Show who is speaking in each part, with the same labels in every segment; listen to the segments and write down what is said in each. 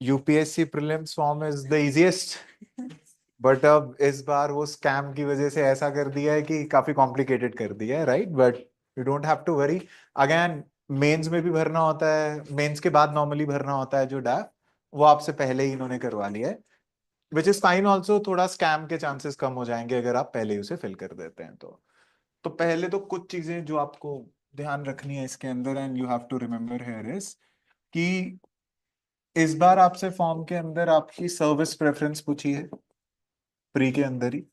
Speaker 1: UPSC prelims form is the easiest, but अब इस बार वो स्कैम की वजह से ऐसा कर दिया है कि काफी कॉम्प्लिकेटेड कर दिया है, right? But you don't have to worry. Again, mains में भी भरना होता है, मेंस के बाद नॉर्मली भरना होता है जो डैफ, वो आपसे पहले ही इन्होंने करवा लिया है, विच इज फाइन ऑल्सो। थोड़ा स्कैम के चांसेस कम हो जाएंगे अगर आप पहले ही उसे फिल कर देते हैं तो पहले तो कुछ चीजें जो आपको ध्यान रखनी है इसके अंदर, and you have to remember here is कि इस बार आपसे फॉर्म के अंदर आपकी सर्विस प्रेफरेंस पूछी है, प्री के अंदर ही।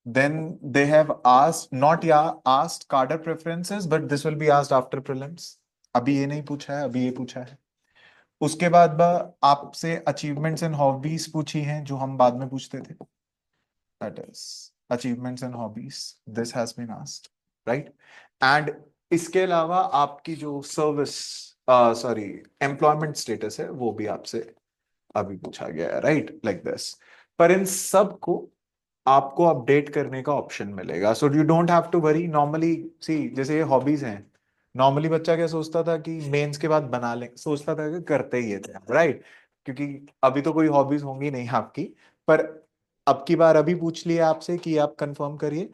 Speaker 1: Then they have asked, not yet asked cadre preferences, but this will be asked after prelims. अभी ये नहीं पूछा है, अभी ये पूछा है। उसके बाद आपसे अचीवमेंट्स एंड हॉबीज पूछी हैं, जो हम बाद में पूछते थे। That is achievements and hobbies, this has been asked, right? And इसके अलावा आपकी जो सर्विस, सॉरी, एम्प्लॉयमेंट स्टेटस है, वो भी आपसे अभी पूछा गया है, राइट? Like this. पर इन सब को आपको अपडेट करने का ऑप्शन मिलेगा, so you don't have to worry. Normally see, जैसे ये हॉबीज हैं, नॉर्मली बच्चा क्या सोचता था कि मेंस के बाद बना ले, सोचता था कि करते ही ये थे, राइट? क्योंकि अभी तो कोई हॉबीज होंगी नहीं आपकी। पर अब की बार अभी पूछ लिया आपसे कि आप कंफर्म करिए,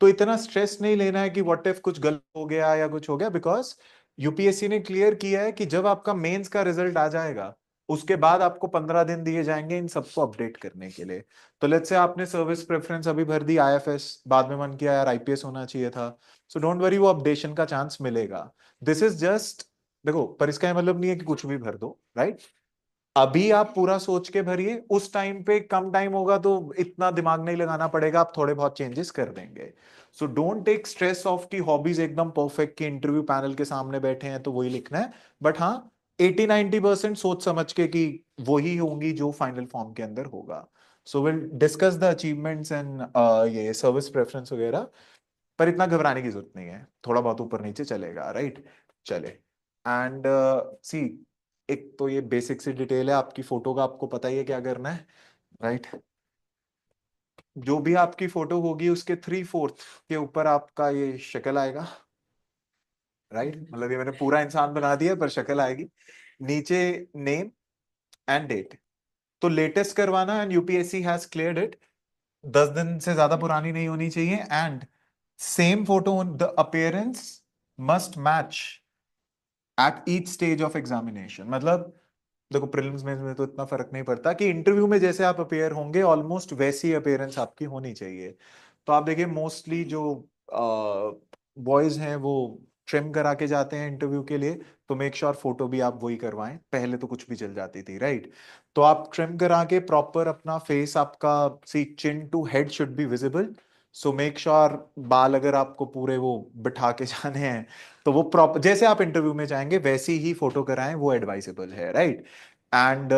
Speaker 1: तो इतना स्ट्रेस नहीं लेना है कि व्हाट इफ कुछ गलत हो गया या कुछ हो गया, बिकॉज यूपीएससी ने क्लियर किया है कि जब आपका मेंस का रिजल्ट आ जाएगा, उसके बाद आपको 15 दिन दिए जाएंगे इन सबको अपडेट करने के लिए। तो लेट्स से आपने सर्विस प्रेफरेंस अभी भर दी आईएफएस, बाद में मन किया यार आईपीएस होना चाहिए था, सो डोंट वरी, वो अपडेशन का चांस मिलेगा। दिस इज जस्ट, देखो, पर इसका ये मतलब नहीं है कि कुछ भी भर दो, राइट? अभी आप पूरा सोच के भरिए, उस टाइम पे कम टाइम होगा तो इतना दिमाग नहीं लगाना पड़ेगा, आप थोड़े बहुत चेंजेस कर देंगे। So don't take stress of की हॉबीज एकदम परफेक्ट की इंटरव्यू पैनल के सामने बैठे हैं तो वही लिखना है। बट हाँ, 80-90% सोच समझ के कि वही होंगी जो फाइनल फॉर्म के अंदर होगा। So will discuss the achievements and ये सर्विस प्रेफरेंस वगैरह, पर इतना घबराने की जरूरत नहीं है, थोड़ा बहुत ऊपर नीचे चलेगा, राइट? चले। एंड सी, एक तो ये बेसिक सी डिटेल है आपकी फोटो का, आपको पता ही है क्या करना है, राइट? जो भी आपकी फोटो होगी उसके 3/4 के ऊपर आपका ये शक्ल आएगा, राइट? मतलब ये मैंने पूरा इंसान बना दिया पर शक्ल आएगी। नीचे नेम एंड डेट, तो लेटेस्ट करवाना, and UPSC has cleared it. 10 दिन से ज्यादा पुरानी नहीं होनी चाहिए, and same photo, the appearance must match at each stage of examination. मतलब देखो, प्रीलिम्स में तो इतना फर्क नहीं पड़ता कि इंटरव्यू में जैसे आप अपेयर होंगे ऑलमोस्ट वैसी अपेयरेंस आपकी होनी चाहिए। तो आप देखिए, मोस्टली जो बॉयज हैं वो ट्रिम करा के जाते हैं इंटरव्यू के लिए, तो मेक श्योर फोटो भी आप वही करवाएं। पहले तो कुछ भी चल जाती थी, राइट? तो आप ट्रिम करा के प्रॉपर अपना फेस, आपका see chin to head should be visible. So make sure बाल अगर आपको पूरे वो बिठा के जाने हैं, तो वो प्रॉपर जैसे आप इंटरव्यू में जाएंगे वैसी ही फोटो कराएं, वो एडवाइजेबल है, right? And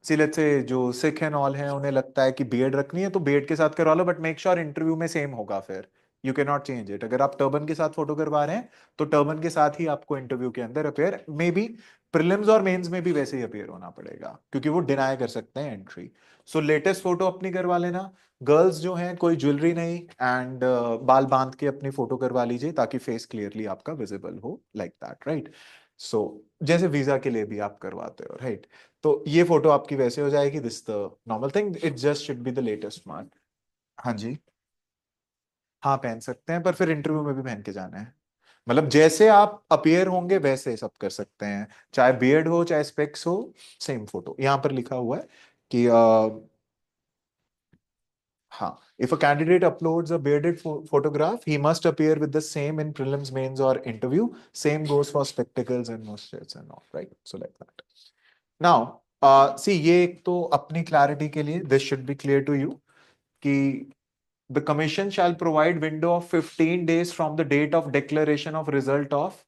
Speaker 1: see let's say जो सिख एंड ऑल हैं, उन्हें लगता है कि बीएड रखनी है तो बीएड के साथ करवा लो, बट मेक श्योर इंटरव्यू में सेम होगा, फिर you can not change it. अगर आप टर्बन के साथ फोटो करवा रहे हैं तो टर्बन के साथ ही आपको इंटरव्यू के अंदर अपेयर, मे बी प्रीलिम्स और मेंस में भी वैसे ही अपेयर होना पड़ेगा, क्योंकि वो डिनाई कर सकते हैं एंट्री। सो लेटेस्ट फोटो अपनी करवा लेना। गर्ल्स जो हैं कोई ज्वेलरी नहीं, एंड बाल बांध के अपनी फोटो करवा लीजिए ताकि फेस क्लियरली आपका विजिबल हो, लाइक दैट, राइट? सो जैसे वीजा के लिए भी आप करवाते हो, राइट? तो ये फोटो आपकी वैसे हो जाएगी, this the normal thing, it just should be the latest one. हाँ जी। हाँ, पहन सकते हैं, पर फिर इंटरव्यू में भी पहन के जाना है। मतलब जैसे आप अपीयर होंगे वैसे सब कर सकते हैं, चाहे बियर्ड हो चाहे स्पेक्स हो, सेम फोटो। यहाँ पर लिखा हुआ है कि हाँ, if a candidate uploads a bearded photograph, he must appear with the same in prelims, mains, or interview. Same goes for spectacles and mustache and all, right? So like that. Now, see, ये एक तो अपनी clarity के लिए, this should be clear to you कि the commission shall provide window of 15 days from the date of declaration of result of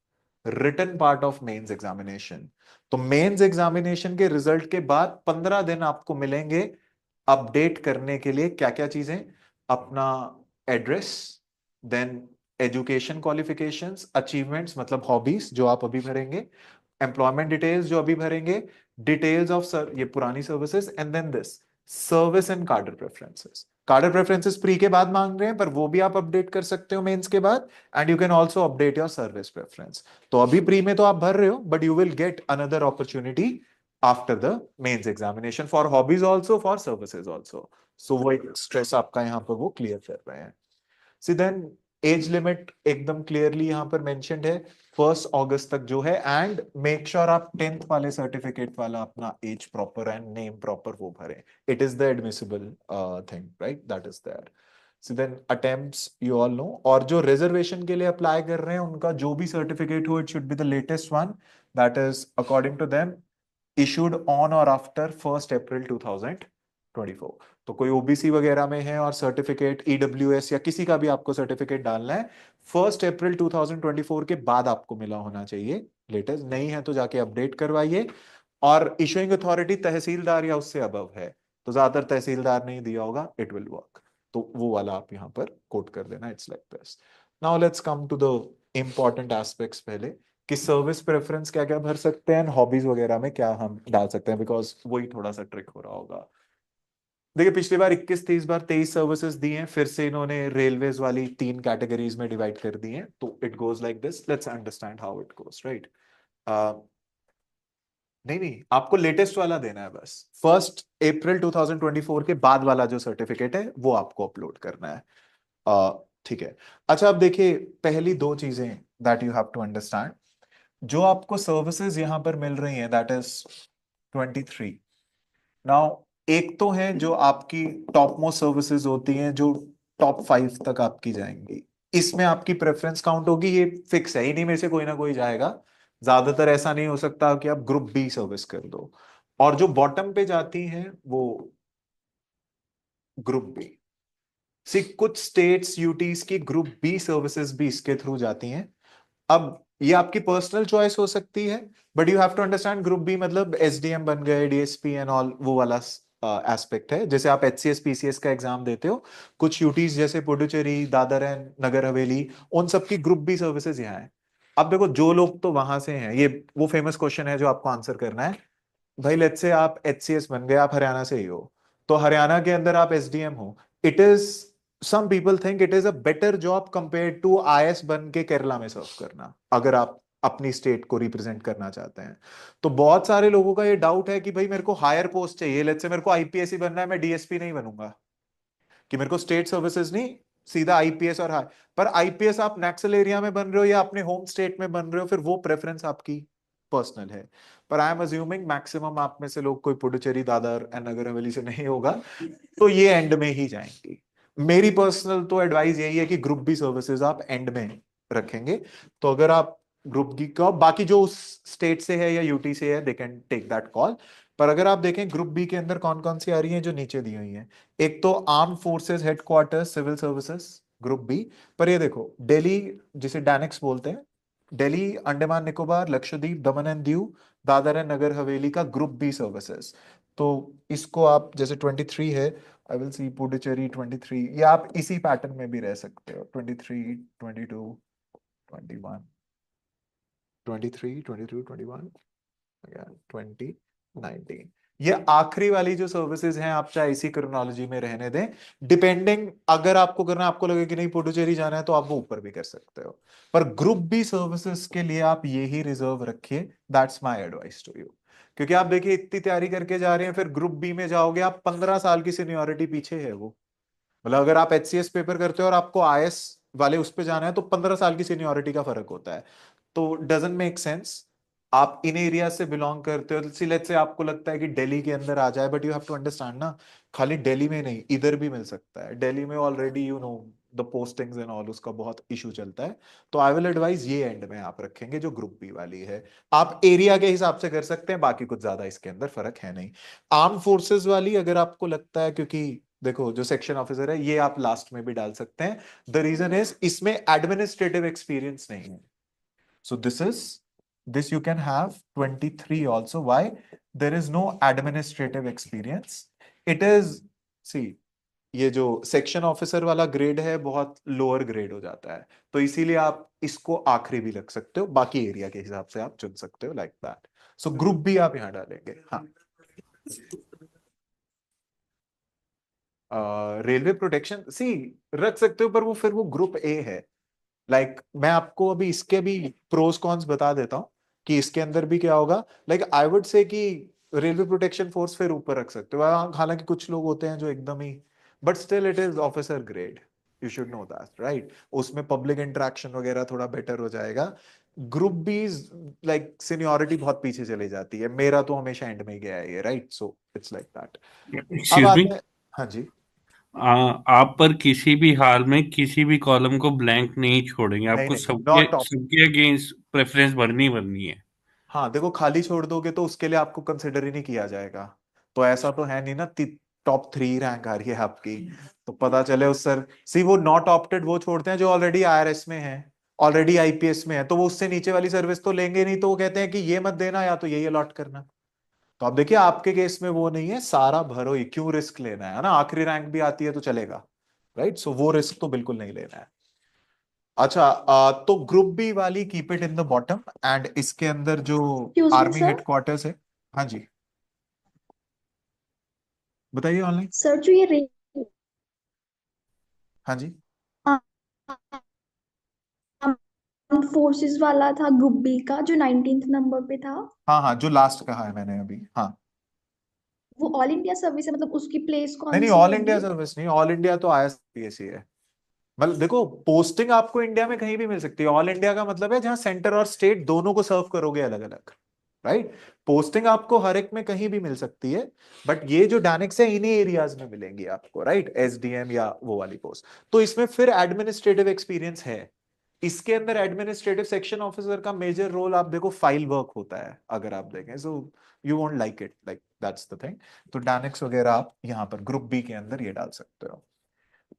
Speaker 1: written part of mains examination. तो mains examination के result के बाद 15 दिन आपको मिलेंगे अपडेट करने के लिए। क्या क्या चीजें? अपना address, then education qualifications, achievements मतलब हॉबीज जो आप अभी भरेंगे, एम्प्लॉयमेंट डिटेल्स जो अभी भरेंगे, डिटेल्स ऑफ सर ये पुरानी services, and then this service and cadre preferences. Cadre preferences pre के बाद मांग रहे हैं, पर वो भी आप अपडेट कर सकते हो मेंस के बाद, and you can also update your service preference. तो अभी प्री में तो आप भर रहे हो, but you will get another opportunity after the mains examination, for hobbies also, for services also. So वो स्ट्रेस आपका यहाँ पर वो क्लियर कर रहे हैं। सी देन एज लिमिट एकदम क्लियरली यहाँ पर मेंशन्ड है 1 अगस्त तक जो है, एंड मेक श्योर आप 10th वाले सर्टिफिकेट वाला अपना age proper and name proper वो भरें। It is the admissible thing, right, that is there. So then attempts you all know, और जो रिजर्वेशन के लिए अप्लाई कर रहे हैं उनका जो भी सर्टिफिकेट हो, it should be the latest one, that is according to them issued on or after 1st April 2024। तो कोई ओबीसी वगैरह में है और सर्टिफिकेट ईडब्ल्यूएस या किसी का भी आपको सर्टिफिकेट डालना है, 1st April 2024 के बाद आपको मिला होना चाहिए। लेटेस्ट नहीं है तो जाके अपडेट करवाइए। और इशुइंग अथॉरिटी तहसीलदार या उससे अबव है, तो ज्यादातर तहसीलदार नहीं दिया होगा, इट विल वर्क। तो वो वाला आप यहाँ पर कोट कर देना, it's like this. Now let's come to the important aspects पहले, कि सर्विस प्रेफरेंस क्या क्या भर सकते हैं, हॉबीज वगैरह में क्या हम डाल सकते हैं, बिकॉज वही थोड़ा सा ट्रिक हो रहा होगा। देखिए पिछली बार 21 थी, इस बार 23 सर्विसेज दी हैं, फिर से इन्होंने रेलवेज वाली 3 कैटेगरीज में डिवाइड कर दी हैं। तो it goes like this, let's understand how it goes, right. नहीं नहीं, आपको लेटेस्ट वाला देना है बस। 1st April 2024 के बाद वाला जो सर्टिफिकेट है वो आपको अपलोड करना है। ठीक है। अच्छा, अब देखिए पहली दो चीजें that you have to understand. जो आपको सर्विसेज यहां पर मिल रही हैं, दैट इज 23। नाउ एक तो है जो आपकी टॉप मोस्ट सर्विसेज होती हैं, जो टॉप 5 तक आपकी जाएंगी, इसमें आपकी प्रेफरेंस काउंट होगी, ये फिक्स है, इन्हीं में से कोई ना कोई जाएगा। ज्यादातर ऐसा नहीं हो सकता कि आप ग्रुप बी सर्विस कर दो। और जो बॉटम पे जाती हैं वो ग्रुप बी। सी कुछ स्टेट्स यूटीज की ग्रुप बी सर्विसेज भी इसके थ्रू जाती हैं। अब ये आपकी पर्सनल चॉइस हो सकती है, but you have to understand group B मतलब एसडीएम बन गए, डीएसपी एंड ऑल, वो वाला एस्पेक्ट है। जैसे आप एचसीएस पीसीएस का एग्जाम देते हो, कुछ यूटीज जैसे पुडुचेरी, दादर एंड नगर हवेली, उन सब की ग्रुप बी सर्विसेज यहाँ है। अब देखो जो लोग तो वहां से हैं, ये वो फेमस क्वेश्चन है जो आपको आंसर करना है। भाई लेट्स से आप एचसीएस बन गए, आप हरियाणा से ही हो, तो हरियाणा के अंदर आप एसडीएम हो, it is, some people think it is a better job compare to IAS बन के केरला में सर्व करना, अगर आप अपनी स्टेट को रिप्रेजेंट करना चाहते हैं। तो बहुत सारे लोगों का ये डाउट है कि भाई मेरे को हायर पोस्ट चाहिए, लेट्स से मेरे को आईपीएस ही बनना है, मैं डीएसपी नहीं बनूंगा, कि मेरे को स्टेट सर्विसेज नहीं, सीधा आईपीएस और हाई। पर आईपीएस आप नक्सल एरिया में बन रहे हो या अपने होम स्टेट में बन रहे हो, फिर वो प्रेफरेंस आपकी पर्सनल है। पर आई एम अज्यूमिंग मैक्सिमम आप में से लोग कोई पुडुचेरी, दादर एंड नगर हवेली से नहीं होगा, तो ये एंड में ही जाएंगी। मेरी पर्सनल तो एडवाइस यही है कि ग्रुप बी सर्विसेज आप एंड में रखेंगे। तो अगर आप ग्रुप बी का, बाकी जो उस स्टेट से है या यूटी से है, they can take that call. पर अगर आप देखें ग्रुप बी के अंदर कौन कौन सी आ रही हैं, जो नीचे दी हुई हैं, एक तो arm forces headquarters civil services, group B. पर ये देखो दिल्ली, जिसे डैनिक्स बोलते हैं, दिल्ली, अंडमान निकोबार, लक्षद्वीप, दमन एंड दीव, दादर एंड नगर हवेली का ग्रुप बी सर्विसेज। तो इसको आप जैसे 23 है, आई विल सी पुडुचेरी 23, या आप इसी पैटर्न में भी रह सकते हो, 23, 22, 21, 23, 22, 21, 20, 19। ये आखिरी वाली जो सर्विसेज हैं, आप चाहे इसी क्रोनोलॉजी में रहने दें, डिपेंडिंग, अगर आपको करना, आपको लगे कि नहीं पुडुचेरी जाना है, तो आप वो ऊपर भी कर सकते हो। पर ग्रुप बी सर्विसेज के लिए आप ये ही रिजर्व रखिए, that's my advice to you. क्योंकि आप देखिए इतनी तैयारी करके जा रहे हैं, फिर ग्रुप बी में जाओगे, आप 15 साल की सीनियोरिटी पीछे है वो। मतलब अगर आप एचसीएस पेपर करते हो और आपको आईएएस वाले उस पे जाना है, तो 15 साल की सीनियोरिटी का फर्क होता है। तो डजंट मेक सेंस। आप इन एरिया से बिलोंग करते हो, सी लेट्स से आपको लगता है कि दिल्ली के अंदर आ जाए, but you have to understand ना, खाली दिल्ली में नहीं, इधर भी मिल सकता है। दिल्ली में already you know the postings and all, उसका बहुत इशू चलता है। तो आई विल एडवाइज ये एंड में आप रखेंगे, जो ग्रुप बी वाली है। आप एरिया के हिसाब से कर सकते हैं, बाकी कुछ ज्यादा इसके अंदर फर्क है नहीं। आर्म फोर्सेस वाली अगर आपको लगता है, क्योंकि देखो जो सेक्शन ऑफिसर है ये आप लास्ट में भी डाल सकते हैं, द रीजन इज इसमें एडमिनिस्ट्रेटिव एक्सपीरियंस नहीं है। So this you can have 23 also. Why? There is no administrative experience. It is, see, ये जो सेक्शन ऑफिसर वाला ग्रेड है बहुत लोअर ग्रेड हो जाता है, तो इसीलिए आप इसको आखिरी भी रख सकते हो, बाकी एरिया के हिसाब से आप चुन सकते हो, लाइक दैट। सो ग्रुप भी आप यहाँ डालेंगे। हाँ, रेलवे प्रोटेक्शन सी रख सकते हो, पर वो फिर वो ग्रुप ए है। मैं आपको अभी इसके भी प्रोस कॉन्स बता देता हूँ कि इसके अंदर भी क्या होगा। आई वुड से कि रेलवे प्रोटेक्शन फोर्स फिर ऊपर रख सकते हो। हालांकि कुछ लोग होते हैं जो एकदम ही, but still it is officer grade, you should know that, right. उसमें पब्लिक इंटरेक्शन वगैरह थोड़ा बेटर हो जाएगा। ग्रुप बी, लाइक सीनियोरिटी बहुत पीछे चली जाती है, मेरा तो हमेशा एंड में गया है ये, right, so it's like that. अब
Speaker 2: एक्सक्यूज मी।
Speaker 1: आते हैं। हाँ जी।
Speaker 2: आप पर किसी भी हाल में किसी भी कॉलम को ब्लैंक नहीं छोड़ेंगे,
Speaker 1: नहीं
Speaker 2: आपको
Speaker 1: नहीं,
Speaker 2: सबके
Speaker 1: नॉट टॉप।
Speaker 2: सबके अगेंस्ट प्रेफरेंस भरनी भरनी है।
Speaker 1: हाँ देखो, खाली छोड़ दोगे तो उसके लिए आपको कंसिडर ही नहीं किया जाएगा। तो ऐसा तो है नहीं ना, टॉप 3 रैंक आ रही है आपकी, तो पता चले उस सर सी वो नॉट ऑप्टेड वो छोड़ते हैं जो ऑलरेडी आईआरएस में है, ऑलरेडी आईपीएस में है, तो वो उससे नीचे वाली सर्विस तो लेंगे नहीं, तो वो कहते हैं कि ये मत देना या तो यही अलॉट करना। तो आप देखिए आपके केस में वो नहीं है, सारा भरो ही, क्यों रिस्क लेना है ना, आखिरी रैंक भी आती है तो चलेगा, राइट। सो वो रिस्क तो बिल्कुल नहीं लेना है। अच्छा, तो ग्रुप बी वाली keep it in the bottom, and इसके अंदर जो
Speaker 3: excuse me
Speaker 1: army
Speaker 3: sir.
Speaker 1: Headquarters है। हाँ जी, बताइए ऑनलाइन।
Speaker 3: सर जो ये
Speaker 1: हाँ जी।
Speaker 3: फोर्सेस वाला था ग्रुप बी का जो 19th नंबर पे था,
Speaker 1: हाँ हाँ, जो लास्ट कहा है मैंने अभी, हाँ।
Speaker 3: वो ऑल इंडिया सर्विस है, मतलब उसकी प्लेस
Speaker 1: नहीं
Speaker 3: कौन
Speaker 1: नहीं,
Speaker 3: सी
Speaker 1: ऑल इंडिया
Speaker 3: होगी?
Speaker 1: सर्विस नहीं, ऑल इंडिया तो आईएसपीएससी है। मतलब देखो, पोस्टिंग आपको इंडिया में कहीं भी मिल सकती है, ऑल इंडिया का मतलब है जहां सेंटर और स्टेट दोनों को सर्व करोगे अलग अलग, राइट। पोस्टिंग आपको हर एक में कहीं भी मिल सकती है, बट ये जो डायनेक्स है इन्हीं एरियाज में मिलेंगी आपको, राइट, एसडीएम या वो वाली पोस्ट। तो इसमें फिर एडमिनिस्ट्रेटिव एक्सपीरियंस है। इसके अंदर एडमिनिस्ट्रेटिव सेक्शन ऑफिसर का मेजर रोल आप देखो फाइल वर्क होता है, अगर आप देखें, so you won't like it, like that's the thing. तो डायनेक्स वगैरह आप यहाँ पर ग्रुप बी के अंदर ये डाल सकते हो।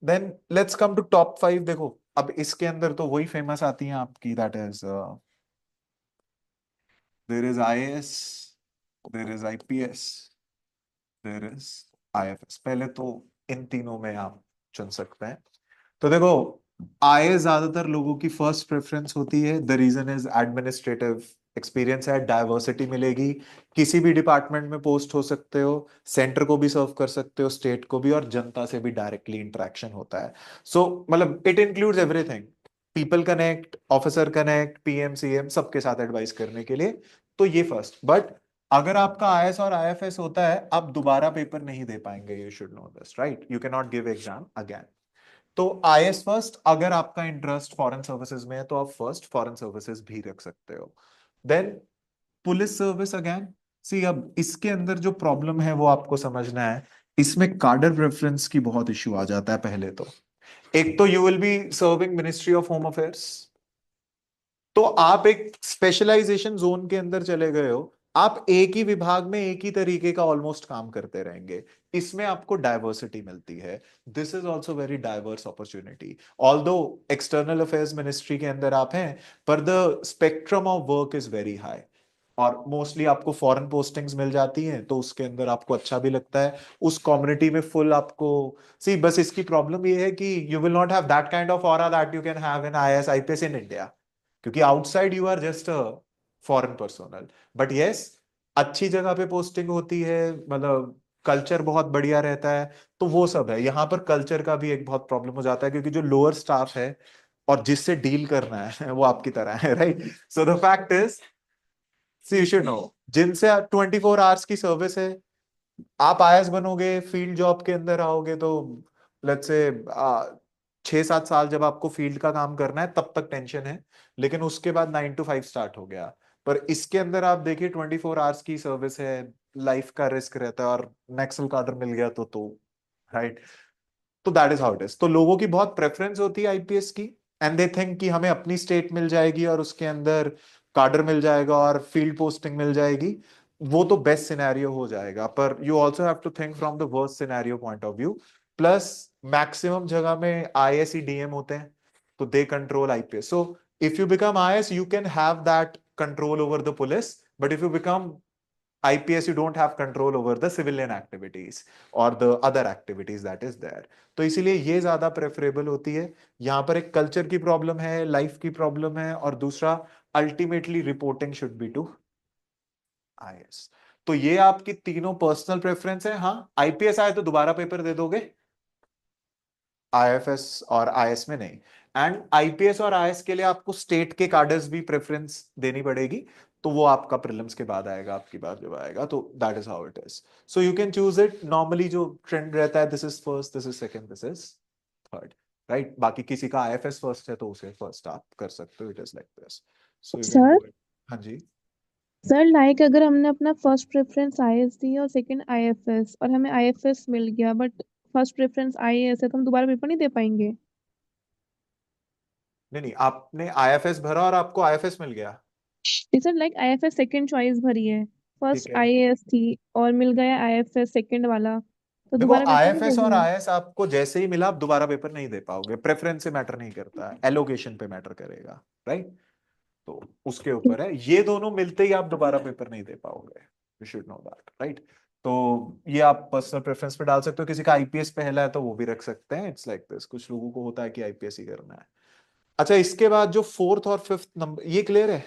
Speaker 1: Then let's come to top 5। देखो, अब इसके अंदर तो वही फेमस आती हैं आपकी, that is there is IAS, there is IPS, there is IFS. पहले तो इन तीनों में आप चुन सकते हैं। तो देखो, आईएएस ज्यादातर लोगों की फर्स्ट प्रेफरेंस होती है, the reason is administrative experience है, डाइवर्सिटी मिलेगी, किसी भी डिपार्टमेंट में पोस्ट हो सकते हो, सेंटर को भी सर्व कर सकते हो, स्टेट को भी, और जनता से भी डायरेक्टली इंटरेक्शन होता है। सो मतलब it includes everything, people connect, officer connect, PM CM सबके साथ एडवाइस करने के लिए। तो ये फर्स्ट, बट अगर आपका आईएएस और आईएफएस होता है, आप दोबारा पेपर नहीं दे पाएंगे, you should no this, right, you can not give exam again. तो आईएएस फर्स्ट, अगर आपका इंटरेस्ट फॉरेन सर्विसेज में है तो आप फर्स्ट फॉरेन सर्विसेज भी रख सकते हो। Then police service again. See अब इसके अंदर जो प्रॉब्लम है वो आपको समझना है, इसमें कार्डर प्रेफरेंस की बहुत इश्यू आ जाता है पहले तो। एक तो you will B serving ministry of home affairs, तो आप एक स्पेशलाइजेशन जोन के अंदर चले गए हो, आप एक ही विभाग में एक ही तरीके का ऑलमोस्ट काम करते रहेंगे, इसमें आपको डाइवर्सिटी मिलती है। This is also very diverse opportunity. Although external affairs ministry के अंदर आप हैं, पर the spectrum of work is very high, और मोस्टली आपको फॉरेन पोस्टिंग्स मिल जाती हैं, तो उसके अंदर आपको अच्छा भी लगता है, उस कम्युनिटी में फुल आपको। सी बस इसकी प्रॉब्लम ये है कि you will not have that kind of aura that you can have in IAS IPS in India, क्योंकि outside you are just a foreign personal. But yes, अच्छी जगह पे पोस्टिंग होती है, मतलब कल्चर बहुत बढ़िया रहता है, तो वो सब है। यहाँ पर कल्चर का भी एक बहुत प्रॉब्लम हो जाता है, क्योंकि जो लोअर स्टाफ है और जिससे डील करना है वो आपकी तरह है, right. So the fact is, see you should know, जिनसे 24 आवर्स की सर्विस है, आप आईएएस बनोगे, फील्ड जॉब के अंदर आओगे, तो लेट्स से 6-7 साल जब आपको फील्ड का काम करना है तब तक टेंशन है, लेकिन उसके बाद 9 to 5 स्टार्ट हो गया। पर इसके अंदर आप देखिए 24 आवर्स की सर्विस है, लाइफ का रिस्क रहता है, और नक्सल कार्डर मिल गया तो राइट। तो that is how it is. तो लोगों की बहुत प्रेफरेंस होती है आईपीएस की, एंड दे थिंक कि हमें अपनी स्टेट मिल जाएगी और उसके अंदर कार्डर मिल जाएगा और फील्ड पोस्टिंग मिल जाएगी, वो तो बेस्ट सिनेरियो हो जाएगा। पर you also have to think from the worst scenario point of view. Plus maximum जगह में आईएएस ही डीएम होते हैं, तो they control IPS. So if you become IAS you can have that control over the police, but if you become IPS, you don't have control over the civilian activities or the other activities that is there. तो इसीलिए ये ज्यादा preferable होती है। यहाँ पर एक culture की प्रॉब्लम है, लाइफ की प्रॉब्लम है, और दूसरा ultimately reporting should be to IAS. तो ये आपकी तीनों पर्सनल प्रेफरेंस है। हाँ, आईपीएस आए तो दोबारा पेपर दे दोगे, आईएफएस और आईएएस में नहीं। एंड आईपीएस और आईएएस के लिए आपको स्टेट के कार्डर्स भी प्रेफरेंस देनी पड़ेगी, तो वो आपका प्रीलिम्स के बाद आएगा, आपकी बार जब आएगा, तो that is how it is. So you can choose it. Normally जो ट्रेंड रहता है, this is first, this is second, this is third, right. बाकी किसी का आईएफएस फर्स्ट है तो उसे फर्स्ट आप कर सकते हो, it is like this. So you can
Speaker 4: sir
Speaker 1: go. हाँ जी।
Speaker 4: सर लाइक अगर हमने अपना फर्स्ट प्रेफरेंस आईएएस दी और सेकंड आईएफएस और हमें आईएफएस मिल गया बट फर्स्ट प्रेफरेंस आईएएस है तो हम दोबारा पेपर नहीं दे पाएंगे?
Speaker 1: नहीं नहीं, आपने आईएफएस भरा और आपको आईएफएस मिल गया।
Speaker 4: नहीं sir, like IFS second choice भरी है,
Speaker 1: ठीक
Speaker 4: फर्स्ट
Speaker 1: है,
Speaker 4: आईएएस थी और मिल गया आईएफएस सेकंड वाला, तो
Speaker 1: देखो
Speaker 4: दोबारा पेपर नहीं
Speaker 1: आईएफएस और
Speaker 4: देंगे?
Speaker 1: आईएएस आपको जैसे ही मिला आप दोबारा पेपर नहीं दे पाओगे, प्रेफरेंस से मैटर नहीं करता है, एलोकेशन पे मैटर करेगा, राइट। तो उसके ऊपर है, ये दोनों मिलते ही आप दोबारा पेपर नहीं दे पाओगे, you should know that, right. तो ये आप पर्सनल प्रेफरेंस पे डाल सकते हो, किसी का आईपीएस पहला है तो वो भी रख सकते हैं, इट्स लाइक दिस। कुछ लोगों को होता है कि आईपीएस ही करना है। अच्छा, इसके बाद जो फोर्थ और फिफ्थ नंबर, ये क्लियर है।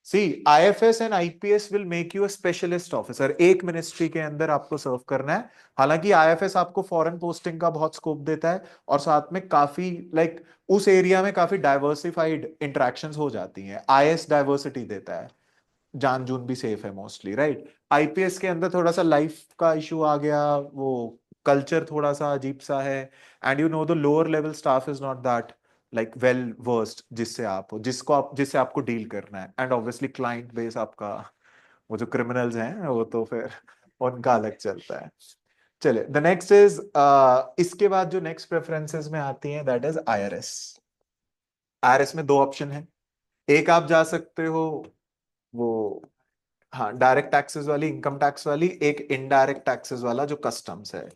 Speaker 1: See, IFS and IPS will make you a specialist officer, एक मिनिस्ट्री के अंदर आपको सर्व करना है। हालांकि आईएफएस आपको फॉरेन पोस्टिंग का बहुत स्कोप देता है, और साथ में काफी लाइक उस एरिया में काफी डाइवर्सिफाइड इंटरेक्शंस हो जाती हैं। आईएएस डाइवर्सिटी देता है, जान जून भी सेफ है मोस्टली, राइट। आईपीएस के अंदर थोड़ा सा लाइफ का इशू आ गया, वो कल्चर थोड़ा सा अजीब सा है, and you know the lower level staff is not that like well versed जिससे आप हो, जिससे आपको डील करना है, एंड ऑब्वियसली क्लाइंट बेस आपका, वो जो क्रिमिनल्स हैं वो तो फिर उनका अलग चलता है। चले, द नेक्स्ट इज, इसके बाद जो नेक्स्ट प्रेफरेंसेस में आती हैं दैट इज आईआरएस। आईआरएस में दो ऑप्शन है, एक आप जा सकते हो वो, हाँ, डायरेक्ट टैक्सेस वाली, इनकम टैक्स वाली, एक इनडायरेक्ट टैक्सेस वाला जो कस्टम्स है।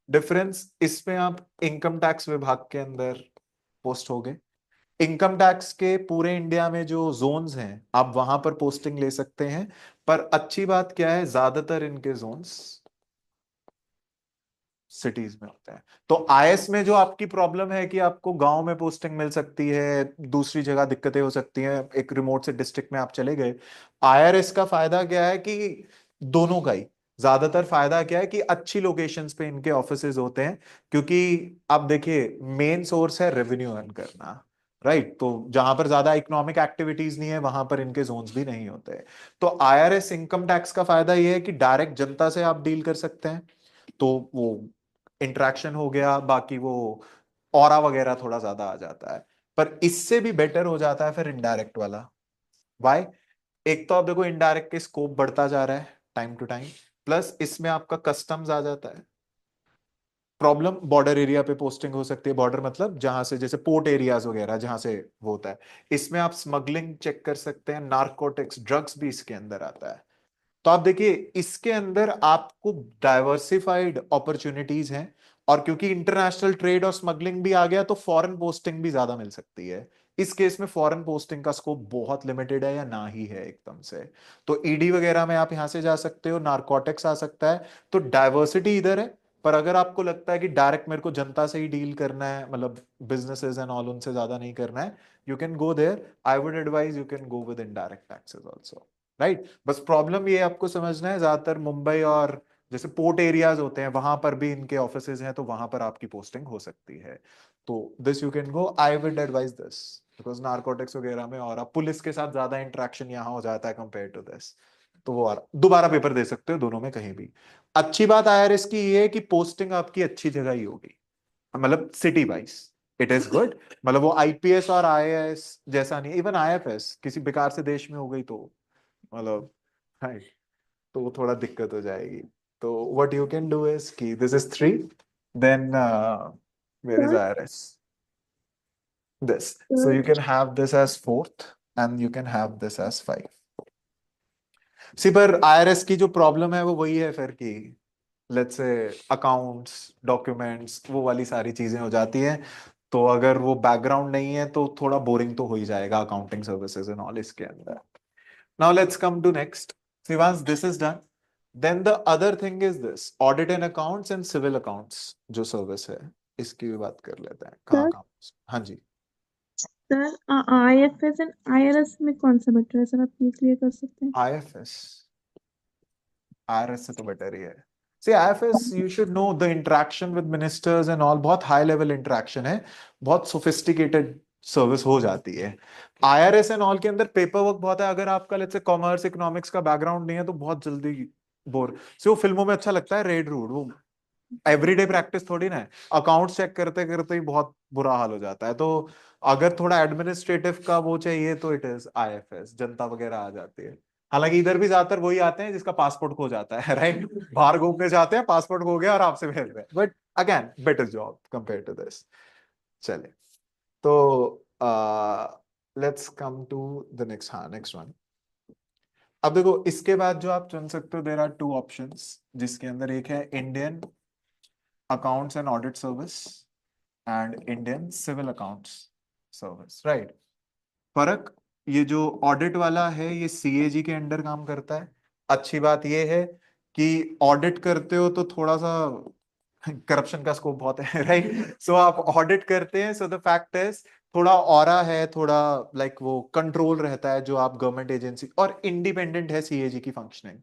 Speaker 1: डिफरेंस इसमें, आप इनकम टैक्स विभाग के अंदर पोस्ट हो गए। इनकम टैक्स के पूरे इंडिया में जो जोन्स हैं आप वहां पर पोस्टिंग ले सकते हैं, पर अच्छी बात क्या है, ज्यादातर इनके जोन्स सिटीज में होते हैं। तो आईएएस में जो आपकी प्रॉब्लम है कि आपको गांव में पोस्टिंग मिल सकती है, दूसरी जगह दिक्कतें हो सकती हैं, एक रिमोट से डिस्ट्रिक्ट में आप चले गए। आईआरएस का फायदा क्या है कि दोनों का ही, ज्यादातर फायदा क्या है कि अच्छी लोकेशंस पे इनके ऑफिसेज होते हैं, क्योंकि आप देखिए मेन सोर्स है रेवेन्यू अर्न करना, राइट। तो जहां पर ज्यादा इकोनॉमिक एक्टिविटीज नहीं है वहां पर इनके जोन्स भी नहीं होते। तो आईआरएस इनकम टैक्स का फायदा यह है कि डायरेक्ट जनता से आप डील कर सकते हैं, तो वो इंटरेक्शन हो गया, बाकी वो ऑरा वगैरह थोड़ा ज्यादा आ जाता है। पर इससे भी बेटर हो जाता है फिर इनडायरेक्ट वाला। वाई? एक तो आप देखो इनडायरेक्ट के स्कोप बढ़ता जा रहा है टाइम टू टाइम, प्लस इसमें आपका कस्टम्स आ जाता है। प्रॉब्लम बॉर्डर एरिया पे पोस्टिंग हो सकती है, बॉर्डर मतलब जहां से, जैसे पोर्ट एरियाज वगैरह जहां से वो होता है, इसमें आप स्मगलिंग चेक कर सकते हैं, नार्कोटिक्स ड्रग्स भी इसके अंदर आता है। तो आप देखिए इसके अंदर आपको डाइवर्सिफाइड अपॉर्चुनिटीज हैं, और क्योंकि इंटरनेशनल ट्रेड और स्मगलिंग भी आ गया तो फॉरेन पोस्टिंग भी ज्यादा मिल सकती है। इस केस में फॉरेन पोस्टिंग का स्कोप बहुत लिमिटेड है या ना ही है एकदम से। तो ईडी वगैरह में आप यहां से जा सकते हो, नारकोटिक्स आ सकता है। तो डाइवर्सिटी इधर है, पर अगर आपको लगता है कि डायरेक्ट मेरे को जनता से ही डील करना है, मतलब बिजनेसेस एंड ऑल, उनसे ज्यादा नहीं करना है, you can go there. I would advise you can go with indirect taxes also, right. बस प्रॉब्लम ये आपको समझना है, ज्यादातर मुंबई और जैसे पोर्ट एरियाज होते हैं वहां पर भी इनके ऑफिसेज हैं, तो वहां पर आपकी पोस्टिंग हो सकती है। तो this you can go, I would advise this, because narcotics वगैरह में और आप पुलिस के साथ ज्यादा इंटरेक्शन यहाँ हो जाता है कंपेयर टू दिस। तो वो दोबारा पेपर दे सकते हो दोनों में कहीं भी। अच्छी बात आईआरएस की ये है कि पोस्टिंग आपकी अच्छी जगह ही होगी, मतलब city wise it is good. मतलब वो आईपीएस और आईएएस जैसा नहीं, इवन आईएफएस किसी बेकार से देश में हो गई तो मतलब, हाँ, तो वो थोड़ा दिक्कत हो जाएगी। तो what you can do is कि this is three, then where is
Speaker 4: sir
Speaker 1: IRS, this, so you can have this as fourth and you can have this as five. See, पर आईआरएस की जो प्रॉब्लम है वो वही है फिर कि लेट्स से अकाउंट्स, डॉक्यूमेंट्स, वो वाली सारी चीजें हो जाती हैं। तो अगर वो बैकग्राउंड नहीं है तो थोड़ा बोरिंग तो हो ही जाएगा अकाउंटिंग सर्विसेज एंड ऑल इसके अंदर। Now let's come to next. See, once this is done, then the other thing is this: audit and accounts and civil accounts जो सर्विस है, इसकी भी बात कर लेते हैं कहाँ
Speaker 4: सर
Speaker 1: कहाँ। हाँ जी।
Speaker 4: सर आईएफएस एंड आईआरएस में कौन सा बेटर है सर, आप प्लीज क्लियर कर सकते हैं?
Speaker 1: आईएफएस, आईआरएस से तो बेटर ही है। See, IFS you should know the interaction with ministers and all, बहुत हाई लेवल इंटरेक्शन है, बहुत सोफिस्टिकेटेड सर्विस हो जाती है। आईआरएस एंड ऑल के अंदर पेपर वर्क बहुत है। अगर आपका लेट्स से कॉमर्स इकोनॉमिक्स का बैकग्राउंड नहीं है तो बहुत जल्दी बोर से वो फिल्मों में अच्छा लगता है रेड रूट, वो एवरीडे प्रैक्टिस थोड़ी ना है। अकाउंट्स चेक करते करते ही बहुत बुरा हाल हो जाता है। तो अगर थोड़ा एडमिनिस्ट्रेटिव का वो चाहिए तो इट इज आईएफएस, जनता वगैरह आ जाती है। हालांकि इधर भी ज्यादातर वही आते हैं जिसका पासपोर्ट खो जाता है राइट, बाहर घूमने जाते हैं, पासपोर्ट खो गया और आपसे भेज रहे हैं, but again better job compare to this. चले तो let's come to the next, हाँ नेक्स्ट वन। अब देखो इसके बाद जो आप चुन सकते हो, देर आर टू ऑप्शंस, जिसके अंदर एक है Indian accounts and audit service and Indian civil accounts service, right. फर्क, ये जो ऑडिट वाला है ये सीएजी के अंडर काम करता है। अच्छी बात ये है कि ऑडिट करते हो तो थोड़ा सा करप्शन का स्कोप बहुत है राइट। सो आप ऑडिट करते हैं, सो द फैक्ट इज थोड़ा ऑरा है, थोड़ा लाइक वो कंट्रोल रहता है जो आप गवर्नमेंट एजेंसी, और इंडिपेंडेंट है सीएजी की फंक्शनिंग।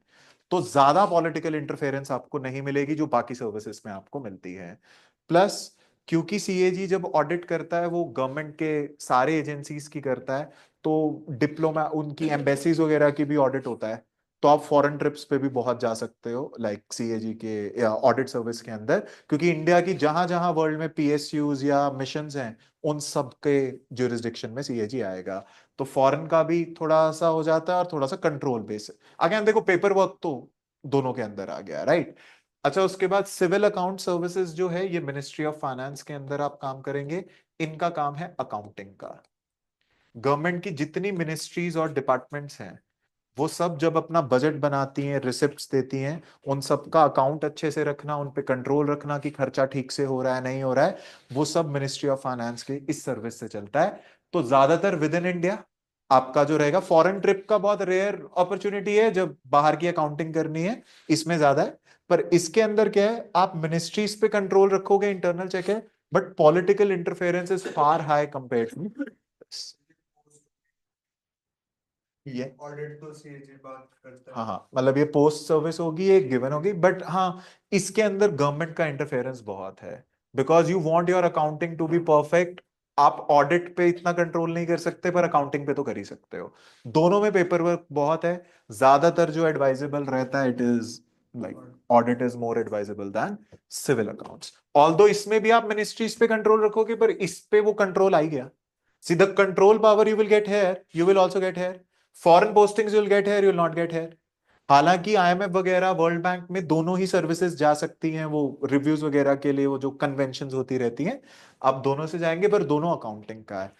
Speaker 1: तो ज्यादा पॉलिटिकल इंटरफेरेंस आपको नहीं मिलेगी जो बाकी सर्विसेज में आपको मिलती है। प्लस क्योंकि सीएजी जब ऑडिट करता है वो गवर्नमेंट के सारे एजेंसीज की करता है, तो डिप्लोमा उनकी एम्बेसीज वगैरह की भी ऑडिट होता है। तो आप फॉरेन ट्रिप्स पे भी बहुत जा सकते हो लाइक सीएजी के ऑडिट सर्विस के अंदर, क्योंकि इंडिया की जहां जहां वर्ल्ड में पीएसयूज या मिशंस हैं उन सब के ज्यूरिसडिक्शन में सीएजी आएगा। तो फॉरेन का भी थोड़ा सा हो जाता है और थोड़ा सा कंट्रोल बेस। अगेन देखो पेपर वर्क तो दोनों के अंदर आ गया, राइट। अच्छा उसके बाद सिविल अकाउंट सर्विसेज जो है ये मिनिस्ट्री ऑफ फाइनेंस के अंदर आप काम करेंगे। इनका काम है अकाउंटिंग का। गवर्नमेंट की जितनी मिनिस्ट्रीज और डिपार्टमेंट्स हैं वो सब जब अपना बजट बनाती हैं, रिसिप्ट्स देती हैं, उन सब का अकाउंट अच्छे से रखना, उन पे कंट्रोल रखना कि खर्चा ठीक से हो रहा है नहीं हो रहा है, वो सब मिनिस्ट्री ऑफ फाइनेंस के इस सर्विस से चलता है। तो ज्यादातर विद इन इंडिया आपका जो रहेगा, फॉरेन ट्रिप का बहुत रेयर अपॉर्चुनिटी है जब बाहर की अकाउंटिंग करनी है, इसमें ज्यादा है। पर इसके अंदर क्या है, आप मिनिस्ट्रीज पे कंट्रोल रखोगे, इंटरनल चेक है, but political interference is far high compare to ये
Speaker 5: ऑडिट तो सीएजी बात करता है।
Speaker 1: हाँ हाँ, मतलब ये पोस्ट सर्विस होगी, एक गिवन होगी, बट हाँ इसके अंदर गवर्नमेंट का इंटरफेरेंस बहुत है। Because you want your accounting to be perfect. आप ऑडिट पे इतना कंट्रोल नहीं कर सकते पर अकाउंटिंग पे तो कर ही सकते हो। दोनों में पेपर वर्क बहुत है। ज्यादातर जो एडवाइजेबल रहता है it is like audit is more advisable than civil accounts. Although इसमें भी आप मिनिस्ट्रीज पे कंट्रोल रखोगे पर इस पे वो कंट्रोल आ ही गया। See the control power you will get here, you will also get here. Foreign postings you'll get here, you'll not get here। हालांकि आईएमएफ वगैरह वर्ल्ड बैंक में दोनों ही सर्विसेज जा सकती हैं, वो रिव्यूज वगैरह के लिए वो जो कन्वेंशन होती रहती हैं, आप दोनों से जाएंगे, पर दोनों अकाउंटिंग का है।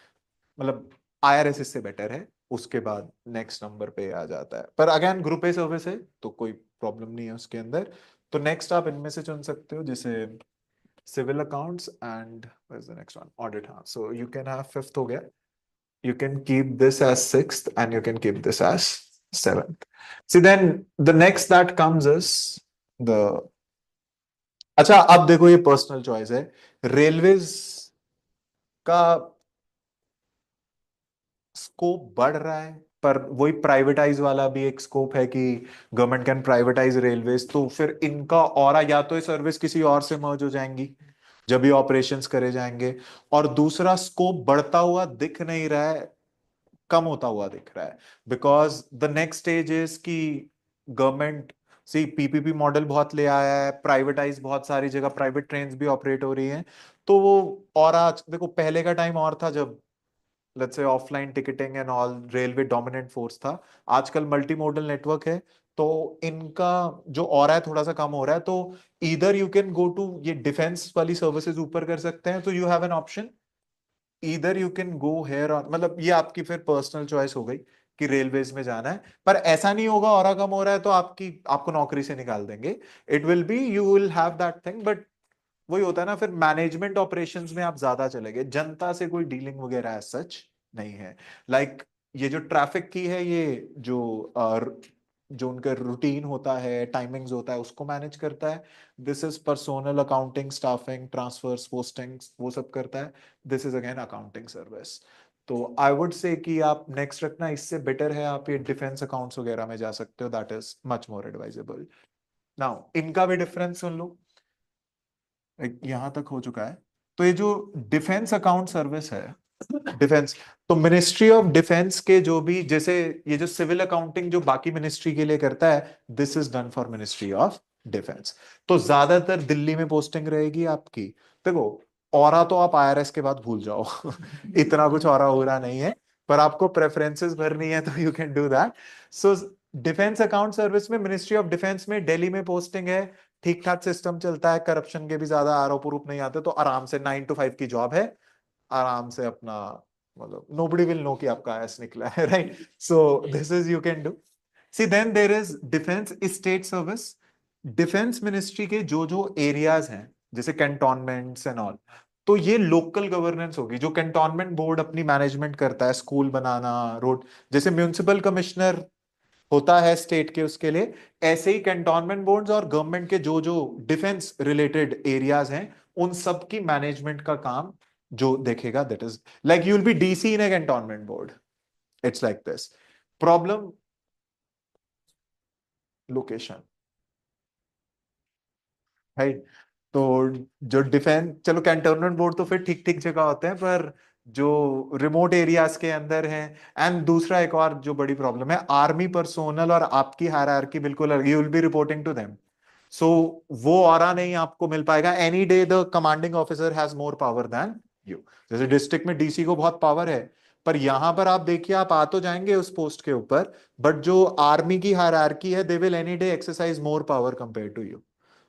Speaker 1: मतलब आईआरएस इससे बेटर है, उसके बाद नेक्स्ट नंबर पे आ जाता है। पर अगेन ग्रुप ए सर्विस है तो कोई प्रॉब्लम नहीं है उसके अंदर। तो नेक्स्ट आप इनमें से चुन सकते हो, जैसे civil accounts and next one audit. हाँ, so you can have fifth हो गया, you can keep this as sixth and you can keep this as seventh। See then the next that comes is the, अच्छा अब देखो ये personal choice है। Railways का scope बढ़ रहा है, पर वही प्राइवेटाइज वाला भी एक स्कोप है कि गवर्नमेंट कैन प्राइवेटाइज रेलवेज, तो फिर इनका और या तो ये सर्विस किसी और से मर्ज हो जाएंगी जब ये ऑपरेशंस करे जाएंगे, और दूसरा स्कोप बढ़ता हुआ दिख नहीं रहा है, कम होता हुआ दिख रहा है। Because the next stage is कि गवर्नमेंट सी पीपीपी मॉडल बहुत ले आया है, प्राइवेटाइज बहुत सारी जगह प्राइवेट ट्रेन्स भी ऑपरेट हो रही हैं। तो वो, और आज देखो पहले का टाइम और था जब let's say offline ticketing and all railway dominant force था। आजकल मल्टी मॉडल नेटवर्क है, तो इनका जो और है थोड़ा सा कम हो रहा है। तो इधर यू कैन गो टू ये डिफेंस वाली सर्विसेज ऊपर कर सकते हैं, तो यू हैव एन ऑप्शन, इधर you can go here on, मतलब ये आपकी फिर पर्सनल चॉइस हो गई कि रेलवेज में जाना है। पर ऐसा नहीं होगा और कम हो रहा है तो आपको नौकरी से निकाल देंगे। It will B, you will have that thing, but वही होता है ना, फिर मैनेजमेंट ऑपरेशंस में आप ज्यादा चले गए, जनता से कोई डीलिंग वगैरह सच नहीं है। लाइक ये जो ट्रैफिक की है, ये जो उनका रूटीन होता है, टाइमिंग्स होता है, उसको मैनेज करता है। This is personal accounting, staffing, transfers, postings, वो सब करता है। This is again accounting service. तो आई वुड से कि आप नेक्स्ट रखना, इससे बेटर है आप ये डिफेंस अकाउंट्स वगैरह में जा सकते हो, that is much more advisable. Now इनका भी डिफरेंस सुन लो, यहां तक हो चुका है। तो ये जो डिफेंस अकाउंट सर्विस है डिफेंस। तो मिनिस्ट्री ऑफ डिफेंस के जो भी, जैसे ये जो सिविल अकाउंटिंग जो बाकी मिनिस्ट्री के लिए करता है, this is done for ministry of defence. तो ज्यादातर दिल्ली में पोस्टिंग रहेगी आपकी। देखो, औरा तो आप आईआरएस के बाद भूल जाओ इतना कुछ औरा हो रहा नहीं है, पर आपको प्रेफरेंसेस भरनी है तो you can do that. So defence account service में, मिनिस्ट्री ऑफ डिफेंस में दिल्ली में पोस्टिंग है। ठीक ठाक सिस्टम चलता है, करप्शन के भी ज्यादा आरोप प्रूफ नहीं आते, तो आराम से 9 to 5 की जॉब है, आराम से अपना, मतलब nobody will know कि आपका आईएएस निकला है, right? So this is you can do. See then there is defence state service. Defence ministry के जो जो एरियाज हैं, जैसे कैंटोनमेंट्स एंड ऑल, तो ये लोकल गवर्नेंस होगी। जो कैंटोनमेंट बोर्ड अपनी मैनेजमेंट करता है, स्कूल बनाना, रोड, जैसे म्युनिसिपल कमिश्नर होता है स्टेट के उसके लिए, ऐसे ही कैंटोनमेंट बोर्ड्स और गवर्नमेंट के जो जो डिफेंस रिलेटेड एरियाज हैं, उन सब की मैनेजमेंट का काम जो देखेगा, that is like you will B DC in A cantonment board. It's like this. Problem location, right? तो जो डिफेंस, चलो कैंटोनमेंट बोर्ड तो फिर ठीक ठीक जगह होते हैं, पर जो रिमोट एरियाज के अंदर हैं, एंड दूसरा एक और जो बड़ी प्रॉब्लम है, आर्मी पर्सोनल और आपकी हायरार्की बिल्कुल अलग, you will be reporting to them. So वो ऑरा नहीं आपको मिल पाएगा। Any day the commanding officer has more power than you. जैसे डिस्ट्रिक्ट में डीसी को बहुत पावर है, पर यहां पर आप देखिए, आप आ तो जाएंगे उस पोस्ट के ऊपर, बट जो आर्मी की हायरार्की है, they will any day exercise more power compare to you.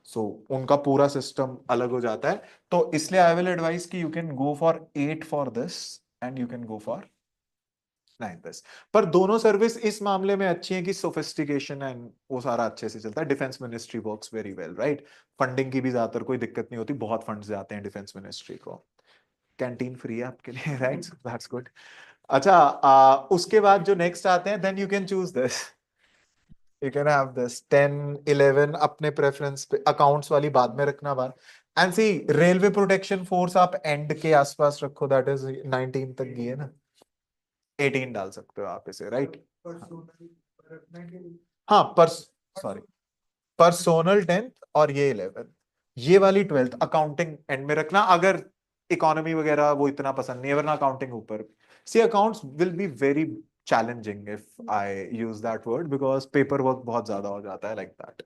Speaker 1: So उनका पूरा सिस्टम अलग हो जाता है। तो इसलिए आई विल एडवाइस कि you can go for 8 for this and you can go for 9 this. पर दोनों सर्विस इस मामले में अच्छी है कि सोफिस्टिकेशन एंड वो सारा अच्छे से चलता है। Defence ministry works very well, right? Funding की भी ज्यादातर कोई दिक्कत नहीं होती, बहुत फंड्स जाते हैं डिफेंस मिनिस्ट्री को। कैंटीन फ्री है आपके लिए, राइट? That's good. अच्छा, उसके बाद जो नेक्स्ट आते हैं, then you can choose this, you can have this 10 11 अपने प्रेफरेंस पे। अकाउंट्स वाली बाद में रखना बात। And see, railway protection force आप एंड के आसपास रखो, दैट इज 19 तक की है ना, 18 डाल सकते हो आप इसे, राइट?
Speaker 5: रखने के लिए
Speaker 1: हाँ, पर सॉरी, पर्सोनल 10th और ये 11th, ये वाली 12th अकाउंटिंग एंड में रखना, अगर इकोनॉमी वगैरह वो इतना पसंद नहीं है, वरना अकाउंटिंग ऊपर। See accounts will be very challenging if I use that word, because paper work बहुत ज्यादा हो जाता है, लाइक दैट।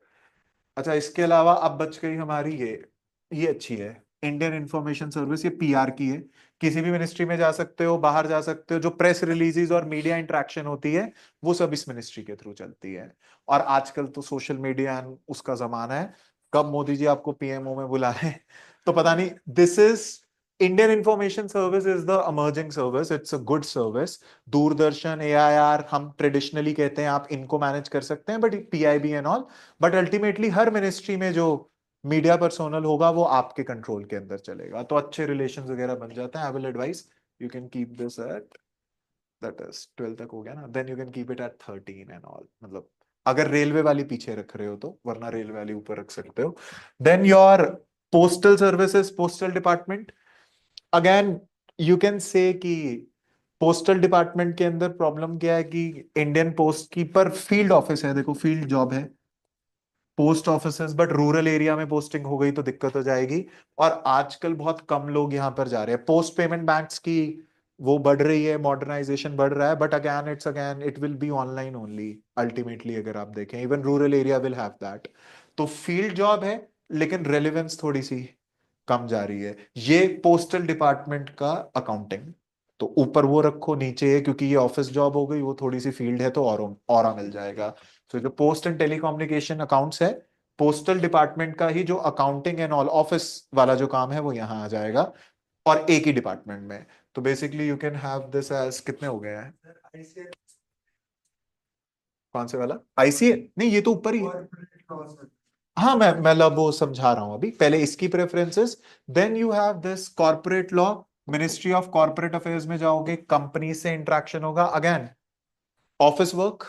Speaker 1: अच्छा, इसके अलावा अब बच गई हमारी ये अच्छी है, इंडियन इंफॉर्मेशन सर्विस। ये पीआर की है, किसी भी मिनिस्ट्री में जा सकते हो, बाहर जा सकते हो, जो प्रेस रिलीजेस और मीडिया इंटरेक्शन होती है, वो सब इस मिनिस्ट्री के थ्रू चलती है। और आजकल तो सोशल मीडिया एंड उसका जमाना है, कब मोदी जी आपको पीएमओ में बुला रहे हैं तो पता नहीं। This is Indian information service is the emerging service, it's a good service. Doordarshan, AIR हम ट्रेडिशनली कहते हैं, आप इनको मैनेज कर सकते हैं, but PIB and all, but ultimately her ministry में जो मीडिया पर्सोनल होगा वो आपके कंट्रोल के अंदर चलेगा, तो अच्छे रिलेशंस वगैरह बन जाते हैं। I will advise you can keep this at, that is 12 तक हो गया ना, then you can keep it at 13 and all, मतलब अगर रेलवे वाली पीछे रख रहे हो तो, वरना रेलवे वाली ऊपर रख सकते हो। Then your postal services, postal department, again you can say कि पोस्टल डिपार्टमेंट के अंदर प्रॉब्लम क्या है कि इंडियन पोस्ट की पर फील्ड ऑफिस है, देखो फील्ड जॉब है post offices, but rural area में पोस्टिंग हो गई तो दिक्कत हो जाएगी। और आजकल बहुत कम लोग यहाँ पर जा रहे हैं। पोस्ट पेमेंट बैंक्स की वो बढ़ रही है, मॉडर्नाइजेशन बढ़ रहा है, but again it will B online only ultimately, अगर आप देखें even rural area will have that. तो फील्ड जॉब है, लेकिन रेलिवेंस थोड़ी सी कम जा रही है। ये पोस्टल डिपार्टमेंट का अकाउंटिंग, तो ऊपर वो रखो, नीचे है क्योंकि ये ऑफिस जॉब हो गई, वो थोड़ी सी फील्ड है तो और मिल जाएगा। तो जो पोस्ट एंड टेलीकम्युनिकेशन अकाउंट्स है, पोस्टल डिपार्टमेंट का ही जो अकाउंटिंग एंड ऑल ऑफिस वाला जो काम है वो यहाँ आ जाएगा, और एक ही डिपार्टमेंट में। तो basically you can have this as, कितने हो गए हैं?
Speaker 5: ऐसे
Speaker 1: कौन से वाला? आईसीए नहीं, ये तो ऊपर ही है।
Speaker 5: Corporate law sir.
Speaker 1: हाँ, मैं मतलब वो समझा रहा हूं अभी, पहले इसकी preferences, then you have this corporate law. Ministry of corporate affairs में जाओगे, कंपनी से इंटरेक्शन होगा, again office work,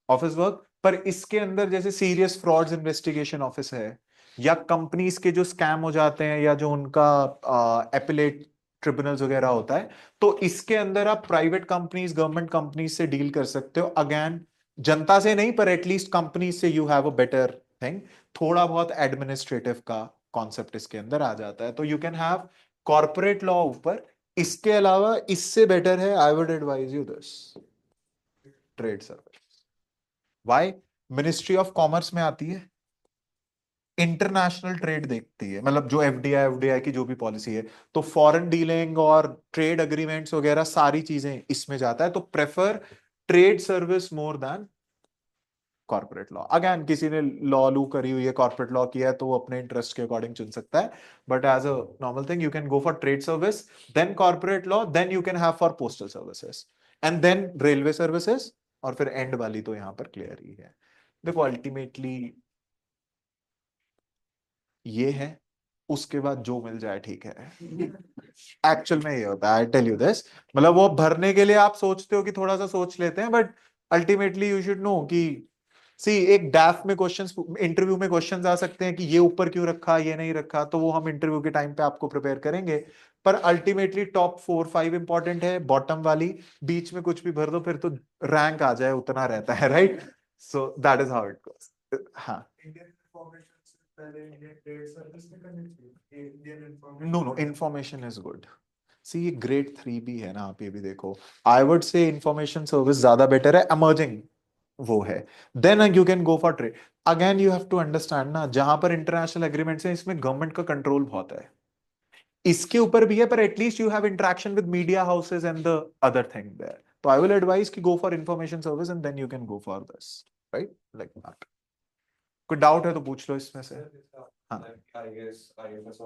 Speaker 1: office work. पर इसके अंदर जैसे सीरियस फ्रॉड्स इन्वेस्टिगेशन ऑफिस है, या कंपनीज के जो स्कैम हो जाते हैं, या जो उनका एपिलेट ट्रिब्यूनल्स वगैरह होता है, तो इसके अंदर आप प्राइवेट कंपनीज, गवर्नमेंट कंपनीज से डील कर सकते हो। अगेन जनता से नहीं, पर एटलीस्ट कंपनी से you have a better thing. थोड़ा बहुत एडमिनिस्ट्रेटिव का कॉन्सेप्ट इसके अंदर आ जाता है। तो you can have corporate law ऊपर, इसके अलावा इससे बेटर है, आई would advise you this, trade service. Why? Ministry of commerce में आती है, इंटरनेशनल ट्रेड देखती है, मतलब जो एफडीआई की जो भी पॉलिसी है, तो फॉरेन डीलिंग और ट्रेड अग्रीमेंट्स वगैरह सारी चीजें इसमें जाता है। तो prefer trade service more than corporate law. Again किसी ने लॉ लू करी हुई है, कॉर्पोरेट लॉ किया है, तो वो अपने इंटरेस्ट के अकॉर्डिंग चुन सकता है, but as a normal thing you can go for trade service, then corporate law, then you can have for postal services, and then railway services, और फिर एंड वाली तो यहाँ पर क्लियर ही है। देखो अल्टीमेटली ये है, उसके बाद जो मिल जाए ठीक है। एक्चुअल में ये होता है, आई टेल यू दिस, मतलब वो भरने के लिए आप सोचते हो कि थोड़ा सा सोच लेते हैं, but ultimately you should no कि सी एक डैफ में क्वेश्चंस, इंटरव्यू में क्वेश्चंस आ सकते हैं कि ये ऊपर क्यों रखा, ये नहीं रखा, तो वो हम इंटरव्यू के टाइम पे आपको प्रिपेयर करेंगे। पर अल्टीमेटली टॉप 4-5 इंपॉर्टेंट है, बॉटम वाली बीच में कुछ भी भर दो, फिर तो रैंक आ जाए उतना रहता है, right? So that is how it goes. हाँ,
Speaker 5: इंडियन इन्फॉर्मेशन से पहले इंडियन ट्रेड सर्विस में करनी चाहिए, Indian information.
Speaker 1: No no, information is good. See ये ग्रेड 3 भी है ना, आप ये भी देखो, I would say information service ज्यादा बेटर है, इमर्जिंग वो है, then you can go for trade. Again you have to understand ना, जहां पर इंटरनेशनल एग्रीमेंट्स हैं इसमें गवर्नमेंट का कंट्रोल बहुत है, इसके ऊपर भी है, पर at least you have interaction with media houses and the other thing there. तो आई विल एडवाइस कि go for information service and then you can go for this, right, like that. कोई डाउट है तो पूछ लो इसमें से। हाँ
Speaker 6: आईएएस और आईपीएस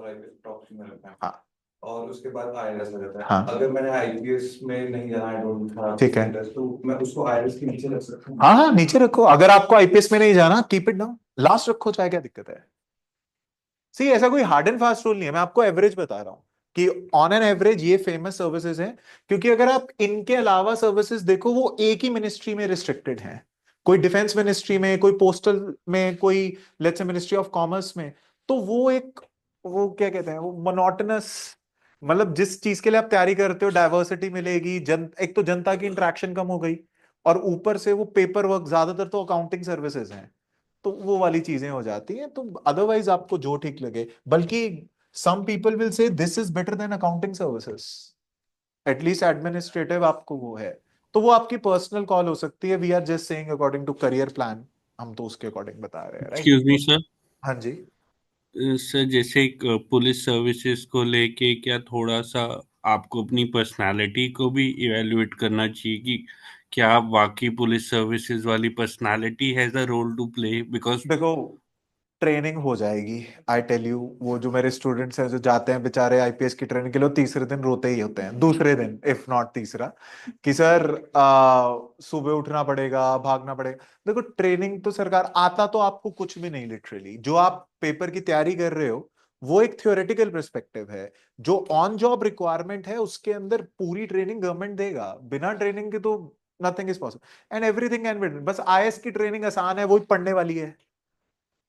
Speaker 6: प्रॉक्सी में रहता है,
Speaker 1: हाँ
Speaker 6: और उसके बाद आईआरएस में रहता है।
Speaker 1: हाँ,
Speaker 6: अगर मैंने आईपीएस में नहीं जाना, आई डोंट हैव
Speaker 1: ठीक है।
Speaker 6: इंटरेस्ट, तो मैं उसको आईआरएस के नीचे रख सकता हूँ?
Speaker 1: हाँ हाँ, नीचे रखो, अगर आपको आईपीएस में नहीं जाना कीप इट डाउन, लास्ट रखो, चाहे क्या दिक्कत है। सी ऐसा कोई हार्ड एंड फास्ट रूल नहीं है, मैं आपको एवरेज बता रहा हूं कि ऑन एन एवरेज ये फेमस सर्विसेज हैं, क्योंकि अगर आप इनके अलावा सर्विसेज देखो वो एक ही मिनिस्ट्री में रिस्ट्रिक्टेड हैं, कोई डिफेंस मिनिस्ट्री में, कोई पोस्टल में, कोई let's say ministry of commerce में, तो वो एक, वो क्या कहते हैं, वो मोनोटोनस, मतलब जिस चीज के लिए आप तैयारी करते हो डाइवर्सिटी मिलेगी, एक तो जनता की इंटरेक्शन कम हो गई, और ऊपर से वो पेपर वर्क, ज्यादातर तो अकाउंटिंग सर्विसेज हैं, तो वो वाली चीजें हो जाती हैं। तो अदरवाइज आपको जो ठीक लगे, बल्कि some people will say this is better than accounting services, at least administrative आपको वो है, तो वो आपकी पर्सनल कॉल हो सकती है। We are just saying according to career plan, हम तो उसके अकॉर्डिंग बता रहे हैं, राइट?
Speaker 2: Excuse me sir.
Speaker 1: हाँ जी।
Speaker 2: सर जैसे पुलिस सर्विसेज को लेके क्या थोड़ा सा आपको अपनी पर्सनालिटी को भी इवेलुएट करना चाहिए कि क्या आप वाकई पुलिस सर्विसेज वाली personality has a role to play? Because
Speaker 1: देखो ट्रेनिंग हो जाएगी, आई टेल यू, वो जो मेरे स्टूडेंट्स हैं जो जाते हैं बेचारे आईपीएस की ट्रेनिंग के लिए, वो तीसरे दिन रोते ही होते हैं, दूसरे दिन इफ नॉट तीसरा, कि सर सुबह उठना पड़ेगा, भागना पड़ेगा। देखो ट्रेनिंग तो सरकार, आता तो आपको कुछ भी नहीं, लिटरली जो आप पेपर की तैयारी कर रहे हो वो एक थ्योरेटिकल पर्सपेक्टिव है, जो ऑन जॉब रिक्वायरमेंट है उसके अंदर पूरी ट्रेनिंग गवर्नमेंट देगा, बिना ट्रेनिंग के तो nothing is possible and everything can be done. बस आईएएस की ट्रेनिंग आसान है, वही पढ़ने वाली है,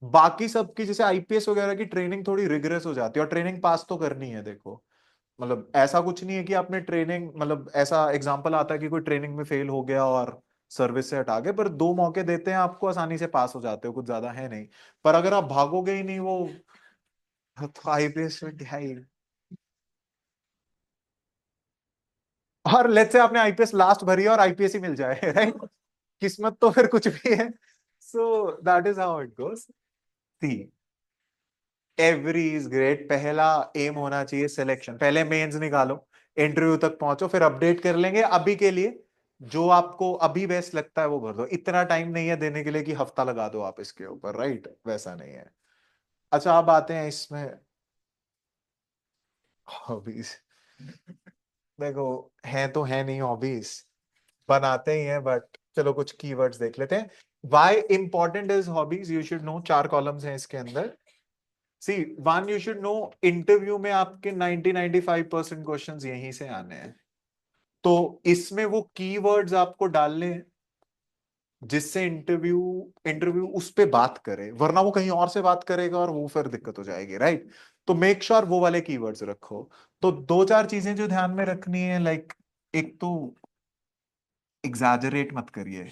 Speaker 1: बाकी सबकी जैसे आईपीएस वगैरह की ट्रेनिंग थोड़ी रिगरस हो जाती है, और ट्रेनिंग पास तो करनी है। देखो मतलब ऐसा कुछ नहीं है कि आपने ट्रेनिंग, मतलब ऐसा एग्जांपल आता है कि कोई ट्रेनिंग में फेल हो गया और सर्विस से हटा गए, पर 2 मौके देते हैं आपको, आसानी से पास हो जाते हो, कुछ ज्यादा है नहीं। पर अगर आप भागोगे ही नहीं, वो तो आईपीएस में क्या ही। और लेट्स से आपने आईपीएस लास्ट भरी है और आईपीएस ही मिल जाए, राइट? किस्मत तो फिर कुछ भी है। So that is how it goes. See every is great, पहला एम होना चाहिए सिलेक्शन, पहले मेंस निकालो, इंटरव्यू तक पहुंचो, फिर अपडेट कर लेंगे। अभी के लिए जो आपको अभी बेस्ट लगता है वो भर दो, इतना टाइम नहीं है देने के लिए कि हफ्ता लगा दो आप इसके ऊपर, राइट? वैसा नहीं है। अच्छा अब आते हैं इसमें हॉबीज। देखो है तो है नहीं हॉबीज, बनाते ही हैं, बट चलो कुछ कीवर्ड्स देख लेते हैं। Why important is hobbies, you should know, 4 columns हैं इसके अंदर। See one, you should know, interview में आपके 90-95% क्वेश्चंस यहीं से आने हैं, तो इसमें वो कीवर्ड्स आपको डालने हैं जिससे इंटरव्यू इंटरव्यू उस पे बात करे, वरना वो कहीं और से बात करेगा और वो फिर दिक्कत हो जाएगी, राइट? तो मेक श्योर वो वाले कीवर्ड्स रखो। तो 2-4 चीजें जो ध्यान में रखनी है, लाइक एक तो एग्जैजरेट मत करिए,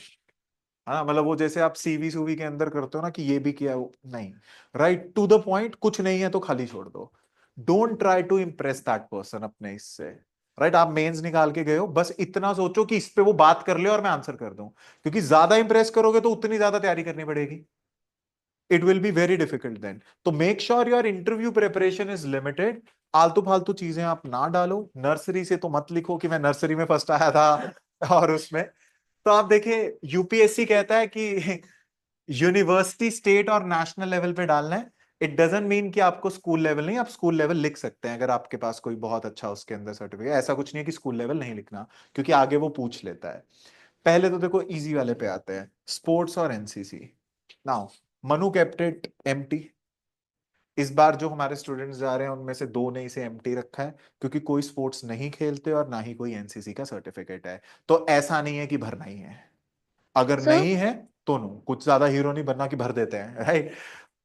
Speaker 1: हाँ, मतलब वो जैसे आप सीवी सूवी के अंदर करते हो ना कि ये भी किया, वो नहीं, राइट, टू द पॉइंट, कुछ नहीं है तो खाली छोड़ दो। Don't try to impress that person अपने इससे, राइट? आप मेंस निकाल के गए हो, बस इतना सोचो कि इस पे वो बात कर ले और मैं आंसर कर दूं, क्योंकि ज्यादा इंप्रेस करोगे तो उतनी ज्यादा तैयारी करनी पड़ेगी. It will be very difficult then. तो make sure your interview preparation is limited. आलतू फालतू चीजें आप ना डालो. नर्सरी से तो मत लिखो कि मैं नर्सरी में फर्स्ट आया था और उसमें. तो आप देखिए, यूपीएससी कहता है कि यूनिवर्सिटी, स्टेट और नेशनल लेवल पे डालना है. इट डजंट मीन कि आपको स्कूल लेवल नहीं, आप स्कूल लेवल लिख सकते हैं अगर आपके पास कोई बहुत अच्छा उसके अंदर सर्टिफिकेट. ऐसा कुछ नहीं है कि स्कूल लेवल नहीं लिखना, क्योंकि आगे वो पूछ लेता है. पहले तो देखो इजी वाले पे आते हैं, स्पोर्ट्स और NCC. Now Manu kept it empty. इस बार जो हमारे स्टूडेंट्स जा रहे हैं उनमें से दो ने इसे एम्प्टी रखा है, क्योंकि कोई स्पोर्ट्स नहीं खेलते और ना ही कोई एनसीसी का सर्टिफिकेट है. तो ऐसा नहीं है कि भरना ही है. अगर
Speaker 3: सर
Speaker 1: नहीं है तो नो, कुछ ज्यादा हीरो नहीं बनना कि भर देते हैं, राइट?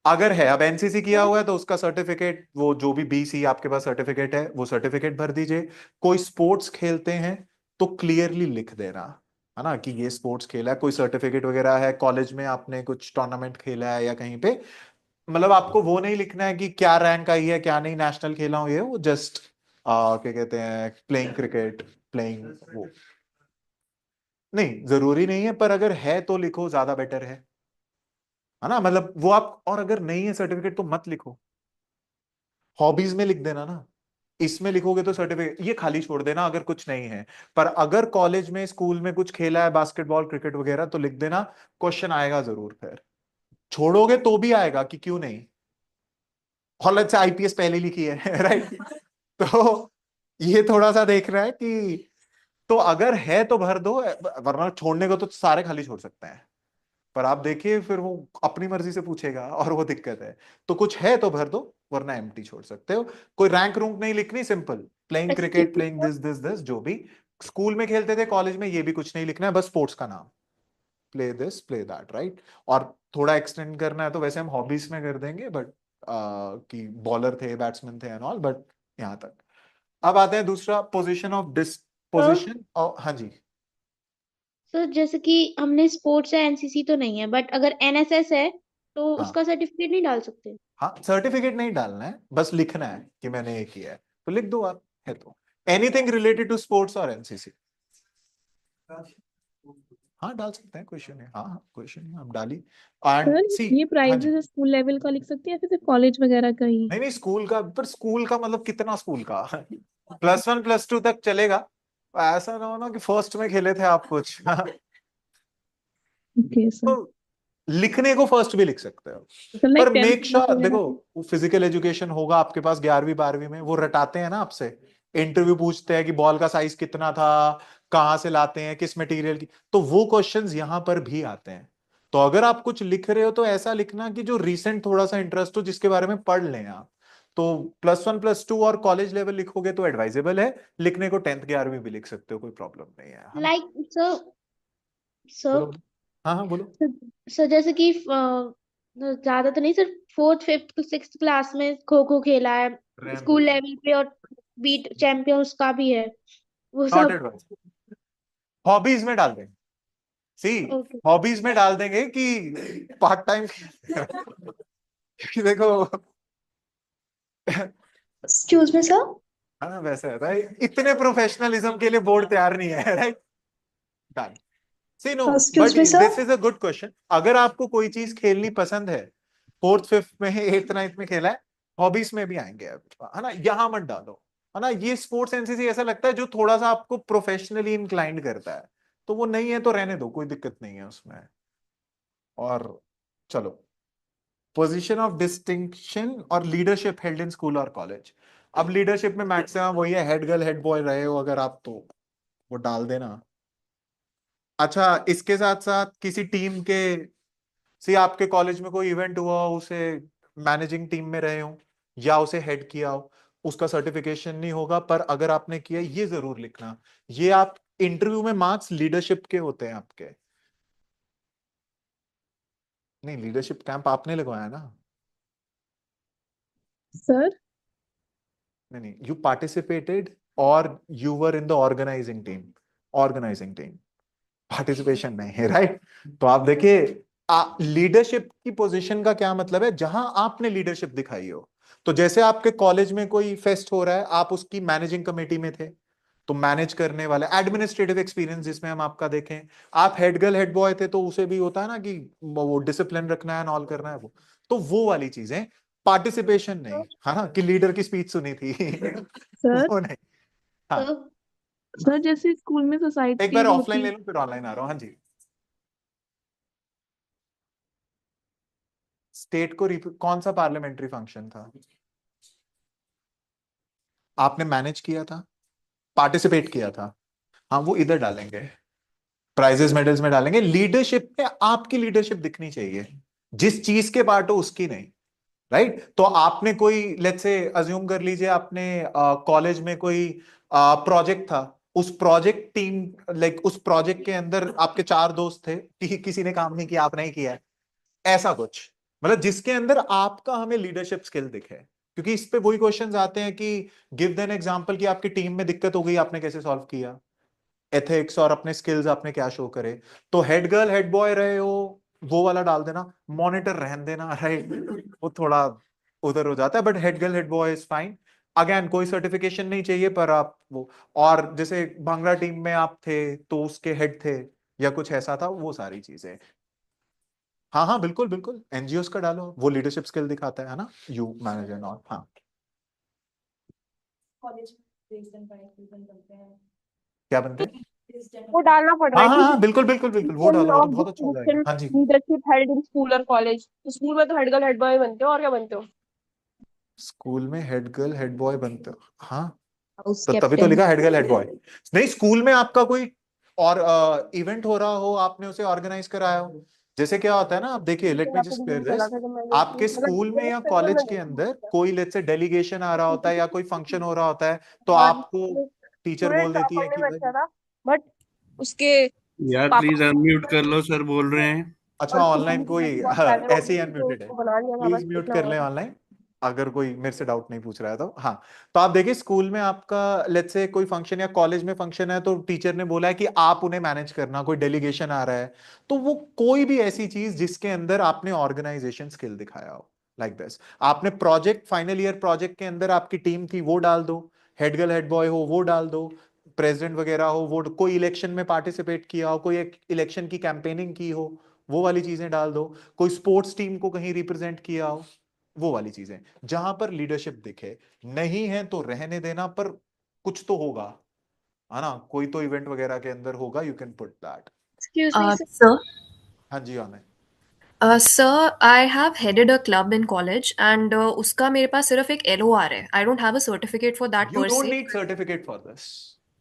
Speaker 1: अगर है, अब एनसीसी किया हुआ है तो उसका सर्टिफिकेट, वो जो भी बीसी आपके पास सर्टिफिकेट है वो सर्टिफिकेट भर दीजिए. कोई स्पोर्ट्स खेलते हैं तो क्लियरली लिख देना, है ना, कि ये स्पोर्ट्स खेला है, कोई सर्टिफिकेट वगैरह है, कॉलेज में आपने कुछ टूर्नामेंट खेला है या कहीं पे. मतलब आपको वो नहीं लिखना है कि क्या रैंक आई है क्या नहीं, नेशनल खेला हूं, ये वो जस्ट क्या कहते हैं, प्लेइंग क्रिकेट, प्लेइंग वो. नहीं जरूरी नहीं है, पर अगर है तो लिखो, ज्यादा बेटर है ना. मतलब वो आप, और अगर नहीं है सर्टिफिकेट तो मत लिखो. हॉबीज में लिख देना ना. इसमें लिखोगे तो सर्टिफिकेट ये खाली छोड़ देना अगर कुछ नहीं है. पर अगर कॉलेज में स्कूल में कुछ खेला है, बास्केटबॉल क्रिकेट वगैरह, तो लिख देना. क्वेश्चन आएगा जरूर. फिर छोड़ोगे तो भी आएगा कि क्यों नहीं. हॉलत से आईपीएस पहले लिखी है राइट. तो ये थोड़ा सा देखना है कि, तो अगर है तो भर दो, वरना छोड़ने को तो सारे खाली छोड़ सकते हैं. पर आप देखिए फिर वो अपनी मर्जी से पूछेगा और वो दिक्कत है. तो कुछ है तो भर दो, वरना एम्प्टी छोड़ सकते हो. कोई रैंक रूंक नहीं लिखनी, simple playing cricket, playing this जो भी स्कूल में खेलते थे, कॉलेज में ये भी कुछ नहीं लिखना है, बस स्पोर्ट्स का नाम, play this play that, right. और थोड़ा एक्सटेंड करना है तो वैसे हम हॉबीज में कर देंगे, बट कि बॉलर थे, बैट्समैन थे एंड ऑल, बट यहाँ तक. अब आते हैं दूसरा, पोजीशन ऑफ डिस्पोजिशन. और हाँ जी.
Speaker 7: सर जैसे कि हमने स्पोर्ट्स है एनसीसी तो नहीं है बट अगर एनएसएस है तो
Speaker 1: हाँ
Speaker 7: उसका सर्टिफिकेट नहीं डाल सकते?
Speaker 1: हाँ, सर्टिफिकेट नहीं डालना है, बस लिखना है कि मैंने ये किया है, तो लिख दो आप. है तो एनीथिंग रिलेटेड टू स्पोर्ट्स और एनसीसी. हाँ डाल सकते हैं, क्वेश्चन है. हाँ हाँ क्वेश्चन है, आप डाली. एंड
Speaker 4: सर
Speaker 1: सी.
Speaker 4: ये
Speaker 1: हाँ जी.
Speaker 4: प्राइजेस स्कूल लेवल का लिख सकते हैं या फिर सिर्फ कॉलेज वगैरह का ही?
Speaker 1: नहीं नहीं, स्कूल का, पर स्कूल का मतलब कितना स्कूल का +1 +2 तक चलेगा. ऐसा ना हो ना कि फर्स्ट में खेले थे आप कुछ
Speaker 4: ओके सर.
Speaker 1: तो लिखने को फर्स्ट भी लिख सकते हो.
Speaker 4: तो लाइक
Speaker 1: पर
Speaker 4: 10th
Speaker 1: मेक श्योर,
Speaker 4: वगैरह
Speaker 1: देखो
Speaker 4: का?
Speaker 1: वो फिजिकल एजुकेशन होगा आपके पास 11वीं 12वीं में, वो रटाते हैं ना आपसे. इंटरव्यू पूछते हैं कि बॉल का साइज कितना था, कहाँ से लाते हैं, किस मटेरियल की. तो वो क्वेश्चंस यहाँ पर भी आते हैं. तो अगर आप कुछ लिख रहे हो तो ऐसा लिखना कि जो रिसेंट थोड़ा सा इंटरेस्ट हो, जिसके बारे में पढ़ लें आप. तो +1 +2 और कॉलेज लेवल लिखोगे तो एडवाइजेबल है. लिखने को 10th 11वीं भी लिख सकते हो, कोई प्रॉब्लम नहीं है ना?
Speaker 7: लाइक सर सर
Speaker 1: बोलो. हाँ हाँ बोलो.
Speaker 7: सर जैसे कि ज्यादा तो नहीं sir, 4th 5th 6th class में खो खो खेला है,
Speaker 1: रहने दो.
Speaker 7: स्कूल लेवल पे, और बीट चैंपियंस का भी है वो
Speaker 1: नॉट
Speaker 7: सब।
Speaker 1: एडवाइस. हॉबीज में डाल देंगे. सी,
Speaker 7: ओके
Speaker 1: हॉबीज में डाल देंगे कि पार्ट टाइम देखो
Speaker 3: एक्सक्यूज मी सर.
Speaker 1: है ना, वैसे रहता है. इतने प्रोफेशनलिज्म के लिए बोर्ड तैयार नहीं है, right. Done. See no, but
Speaker 3: excuse me sir.
Speaker 1: This is a good question. अगर आपको कोई चीज खेलनी पसंद है, 4th 5th में 8th 9th में खेला है, हॉबीज में भी आएंगे अब, है ना. यहाँ मत डालो, है ना. ये स्पोर्ट्स एनसीसी ऐसा लगता है जो थोड़ा सा आपको प्रोफेशनली इंक्लाइंड करता है, तो वो नहीं है तो रहने दो, कोई दिक्कत नहीं है उसमें. और चलो, पोजीशन ऑफ डिस्टिंक्शन और लीडरशिप हेल्ड इन स्कूल और कॉलेज. अब लीडरशिप में मैक्सिमम वही है, हेड गर्ल हेड बॉय रहे हो अगर आप, तो वो डाल देना. अच्छा, इसके साथ साथ किसी टीम के, सी आपके कॉलेज में कोई इवेंट हुआ हो, उसे मैनेजिंग टीम में रहे हो या उसे हेड किया हो, उसका सर्टिफिकेशन नहीं होगा, पर अगर आपने किया ये जरूर लिखना. ये आप इंटरव्यू में मार्क्स लीडरशिप के होते हैं आपके. नहीं, लीडरशिप कैंप आपने लगवाया ना.
Speaker 4: सर
Speaker 1: नहीं नहीं, यू पार्टिसिपेटेड और you were in the organizing team. Organizing team, participation नहीं है, राइट. तो आप देखिए, लीडरशिप की पोजीशन का क्या मतलब है, जहां आपने लीडरशिप दिखाई हो. तो जैसे आपके कॉलेज में कोई फेस्ट हो रहा है, आप उसकी मैनेजिंग कमेटी में थे, तो मैनेज करने वाला एडमिनिस्ट्रेटिव एक्सपीरियंस जिसमें हम आपका देखें, आप हेड गर्ल हेड बॉय थे तो उसे भी होता है ना कि वो डिसिप्लिन रखना है, ऑल करना है, वो वाली चीजें। पार्टिसिपेशन नहीं, है ना, कि लीडर की स्पीच सुनी थी
Speaker 4: सर
Speaker 1: वो नहीं। हाँ,
Speaker 7: तो
Speaker 4: सर जैसे स्कूल में
Speaker 1: एक
Speaker 4: सोसाइटी
Speaker 1: बार ऑफलाइन
Speaker 4: होती
Speaker 1: ले लो फिर ऑनलाइन आ रहा हूँ। हाँ जी, स्टेट को कौन सा पार्लियामेंट्री फंक्शन था आपने मैनेज किया था, पार्टिसिपेट किया था? हाँ, वो इधर डालेंगे, प्राइजेस मेडल्स में डालेंगे। लीडरशिप में आपकी लीडरशिप दिखनी चाहिए, जिस चीज के पार्ट हो उसकी नहीं, राइट? तो आपने कोई लेट्स से अज्यूम कर लीजिए आपने कॉलेज में कोई प्रोजेक्ट था, उस प्रोजेक्ट टीम लाइक उस प्रोजेक्ट के अंदर आपके 4 दोस्त थे, किसी ने काम नहीं किया, आपने ही किया है, ऐसा कुछ, मतलब जिसके अंदर आपका हमें लीडरशिप स्किल दिखे। क्योंकि इस पे वही क्वेश्चंस आते हैं कि गिव देन एग्जांपल कि आपकी टीम में दिक्कत हो गई, आपने कैसे सॉल्व किया, एथिक्स और अपने स्किल्स आपने क्या शो करे। तो हेड गर्ल हेड बॉय रहे हो, वो वाला डाल देना, मॉनिटर रहन देना, राइट? वो थोड़ा उधर हो जाता है, but head girl head boy is fine. Again कोई सर्टिफिकेशन नहीं चाहिए, पर आप वो, और जैसे भांगड़ा टीम में आप थे तो उसके हेड थे या कुछ ऐसा था, वो सारी चीजें। हाँ हाँ, बिल्कुल बिल्कुल, एनजीओस का डालो, वो लीडरशिप स्किल दिखाता है ना, यू मैनेजर नॉट। हाँ,
Speaker 8: कॉलेज में रीजन बाय रीजन बनते हैं,
Speaker 1: क्या बनते हैं?
Speaker 8: वो डालना पड़ रहा
Speaker 1: हाँ
Speaker 8: है
Speaker 1: हाँ
Speaker 8: कि
Speaker 1: हाँ, बिल्कुल बिल्कुल बिल्कुल, वो डालो, वो तो बहुत अच्छा हो जाएगा। हाँ जी,
Speaker 8: लीडरशिप हेल्ड इन स्कूल और कॉलेज। तो स्कूल में तो हेड गर्ल हेड बॉय बनते हो, और क्या बनते हो?
Speaker 1: स्कूल में हेड गर्ल हेड बॉय बनते हो, हाँ,
Speaker 8: हाउस
Speaker 1: तो तभी तो
Speaker 8: कैप्टन।
Speaker 1: लिखा हेड गर्ल हेड बॉय। नहीं, स्कूल में आपका कोई और इवेंट हो रहा हो, आपने उसे ऑर्गेनाइज कराया हो, जैसे क्या होता है ना, आप देखिए, let me just clear this.
Speaker 8: चला था जब मैंने
Speaker 1: आपके स्कूल में या कॉलेज के अंदर कोई लेट्स से डेलीगेशन आ रहा होता है या कोई फंक्शन हो रहा होता है, तो आपको टीचर बोल
Speaker 8: स्टूडेंट टॉप
Speaker 1: देती है
Speaker 8: पढ़ने
Speaker 1: कि
Speaker 8: में
Speaker 1: भाई,
Speaker 8: अच्छा था, बट उसके
Speaker 2: यार
Speaker 8: पापा
Speaker 2: प्लीज अनम्यूट कर लो, सर बोल रहे हैं।
Speaker 1: अच्छा
Speaker 8: और
Speaker 1: ऑनलाइन कोई
Speaker 8: बहुत पहले हो
Speaker 1: ऐसे ही
Speaker 8: गई थी, तो
Speaker 1: अनम्यूटेड है,
Speaker 8: उसको बना लिया था,
Speaker 1: प्लीज
Speaker 8: बस
Speaker 1: म्यूट
Speaker 8: इतना
Speaker 1: कर
Speaker 8: हुआ
Speaker 1: लें
Speaker 8: था।
Speaker 1: ऑनलाइन, अगर कोई मेरे से डाउट नहीं पूछ रहा है तो। हाँ, तो आप देखिए, स्कूल में आपका लेट्स से कोई फंक्शन या कॉलेज में फंक्शन है, तो टीचर ने बोला है कि आप उन्हें मैनेज करना, कोई डेलीगेशन आ रहा है, तो वो कोई भी ऐसी चीज जिसके अंदर आपने ऑर्गेनाइजेशन स्किल दिखाया हो, लाइक दिस। आपने प्रोजेक्ट, फाइनल ईयर प्रोजेक्ट के अंदर आपकी टीम थी, वो डाल दो, हेड गर्ल हेड बॉय हो वो डाल दो, प्रेसिडेंट वगैरह हो वो, कोई इलेक्शन में पार्टिसिपेट किया हो, कोई एक इलेक्शन की कैंपेनिंग की हो, वो वाली चीजें डाल दो, कोई स्पोर्ट्स टीम को कहीं रिप्रेजेंट किया हो, वो वाली चीजें, जहां पर लीडरशिप दिखे। नहीं है तो रहने देना, पर कुछ तो होगा, है ना, कोई तो इवेंट वगैरह के अंदर होगा, you can put that.
Speaker 7: Excuse me sir.
Speaker 9: Sir,
Speaker 1: हाँ जी, आने।
Speaker 9: sir, I have headed a club in college and उसका मेरे पास सिर्फ एक LOR है. I don't have a certificate for that
Speaker 1: you
Speaker 9: per
Speaker 1: don't
Speaker 9: se.
Speaker 1: Need certificate for this,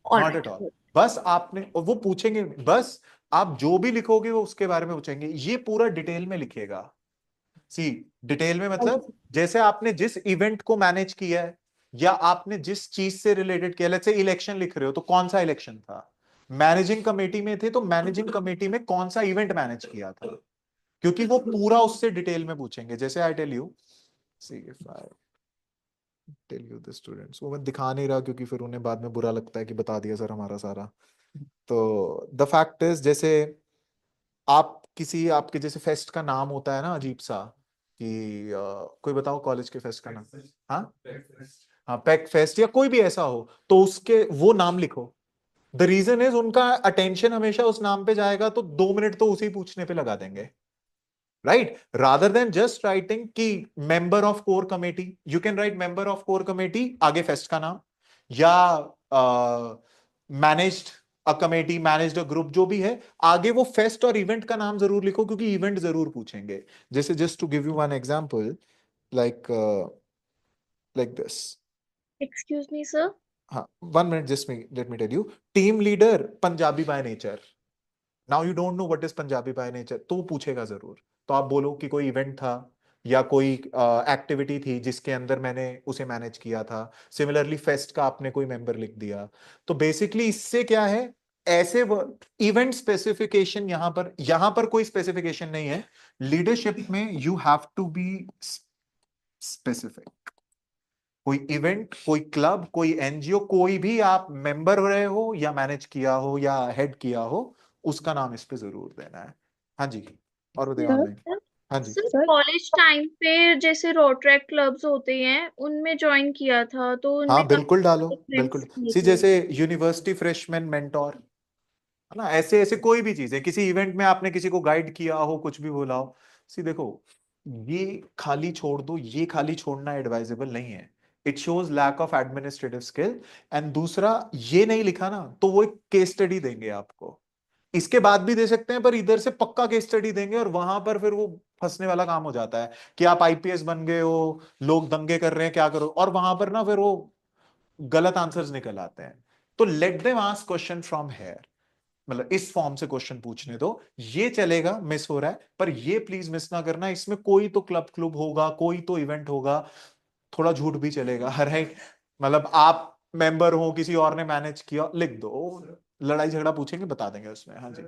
Speaker 9: All
Speaker 1: not at
Speaker 9: right.
Speaker 1: All. बस आपने, और वो पूछेंगे, बस आप जो भी लिखोगे वो उसके बारे में पूछेंगे, ये पूरा डिटेल में लिखेगा। सी, डिटेल में मतलब जैसे आपने जिस इवेंट को मैनेज किया है, या आपने जिस चीज से रिलेटेड किया, लेट्स से इलेक्शन लिख रहे हो, तो कौन सा इलेक्शन था, मैनेजिंग कमेटी में थे तो मैनेजिंग कमेटी में कौन सा इवेंट मैनेज किया था, क्योंकि वो पूरा उससे डिटेल में पूछेंगे। जैसे I tell you, see if I tell you the students, वो मैं दिखा नहीं रहा क्योंकि फिर उन्हें बाद में बुरा लगता है कि बता दिया सर हमारा सारा। तो द फैक्ट इज, जैसे आप किसी आपके जैसे फेस्ट का नाम होता है ना अजीब सा, कि कोई बताओ कॉलेज के फेस्ट का नाम। हाँ हाँ, पैक फेस्ट या कोई भी ऐसा हो, तो उसके वो नाम लिखो। द रीजन इज, उनका अटेंशन हमेशा उस नाम पे जाएगा, तो 2 मिनट तो उसी पूछने पे लगा देंगे, right? Rather than just writing कि member of core committee, you can write member of core committee आगे फेस्ट का नाम, या managed a committee, managed a group, जो भी है, आगे वो फेस्ट और इवेंट का नाम जरूर लिखो, क्योंकि इवेंट जरूर पूछेंगे। जैसे just to give you one example, like like this.
Speaker 7: Excuse me sir.
Speaker 1: हाँ, 1 minute, just me let me tell you. Team leader Punjabi by nature, now you don't know what is Punjabi by nature, तो वो पूछेगा जरूर। तो आप बोलो कि कोई इवेंट था या कोई एक्टिविटी थी जिसके अंदर मैंने उसे मैनेज किया था। सिमिलरली फेस्ट का आपने कोई मेंबर लिख दिया। तो बेसिकली इससे क्या है, ऐसे इवेंट स्पेसिफिकेशन, यहां पर कोई स्पेसिफिकेशन नहीं है। लीडरशिप में you have to be specific. कोई इवेंट, कोई क्लब, कोई एनजीओ, कोई भी आप मेंबर रहे हो या मैनेज किया हो या हेड किया हो, उसका नाम इस पे जरूर देना है। हाँ जी, और बताइए
Speaker 4: सर
Speaker 1: ऑनलाइन। हाँ जी
Speaker 3: सर
Speaker 4: सर
Speaker 3: कॉलेज टाइम पे जैसे रोटरी क्लब्स होते हैं उनमें ज्वाइन किया था तो उनमें
Speaker 1: हाँ बिल्कुल डालो,
Speaker 3: काफी
Speaker 1: बिल्कुल।
Speaker 3: फ्रेंड्स किए
Speaker 1: सी
Speaker 3: थे।
Speaker 1: जैसे यूनिवर्सिटी फ्रेशमैन मेंटोर, है ना, ऐसे ऐसे कोई भी चीज है, किसी इवेंट में आपने किसी को गाइड किया हो, कुछ भी बोला हो। सी देखो, ये खाली छोड़ दो, ये खाली छोड़ना एडवाइजेबल नहीं है। It shows lack of administrative skill. And दूसरा, ये नहीं लिखा ना तो वो एक केस स्टडी देंगे आपको, इसके बाद भी दे सकते हैं, पर इधर से पक्का केस स्टडी देंगे, और वहां पर फिर वो फंसने वाला काम हो जाता है कि आप आईपीएस बन गए हो, लोग दंगे कर रहे हैं, क्या करो, और वहां पर ना फिर वो गलत आंसर्स निकल आते हैं। तो let them ask question from here, मतलब इस फॉर्म से क्वेश्चन पूछने दो। ये चलेगा, मिस हो रहा है, पर ये प्लीज मिस ना करना, इसमें कोई तो क्लब क्लूब होगा, कोई तो इवेंट होगा, थोड़ा झूठ भी चलेगा, राइट। मतलब आप मेंबर हो, किसी और ने मैनेज किया, लिख दो, लड़ाई झगड़ा पूछेंगे बता देंगे उसमें। हाँ जी,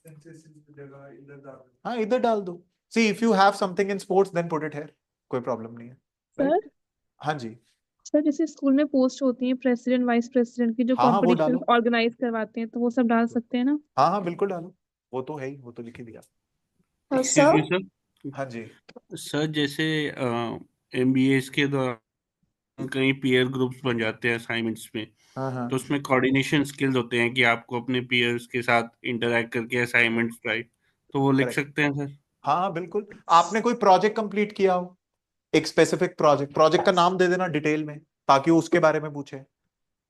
Speaker 5: एनसीसी की जगह इधर डाल
Speaker 1: हाँ इधर डाल दो। See if you have something in sports then put it here, कोई प्रॉब्लम नहीं है, राइट।
Speaker 4: सर
Speaker 1: हाँ जी,
Speaker 4: सर जैसे स्कूल में पोस्ट होती है प्रेसिडेंट वाइस प्रेसिडेंट की, जो
Speaker 1: हाँ हाँ वो
Speaker 4: कॉम्पिटिशन
Speaker 1: डालो,
Speaker 4: ऑर्गेनाइज करवाते हैं, तो वो सब डाल सकते हैं ना?
Speaker 1: हाँ हाँ बिल्कुल डालो, वो तो है ही, वो तो लिख ही दिया।
Speaker 2: एक्सक्यूज
Speaker 3: सर
Speaker 2: मी सर।
Speaker 1: हाँ जी,
Speaker 2: सर जैसे एमबीए के दौरान कई पीयर ग्रुप्स बन जाते हैं असाइनमेंट्स में,
Speaker 1: हाँ हाँ
Speaker 2: तो उसमें कोऑर्डिनेशन स्किल्स होते हैं कि आपको अपने पीयर्स के साथ इंटरैक्ट करके असाइनमेंट्स राइट, तो वो लिख
Speaker 1: करेक्ट,
Speaker 2: सकते हैं सर?
Speaker 1: हाँ हाँ बिल्कुल। आपने कोई प्रोजेक्ट कंप्लीट किया हो, एक स्पेसिफिक प्रोजेक्ट, प्रोजेक्ट का नाम दे देना डिटेल में, ताकि वो उसके बारे में पूछे।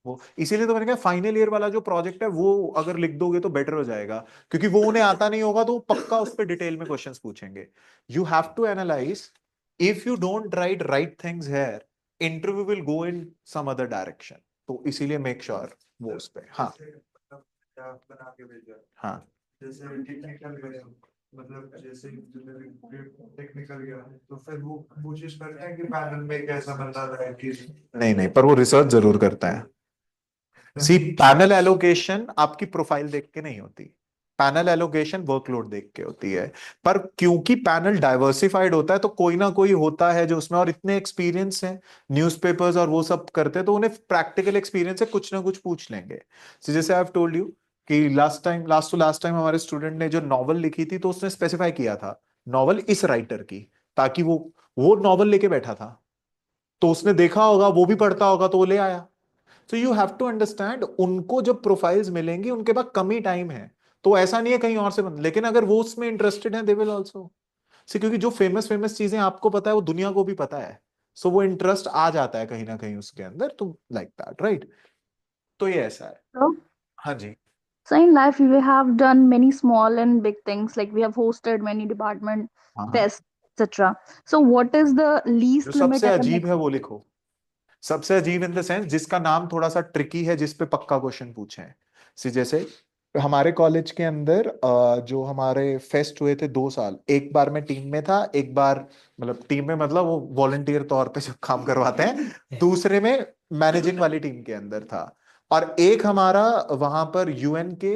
Speaker 1: वो इसीलिए तो मैंने कहा फाइनल ईयर वाला जो प्रोजेक्ट है वो अगर लिख दोगे तो बेटर हो जाएगा, क्योंकि वो उन्हें आता नहीं होगा तो वो पक्का उस पर डिटेल में क्वेश्चंस पूछेंगे। You have to analyse, if you don't write things here, interview will go in some other direction. तो इसीलिए मेक श्योर वो उस पे। हाँ
Speaker 5: मतलब क्या बना के भेजा,
Speaker 1: हाँ
Speaker 5: जैसे टेक्निकल गया, मतलब जैसे टेक्निकल गया तो फिर वो कोशिश करते हैं कि पैनल में कैसा बंदा रहे कि
Speaker 1: नहीं नहीं, पर वो रिसर्च जरूर करता है। सी पैनल एलोकेशन आपकी प्रोफाइल देख के नहीं होती, पैनल एलोकेशन वर्कलोड देख के होती है। पर क्योंकि पैनल डाइवर्सिफाइड होता है तो कोई ना कोई होता है जो उसमें, और इतने एक्सपीरियंस हैं, न्यूज़पेपर्स और वो सब करते हैं, तो उन्हें प्रैक्टिकल एक्सपीरियंस है, कुछ ना कुछ पूछ लेंगे। So, जैसे आई हैव टोल्ड यू कि लास्ट टाइम हमारे स्टूडेंट ने जो नॉवल लिखी थी, तो उसने स्पेसिफाई किया था नॉवल इस राइटर की, ताकि वो नॉवल लेके बैठा था, तो उसने देखा होगा, वो भी पढ़ता होगा, तो वो ले आया। So you have to understand, उनको जब प्रोफाइल्स मिलेंगी उनके पास कम ही टाइम है, तो ऐसा नहीं है कहीं और से बन, लेकिन अगर वो उसमें इंटरेस्टेड है दे विल आल्सो से, क्योंकि जो फेमस फेमस चीजें आपको पता है वो दुनिया को भी पता है, सो वो इंटरेस्ट आ जाता है कहीं ना कहीं उसके अंदर, तो लाइक दैट, राइट। तो ये ऐसा है।
Speaker 3: So,
Speaker 1: हाँ जी,
Speaker 3: so in life we have done many small and big things, like we have hosted many department
Speaker 1: हाँ हाँ,
Speaker 3: tests, etc. So what is the
Speaker 1: जो
Speaker 3: least limit
Speaker 1: सबसे
Speaker 3: at a
Speaker 1: अजीब है
Speaker 3: maximum?
Speaker 1: वो लिखो, सबसे अजीब इन द सेंस जिसका नाम थोड़ा सा ट्रिकी है, जिस पे पक्का क्वेश्चन पूछे हैं। सी जैसे हमारे कॉलेज के अंदर जो हमारे फेस्ट हुए थे 2 साल, एक बार मैं टीम में था, एक बार मतलब टीम में मतलब वो वॉलंटियर तौर पे जब काम करवाते हैं, दूसरे में मैनेजिंग वाली टीम के अंदर था। और एक हमारा वहां पर यूएन के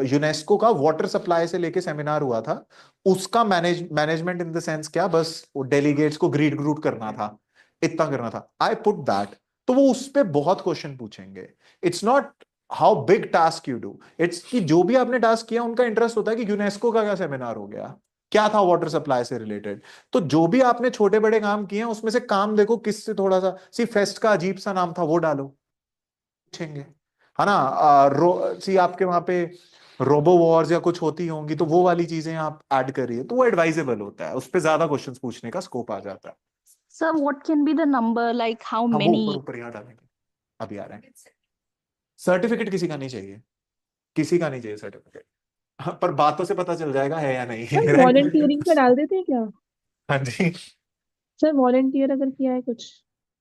Speaker 1: यूनेस्को का वाटर सप्लाई से लेके सेमिनार हुआ था, उसका मैनेजमेंट इन द सेंस क्या, बस वो डेलीगेट्स को ग्रीट ग्रूट करना था, इतना करना था, आई पुट दैट। तो वो उस पे बहुत क्वेश्चन पूछेंगे। It's not how big task you do, it's कि जो भी आपने टास्क किया, उनका इंटरेस्ट होता है कि यूनेस्को का क्या सेमिनार हो गया, क्या था वाटर सप्लाई से रिलेटेड। तो जो भी आपने छोटे बड़े काम किए हैं उसमें से काम देखो किससे थोड़ा सा, सी फेस्ट का अजीब सा नाम था वो डालो, पूछेंगे, है ना। सी आपके वहां पे रोबो वॉर्स या कुछ होती होंगी, तो वो वाली चीजें आप ऐड करिए, तो वो एडवाइजेबल होता है, उस पर ज्यादा क्वेश्चंस पूछने का स्कोप आ जाता है।
Speaker 3: Sir, what can be the number, like how
Speaker 1: हाँ वो ऊपर
Speaker 3: many?
Speaker 1: ऊपर यहाँ डालेंगे, अभी आ रहे हैं। सर्टिफिकेट किसी का नहीं चाहिए, किसी का नहीं चाहिए सर्टिफिकेट। हाँ, पर बातों से पता चल जाएगा है या नहीं,
Speaker 4: सर
Speaker 1: राइट।
Speaker 4: वॉलंटियरिंग का डाल देते हैं क्या?
Speaker 1: हाँ जी,
Speaker 4: सर वॉलंटियर अगर किया है कुछ?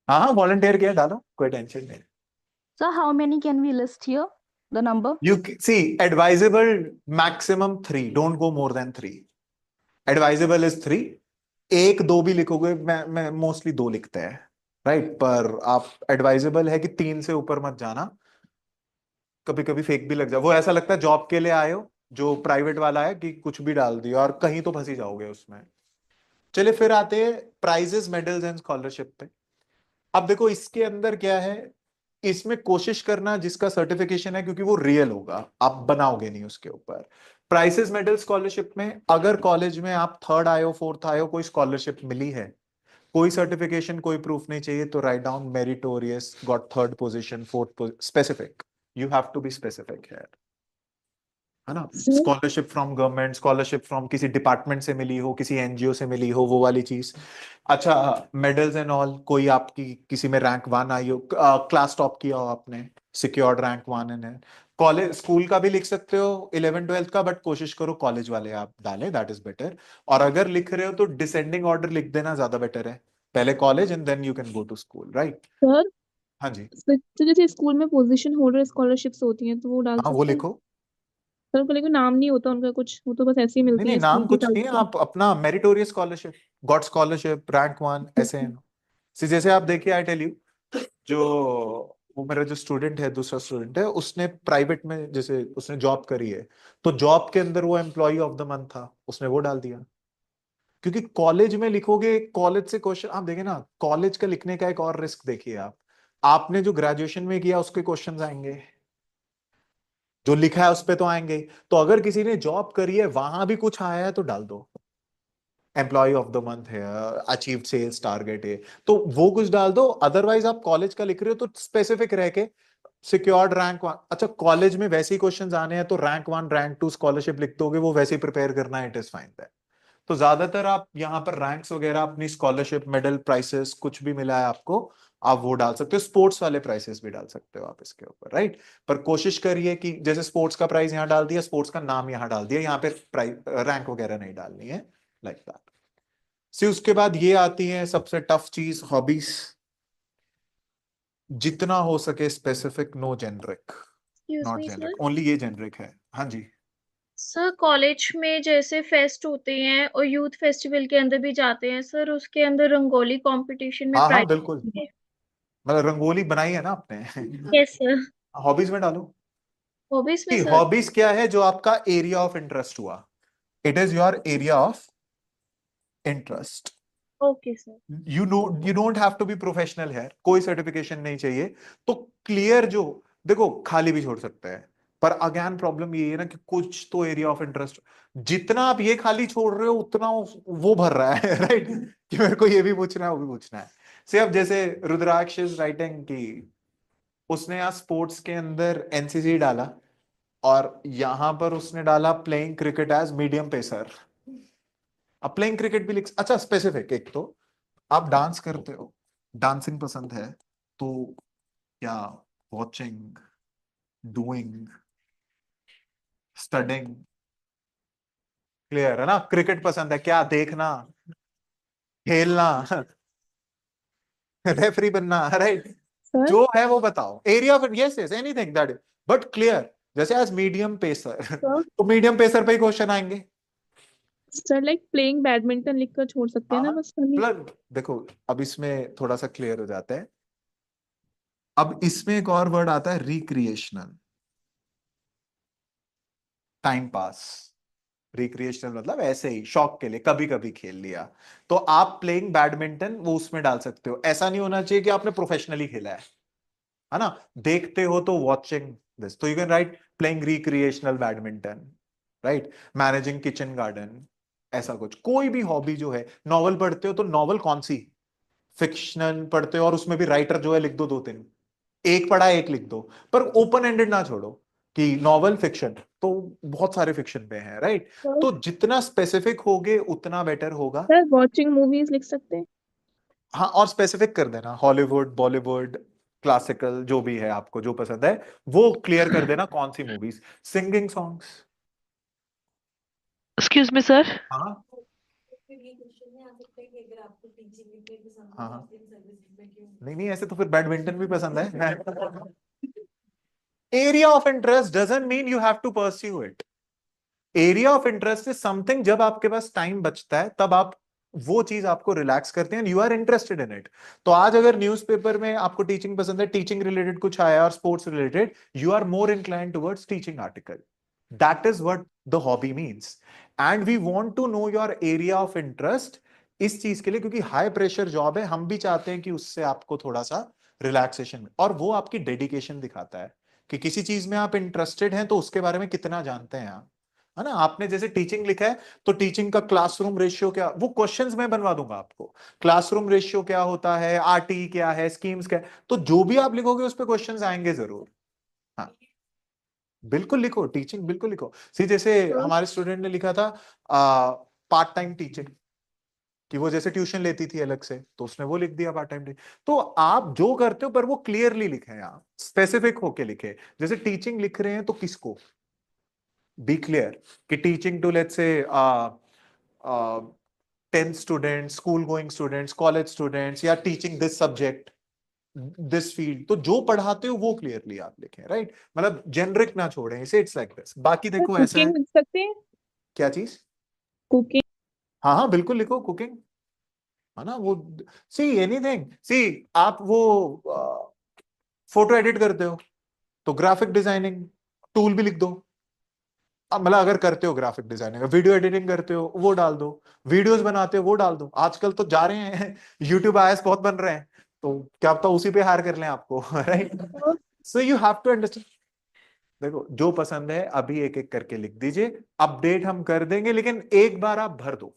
Speaker 1: हाँ हाँ वॉलंटियर किया डालो, कोई टेंशन नहीं।
Speaker 3: So how many can we list here? The number?
Speaker 1: You see advisable maximum 3, don't go more than 3, advisable is 3। एक दो भी लिखोगे, मैं मोस्टली 2 लिखते हैं, राइट, पर आप एडवाइजेबल है कि 3 से ऊपर मत जाना, कभी कभी फेक भी लग जाए, वो ऐसा लगता है जॉब के लिए आए हो, जो प्राइवेट वाला है कि कुछ भी डाल दिया और कहीं तो फंसी जाओगे उसमें। चलिए फिर आते हैं प्राइजेस मेडल्स एंड स्कॉलरशिप पे। अब देखो इसके अंदर क्या है, इसमें कोशिश करना जिसका सर्टिफिकेशन है, क्योंकि वो रियल होगा, आप बनाओगे नहीं उसके ऊपर, प्राइसेस मेडल स्कॉलरशिप में अगर कॉलेज में आप थर्ड आए हो, फोर्थ आए हो, कोई स्कॉलरशिप मिली है, कोई सर्टिफिकेशन, कोई प्रूफ नहीं चाहिए, तो write down meritorious, got third position, fourth, specific, you have to be specific है ना।
Speaker 4: Sir
Speaker 1: scholarship from government, scholarship from किसी डिपार्टमेंट से मिली हो, किसी एनजीओ से मिली हो, वो वाली चीज। अच्छा, मेडल्स एंड ऑल, कोई आपकी किसी में रैंक 1 आई हो, क्लास टॉप किया हो आपने, secured rank 1 in college, school का भी लिख सकते हो 11th-12th का, बट कोशिश करो कॉलेज वाले आप डालें, दैट इज बेटर। और अगर लिख रहे हो तो डिसेंडिंग ऑर्डर लिख देना ज्यादा बेटर है, पहले college and then you can go to school, right.
Speaker 4: Sir
Speaker 1: हाँ जी,
Speaker 4: तो जैसे स्कूल में पोजीशन होल्डर स्कॉलरशिप्स होती हैं तो वो डाल
Speaker 1: हाँ वो
Speaker 4: सकते हैं
Speaker 1: लिखो।
Speaker 4: सर? उनका लेकिन नाम नहीं होता उनका कुछ, वो तो बस ऐसे ही
Speaker 1: नहीं
Speaker 4: मिलती
Speaker 1: नहीं,
Speaker 4: है
Speaker 1: नाम
Speaker 4: स्कूल की
Speaker 1: कुछ
Speaker 4: तरफ
Speaker 1: नहीं है,
Speaker 4: से।
Speaker 1: आप अपना meritorious scholarship, God scholarship, rank 1, ऐसे हैं। जैसे आप देखिए, आई टेल यू, जो वो मेरा जो स्टूडेंट है, दूसरा स्टूडेंट है, उसने प्राइवेट में जैसे उसने जॉब करी है, तो जॉब के अंदर वो एम्प्लॉय ऑफ द मंथ था, उसने वो डाल दिया। क्योंकि कॉलेज में लिखोगे, कॉलेज से क्वेश्चन आप देखें ना, कॉलेज का लिखने का एक और रिस्क देखिए आप, आपने जो ग्रेजुएशन में किया उसके क्वेश्चंस आएंगे, जो लिखा है उस पे तो आएंगे। तो अगर किसी ने जॉब करी है, वहां भी कुछ आया है तो डाल दो, एम्प्लॉय ऑफ द मंथ है, अचीव सेल्स टारगेट है, तो वो कुछ डाल दो। अदरवाइज आप कॉलेज का लिख रहे हो तो स्पेसिफिक रह के सिक्योर्ड रैंक 1। अच्छा, कॉलेज में वैसे ही क्वेश्चंस आने हैं तो रैंक 1 रैंक 2 स्कॉलरशिप लिख दोगे, वो वैसे ही प्रिपेयर करना है, इट इज फाइन दैट। तो ज्यादातर आप यहाँ पर रैंक्स वगैरह, अपनी स्कॉलरशिप, मेडल, प्राइसेस कुछ भी मिला है आपको, आप वो डाल सकते हो। स्पोर्ट्स वाले प्राइसेस भी डाल सकते हो आप इसके ऊपर, राइट। पर कोशिश करिए कि जैसे स्पोर्ट्स का प्राइस यहाँ डाल दिया, स्पोर्ट्स का नाम यहाँ डाल दिया, यहाँ पे प्राइस रैंक वगैरह नहीं डालनी है, लाइक दैट। सी उसके बाद ये आती है सबसे टफ चीज, हॉबीज। जितना हो सके specific, no generic,
Speaker 3: excuse
Speaker 1: not
Speaker 3: me sir.
Speaker 1: Generic, only ये जेनरिक है। हाँ जी,
Speaker 3: सर कॉलेज में जैसे फेस्ट होते हैं और यूथ फेस्टिवल के अंदर भी जाते हैं सर, उसके अंदर रंगोली कंपटीशन में
Speaker 1: हाँ हाँ
Speaker 3: प्राइज
Speaker 1: बिल्कुल,
Speaker 3: है।
Speaker 1: मतलब रंगोली बनाई है ना आपने।
Speaker 3: Yes sir.
Speaker 1: हॉबीज में डालो।
Speaker 3: हॉबीज में सर।
Speaker 1: हॉबीज क्या है, जो आपका एरिया ऑफ इंटरेस्ट हुआ, it is your area of interest.
Speaker 3: Okay sir.
Speaker 1: You don't have to be professional है, कोई सर्टिफिकेशन नहीं चाहिए। तो क्लियर जो, देखो खाली भी छोड़ सकते हैं, पर अगेन प्रॉब्लम ये है ना कि कुछ तो एरिया ऑफ इंटरेस्ट, जितना आप ये खाली छोड़ रहे हो उतना वो भर रहा है, राइट। कि मेरे को ये भी पूछना है, वो भी पूछना है। से अब जैसे रुद्राक्ष इज राइटिंग की उसने यहाँ स्पोर्ट्स के अंदर एनसीसी डाला, और यहां पर उसने डाला playing cricket as medium pacer. अब प्लेइंग क्रिकेट भी लिख, अच्छा स्पेसिफिक, एक तो आप डांस करते हो, डांसिंग पसंद है, तो क्या वॉचिंग, डूइंग, स्टडिंग, क्लियर है ना। क्रिकेट पसंद है, क्या देखना, खेलना, रेफरी बनना, राइट।
Speaker 4: सर
Speaker 1: जो है वो बताओ, area of, yes yes anything that, but clear. जैसे एज मीडियम पेसर,
Speaker 4: सर
Speaker 1: तो मीडियम पेसर पे ही क्वेश्चन आएंगे।
Speaker 4: सर लाइक प्लेइंग बैडमिंटन लिख कर छोड़ सकते हैं
Speaker 1: हाँ
Speaker 4: ना
Speaker 1: हाँ,
Speaker 4: बस खाली?
Speaker 1: मतलब देखो, अब इसमें थोड़ा सा क्लियर हो जाता है। अब इसमें एक और वर्ड आता है, रिक्रिएशनल, टाइम पास। रिक्रिएशनल मतलब ऐसे ही शौक के लिए कभी कभी खेल लिया। तो आप प्लेइंग बैडमिंटन वो उसमें डाल सकते हो, ऐसा नहीं होना चाहिए कि आपने प्रोफेशनली खेला है ना। देखते हो तो वॉचिंग दिस, तो you can right playing recreational badminton, right. Managing kitchen garden, ऐसा कुछ कोई भी हॉबी जो है। नॉवल पढ़ते हो तो नॉवल कौन सी, फिक्शनल पढ़ते हो और उसमें भी राइटर जो है लिख दो 2-3, एक पढ़ा एक लिख दो, पर ओपन एंडेड ना छोड़ो कि नॉवल फिक्शन, तो बहुत सारे फिक्शन पे हैं, राइट।
Speaker 4: सर
Speaker 1: तो जितना स्पेसिफिक होगे उतना बेटर होगा।
Speaker 4: सर वॉचिंग मूवीज लिख सकते हैं?
Speaker 1: हाँ, और स्पेसिफिक कर देना, हॉलीवुड, बॉलीवुड, क्लासिकल, जो भी है आपको जो पसंद है वो क्लियर कर देना, कौन सी movies. Singing songs,
Speaker 8: excuse me sir.
Speaker 1: हाँ हाँ हाँ, नहीं नहीं, ऐसे तो फिर बैडमिंटन भी पसंद है। Area of interest doesn't mean you have to pursue it. Area of interest is something, जब आपके पास टाइम बचता है तब आप वो चीज आपको रिलैक्स करते हैं, you are interested in it. तो आज अगर न्यूज़पेपर में आपको टीचिंग पसंद है, टीचिंग रिलेटेड कुछ आया और sports related, you are more inclined towards teaching article. That is what the hobby means, and we want to know your area of interest इस चीज के लिए, क्योंकि हाई प्रेशर जॉब है, हम भी चाहते हैं कि उससे आपको थोड़ा सा रिलैक्सेशन, और वो आपकी डेडिकेशन दिखाता है कि किसी चीज में आप इंटरेस्टेड हैं तो उसके बारे में कितना जानते हैं आप। है ना। आपने जैसे टीचिंग लिखा है तो टीचिंग का क्लासरूम रेशियो क्या, वो क्वेश्चंस मैं बनवा दूंगा आपको। क्लासरूम रेशियो क्या होता है, आरटी क्या है, स्कीम्स क्या है, तो जो भी आप लिखोगे उस पर क्वेश्चंस आएंगे जरूर। हाँ बिल्कुल लिखो, टीचिंग बिल्कुल लिखो। सी जैसे हमारे स्टूडेंट ने लिखा था पार्ट टाइम टीचिंग, कि वो जैसे ट्यूशन लेती थी अलग से, तो उसने वो लिख दिया पार्ट टाइम टीचिंग। तो आप जो करते हो पर वो क्लियरली लिखे, आप स्पेसिफिक होके लिखे। जैसे टीचिंग लिख रहे हैं तो किसको, बी क्लियर कि teaching to let's say 10 students, school going students, college students, या teaching this subject, this field. तो जो पढ़ाते हो वो क्लियरली आप लिखें, राइट। मतलब जेनरिक ना छोड़ें इसे, इट्स लाइक दिस। बाकी देखो ऐसा है,
Speaker 4: कुकिंग लिख सकते हैं,
Speaker 1: क्या चीज,
Speaker 4: कुकिंग।
Speaker 1: हाँ हाँ बिल्कुल लिखो कुकिंग, है ना। वो सी एनीथिंग, सी आप वो फोटो एडिट करते हो तो ग्राफिक डिजाइनिंग टूल भी लिख दो। अब मतलब अगर करते हो ग्राफिक डिजाइनिंग, वीडियो एडिटिंग करते हो वो डाल दो, वीडियोस बनाते हो वो डाल दो। आजकल तो जा रहे हैं यूट्यूब आईएएस बहुत बन रहे हैं, तो क्या पता उसी पे हायर कर लें आपको right. So you have to understand. देखो जो पसंद है अभी एक एक करके लिख दीजिए, अपडेट हम कर देंगे, लेकिन एक बार आप भर दो।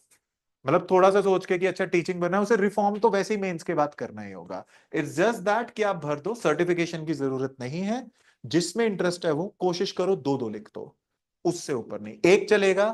Speaker 1: मतलब थोड़ा सा सोच के कि अच्छा टीचिंग बनना है, उसे रिफॉर्म तो वैसे ही मेंस के बाद करना ही होगा। इट्स जस्ट दैट कि आप भर दो, सर्टिफिकेशन की जरूरत नहीं है। जिसमें इंटरेस्ट है वो कोशिश करो दो दो लिख दो, उससे ऊपर नहीं। एक चलेगा,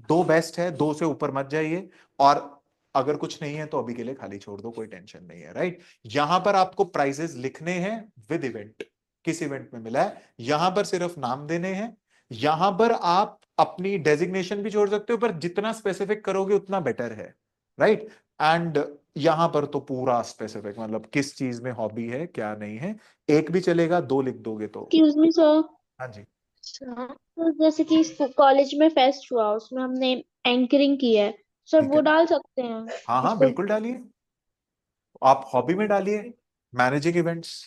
Speaker 1: दो बेस्ट है, दो से ऊपर मत जाइए। और अगर कुछ नहीं है तो अभी के लिए खाली छोड़ दो, कोई टेंशन नहीं है, राइट। यहां पर आपको प्राइजेस लिखने हैं विद इवेंट, किस इवेंट में मिला है, यहां पर सिर्फ नाम देने हैं। यहां पर आप अपनी डेजिग्नेशन भी छोड़ सकते हो, पर जितना स्पेसिफिक करोगे उतना बेटर है, राइट। एंड यहां पर तो पूरा स्पेसिफिक, मतलब किस चीज में हॉबी है क्या नहीं है। एक भी चलेगा, दो लिख दोगे तो।
Speaker 7: Excuse me sir.
Speaker 1: हाँ जी।
Speaker 7: तो जैसे कि कॉलेज में फेस्ट हुआ, उसमें हमने एंकरिंग की है सर,
Speaker 1: ठीक
Speaker 7: वो
Speaker 1: है,
Speaker 7: डाल सकते हैं
Speaker 1: हाँ हाँ
Speaker 7: उसको?
Speaker 1: बिल्कुल डालिए, आप हॉबी में डालिए मैनेजिंग इवेंट्स,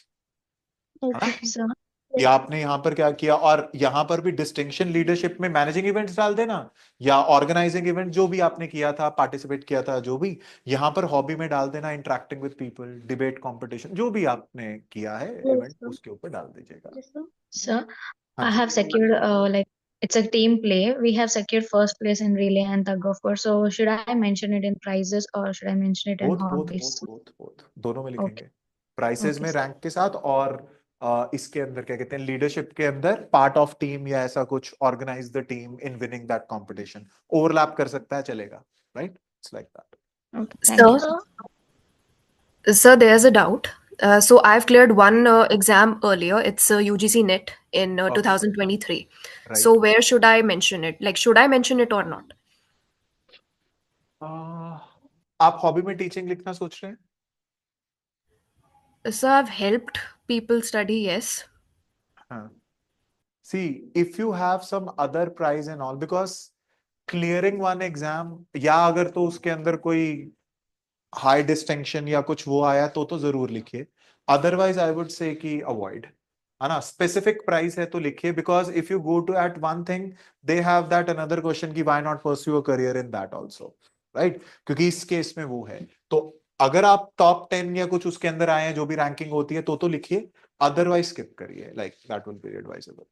Speaker 1: है ना।
Speaker 7: Okay sir.
Speaker 1: कि आपने यहाँ पर क्या किया, और यहाँ पर भी डिस्टिंक्शन लीडरशिप में मैनेजिंग इवेंट्स डाल देना, या ऑर्गेनाइजिंग इवेंट जो भी आपने किया था, पार्टिसिपेट किया था जो भी, यहाँ पर हॉबी में डाल देना, interacting with people, debate competition, जो भी आपने किया है इवेंट उसके ऊपर डाल दीजिएगा।
Speaker 10: Sir,
Speaker 1: हाँ
Speaker 10: I
Speaker 1: जी,
Speaker 10: have secured like it's a team play. We have secured first place in relay and tug of war. So should I mention it in prizes or should I mention it in
Speaker 1: both both
Speaker 10: hobbies?
Speaker 1: Both both both दोनों में
Speaker 10: Okay,
Speaker 1: लिखेंगे, prices
Speaker 10: okay,
Speaker 1: में
Speaker 10: sir.
Speaker 1: Rank के साथ, और इसके अंदर क्या कहते हैं, लीडरशिप के अंदर पार्ट ऑफ टीम या ऐसा कुछ, organise the team in winning that competition, overlap कर सकता है, चलेगा, right. It's like that.
Speaker 10: Okay, thank you,
Speaker 9: Sir,
Speaker 10: sir.
Speaker 9: sir, there's a doubt. So I've cleared one exam earlier. It's UGC NET in
Speaker 1: okay
Speaker 9: 2023. So
Speaker 1: right.
Speaker 9: where should I mention it? Like, should I mention it or not?
Speaker 1: आप hobby में teaching लिखना सोच रहे हैं?
Speaker 9: Sir, I've helped people study, yes.
Speaker 1: हाँ, see if you have some other prize and all, because clearing one exam, या अगर तो उसके अंदर कोई हाई डिस्टिंक्शन या कुछ वो आया तो जरूर लिखिए। अदरवाइज आई वुड से कि अवॉइड, है ना। स्पेसिफिक प्राइस है तो लिखिए, because if you go to at one thing, they have that another question की why not pursue a career in that also, right. क्योंकि इस केस में वो है, तो अगर आप टॉप 10 या कुछ उसके अंदर आए हैं, जो भी रैंकिंग होती है तो लिखिए, अदरवाइज स्किप करिए, like that will be advisable.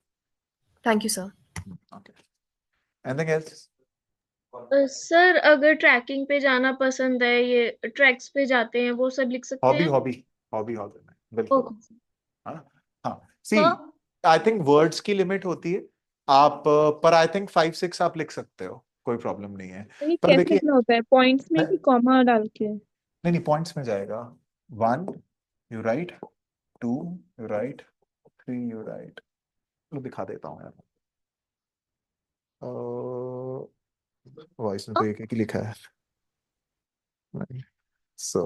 Speaker 9: Thank you, sir.
Speaker 1: Okay, anything else?
Speaker 3: Sir अगर ट्रैकिंग पे जाना पसंद है, ये ट्रैक्स पे जाते हैं, वो सब लिख सकते
Speaker 1: हॉबी
Speaker 3: हैं?
Speaker 1: हॉबी हॉबी हॉबी में बिल्कुल,
Speaker 3: ओके
Speaker 1: है ना। हाँ सी आई थिंक वर्ड्स की लिमिट होती है, आप पर आई थिंक 5-6 आप लिख सकते हो, कोई प्रॉब्लम नहीं है।
Speaker 4: तो ये
Speaker 1: पर
Speaker 4: कैसे
Speaker 1: देखिए,
Speaker 4: लिखना होता है, पॉइंट्स में कि कॉमा डाल के?
Speaker 1: नहीं नहीं पॉइंट्स में जाएगा। 1 you write, 2 you write, 3 you write. लो दिखा देता हूँ यार, वॉइस में तो एक ही लिखा है, सो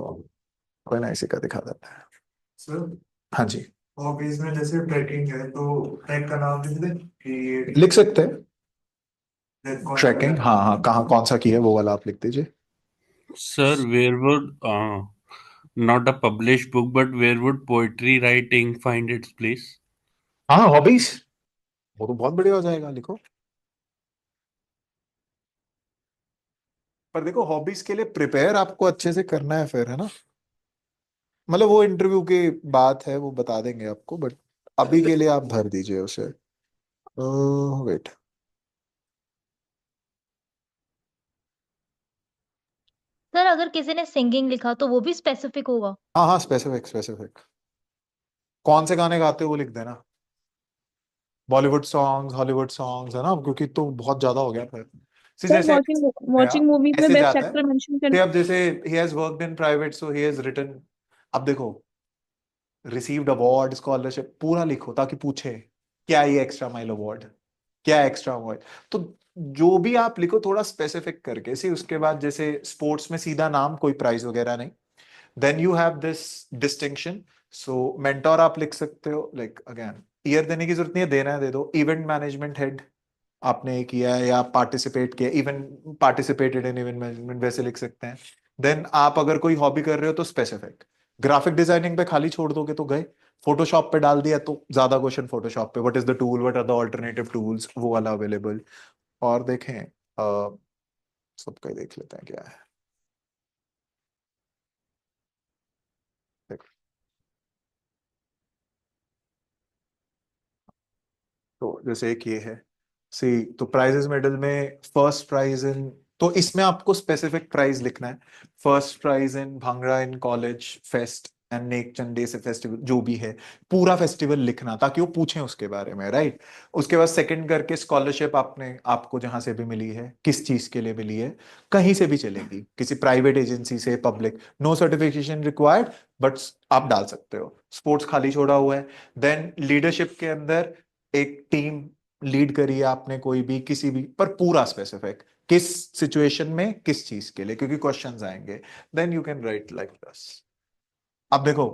Speaker 1: कोई ना, इसी का दिखा देता है।
Speaker 5: सर
Speaker 1: हाँ जी,
Speaker 5: हॉबीज में जैसे ट्रैकिंग है, तो ट्रैक का नाम लिख दें कि
Speaker 1: लिख सकते हैं
Speaker 5: कौन सा
Speaker 1: ट्रैकिंग, हाँ हाँ, कहाँ कौन सा किया है वो वाला आप लिख दीजिए।
Speaker 2: Sir, where would not a published book, but where would poetry writing find its place?
Speaker 1: हाँ हॉबीज, वो तो बहुत बढ़िया हो जाएगा, लिखो। पर देखो हॉबीज के लिए प्रिपेयर आपको अच्छे से करना है फिर, है ना। मतलब वो इंटरव्यू की बात है, वो बता देंगे आपको, बट अभी के लिए आप भर दीजिए उसे। वेट,
Speaker 11: सर अगर किसी ने सिंगिंग लिखा तो वो भी स्पेसिफिक होगा?
Speaker 1: हाँ हाँ, स्पेसिफिक स्पेसिफिक। कौन से गाने गाते हो वो लिख देना। बॉलीवुड सॉन्ग्स, हॉलीवुड सॉन्ग्स, है ना, क्योंकि तो बहुत ज्यादा हो गया फिर।
Speaker 4: सर
Speaker 1: जैसे
Speaker 4: वॉचिंग मूवीज में
Speaker 1: ऐसे
Speaker 4: बेस्ट
Speaker 1: जाता है
Speaker 4: एक्टर मेंशन
Speaker 1: कि
Speaker 4: कर।
Speaker 1: अब जैसे he has worked in private so he has written, अब देखो रिसीव्ड अवार्ड, स्कॉलरशिप पूरा लिखो ताकि पूछे क्या ये एक्स्ट्रा माइल अवार्ड, क्या एक्स्ट्रा अवार्ड। तो जो भी आप लिखो थोड़ा स्पेसिफिक करके सी, उसके बाद जैसे स्पोर्ट्स में सीधा नाम, कोई प्राइज वगैरह नहीं, then you have this distinction. So mentor आप लिख सकते हो, लाइक अगेन ईयर देने की जरूरत नहीं है, देना है दे दो। इवेंट मैनेजमेंट हेड आपने ये किया है या पार्टिसिपेट किया, even participated in event management, वैसे लिख सकते हैं। देन आप अगर कोई हॉबी कर रहे हो तो स्पेसिफिक। ग्राफिक डिजाइनिंग पे खाली छोड़ दोगे तो गए, फोटोशॉप पे डाल दिया तो ज्यादा क्वेश्चन फोटोशॉप पे, what is the tool, what are the alternative tools, वो वाला अवेलेबल। और देखें सबका ही देख लेते हैं क्या है। देखो, तो जैसे एक ये है सी, तो प्राइजेस मेडल में फर्स्ट प्राइज इन, तो इसमें आपको स्पेसिफिक प्राइज लिखना है। First prize in bhangra in college fest and नेक चंडे से फेस्टिवल, जो भी है पूरा फेस्टिवल लिखना ताकि वो पूछें उसके बारे में, राइट। उसके बाद सेकंड करके स्कॉलरशिप आपने, आपको जहां से भी मिली है, किस चीज के लिए मिली है, कहीं से भी चलेगी, किसी प्राइवेट एजेंसी से, public, no certification required, but आप डाल सकते हो। स्पोर्ट्स खाली छोड़ा हुआ है। देन लीडरशिप के अंदर एक टीम लीड करी है आपने कोई भी, किसी भी, पर पूरा स्पेसिफिक किस सिचुएशन में किस चीज के लिए, क्योंकि क्वेश्चंस आएंगे। Then you can write like this. अब देखो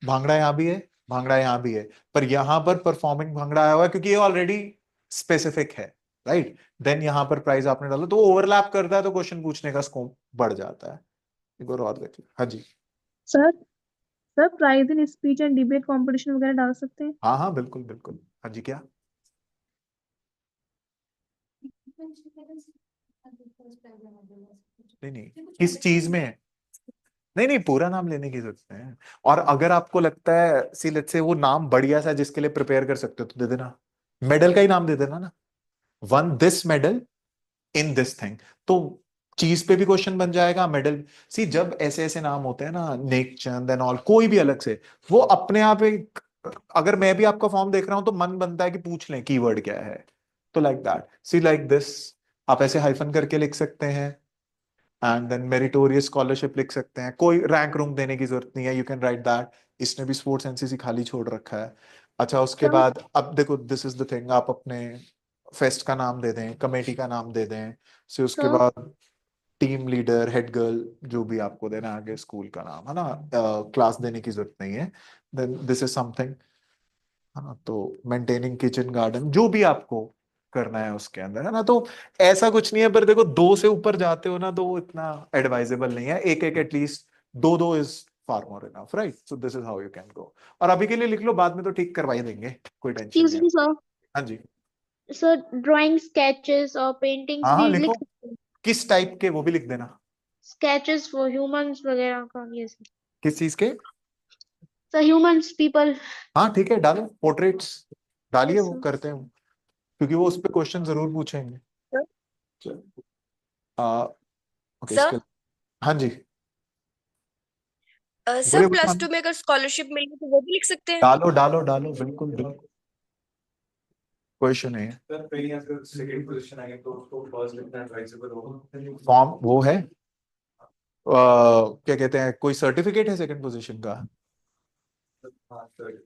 Speaker 1: भांगड़ा यहां भी है, भांगड़ा यहां भी है, पर यहां पर परफॉर्मिंग भांगड़ा आया हुआ है क्योंकि ये ऑलरेडी स्पेसिफिक है, राइट। देन यहां पर प्राइस आपने डाला तो ओवरलैप करता है तो क्वेश्चन पूछने का स्कोप बढ़ जाता है। एक और देख लो। हाँ जी।
Speaker 4: Sir sir prize in speech and debate competition वगैरह डाल सकते हैं?
Speaker 1: हाँ हाँ बिल्कुल बिल्कुल। हाँ जी, क्या नहीं नहीं, किस चीज में है, नहीं नहीं पूरा नाम लेने की जरूरत नहीं है। और अगर आपको लगता है सी लेट्स से वो नाम बढ़िया सा जिसके लिए प्रिपेयर कर सकते हो तो दे देना, मेडल का ही नाम दे देना ना, one this medal in this thing, तो चीज पे भी क्वेश्चन बन जाएगा, मेडल। सी जब ऐसे ऐसे नाम होते हैं ना, नेक चंद एंड ऑल, कोई भी अलग से, वो अपने आप एक, अगर मैं भी आपका फॉर्म देख रहा हूं तो मन बनता है कि पूछ लें कीवर्ड क्या है, तो like that see like this, आप ऐसे हाइफन करके लिख सकते हैं। एंड देन मेरिटोरियस स्कॉलरशिप लिख सकते हैं, कोई रैंक रूम देने की जरूरत नहीं है, यू कैन राइट दैट। इसने भी स्पोर्ट्स एनसीसी खाली छोड़ रखा है। अच्छा उसके
Speaker 4: सर
Speaker 1: बाद अब देखो दिस इज द थिंग, आप अपने फेस्ट का नाम दे दें, कमेटी का नाम दे दें, से उसके
Speaker 4: सर
Speaker 1: बाद टीम लीडर, हेड गर्ल, जो भी आपको देना है, आगे स्कूल का नाम, है ना, क्लास देने की जरूरत नहीं है। देन दिस इज समथिंग, हाँ, तो मेंटेनिंग किचन गार्डन, जो भी आपको करना है उसके अंदर, है ना। तो ऐसा कुछ नहीं है, पर देखो दो से ऊपर जाते हो ना तो वो इतना एडवाइजेबल नहीं है, एक एक एटलीस्ट, दो दो is far more enough, right. So this is how you can गो। और अभी के लिए लिख लो, बाद में तो ठीक करवा ही देंगे, कोई टेंशन
Speaker 7: एक्सक्यूज
Speaker 1: नहीं है।
Speaker 7: मी सर,
Speaker 1: हाँ जी।
Speaker 7: सर ड्राइंग स्केचेस और पेंटिंग्स
Speaker 1: हाँ हाँ
Speaker 7: भी लिख
Speaker 1: लिखो,
Speaker 7: सकते हैं?
Speaker 1: किस टाइप के वो भी लिख देना।
Speaker 7: स्केचेस फॉर ह्यूमंस वगैरह का, ये सब।
Speaker 1: किस चीज के।
Speaker 7: Sir humans people.
Speaker 1: हाँ ठीक है, डालो पोर्ट्रेट्स, डालिए,
Speaker 7: यस
Speaker 1: वो
Speaker 7: सर।
Speaker 1: करते हैं, क्योंकि वो उस पर क्वेश्चन जरूर पूछेंगे। ओके
Speaker 12: सर
Speaker 1: इसके, हाँ जी
Speaker 12: सर
Speaker 1: बोलिए
Speaker 12: प्लस
Speaker 1: बोलिए।
Speaker 12: टू में अगर स्कॉलरशिप मिली तो वो भी लिख सकते हैं?
Speaker 1: डालो डालो डालो, बिल्कुल बिल्कुल, कोई इशू नहीं है।
Speaker 6: सर कहीं अगर सेकंड पोजीशन आई तो उसको फर्स्ट लिखना एडवाइजेबल होगा?
Speaker 1: फॉर्म वो है, क्या कहते हैं, कोई सर्टिफिकेट है सेकंड पोजीशन का,
Speaker 6: हाँ सर,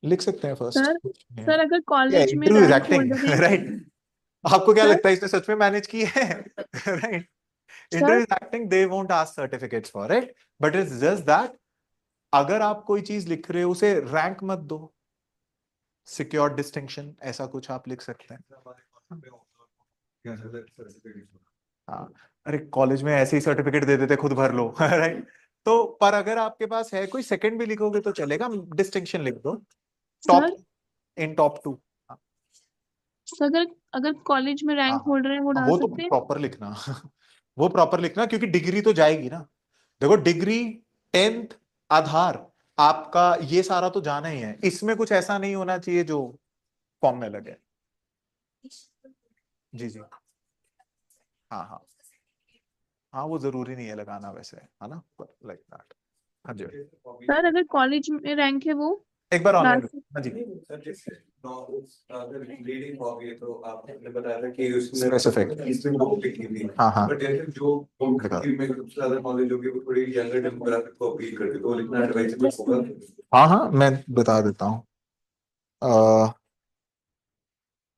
Speaker 1: लिख सकते हैं फर्स्ट।
Speaker 4: सर सर अगर कॉलेज में
Speaker 1: interview is
Speaker 4: rank
Speaker 1: acting,
Speaker 4: holder है।
Speaker 1: राइट। आपको क्या
Speaker 4: सर
Speaker 1: लगता है इसने सच में मैनेज की है, right. Interview
Speaker 4: sir
Speaker 1: is acting, they won't ask certificates for it, but it's just that अगर आप कोई चीज लिख रहे हो उसे रैंक मत दो, सिक्योर डिस्टिंक्शन, ऐसा कुछ आप लिख सकते हैं। हाँ, अरे कॉलेज में ऐसे ही सर्टिफिकेट दे देते, खुद भर लो, राइट। तो पर अगर आपके पास है कोई, सेकंड भी लिखोगे तो चलेगा, डिस्टिंक्शन लिख दो, top,
Speaker 4: sir
Speaker 1: in top two.
Speaker 4: Sir अगर अगर कॉलेज में
Speaker 1: हाँ
Speaker 4: रैंक होल्डर है वो
Speaker 1: हाँ,
Speaker 4: डाल
Speaker 1: वो तो
Speaker 4: सकते हैं?
Speaker 1: प्रॉपर लिखना, वो प्रॉपर लिखना, क्योंकि डिग्री तो जाएगी ना। देखो डिग्री, टेंथ, आधार, आपका ये सारा तो जाना ही है, इसमें कुछ ऐसा नहीं होना चाहिए जो फॉर्म में लगे। जी जी, हाँ हाँ हाँ वो जरूरी नहीं है लगाना वैसे, है ना, लाइक दैट। हाँ जी
Speaker 4: सर अगर कॉलेज में रैंक है वो
Speaker 1: एक बार ऑनलाइन।
Speaker 4: क्लास
Speaker 1: हाँ जी
Speaker 6: सर जैसे अगर रीडिंग हॉबी है तो आपने बताया था कि उसमें
Speaker 1: Specific.
Speaker 6: इसमें बुक लिखी थी।
Speaker 1: हाँ हाँ
Speaker 6: बट जैसे जो बुक में सबसे ज्यादा नॉलेज होगी वो थोड़ी यंगर डेमोग्राफिक को अपील करती है, तो वो लिखना एडवाइजेबल होगा।
Speaker 1: हाँ हाँ मैं बता देता हूँ।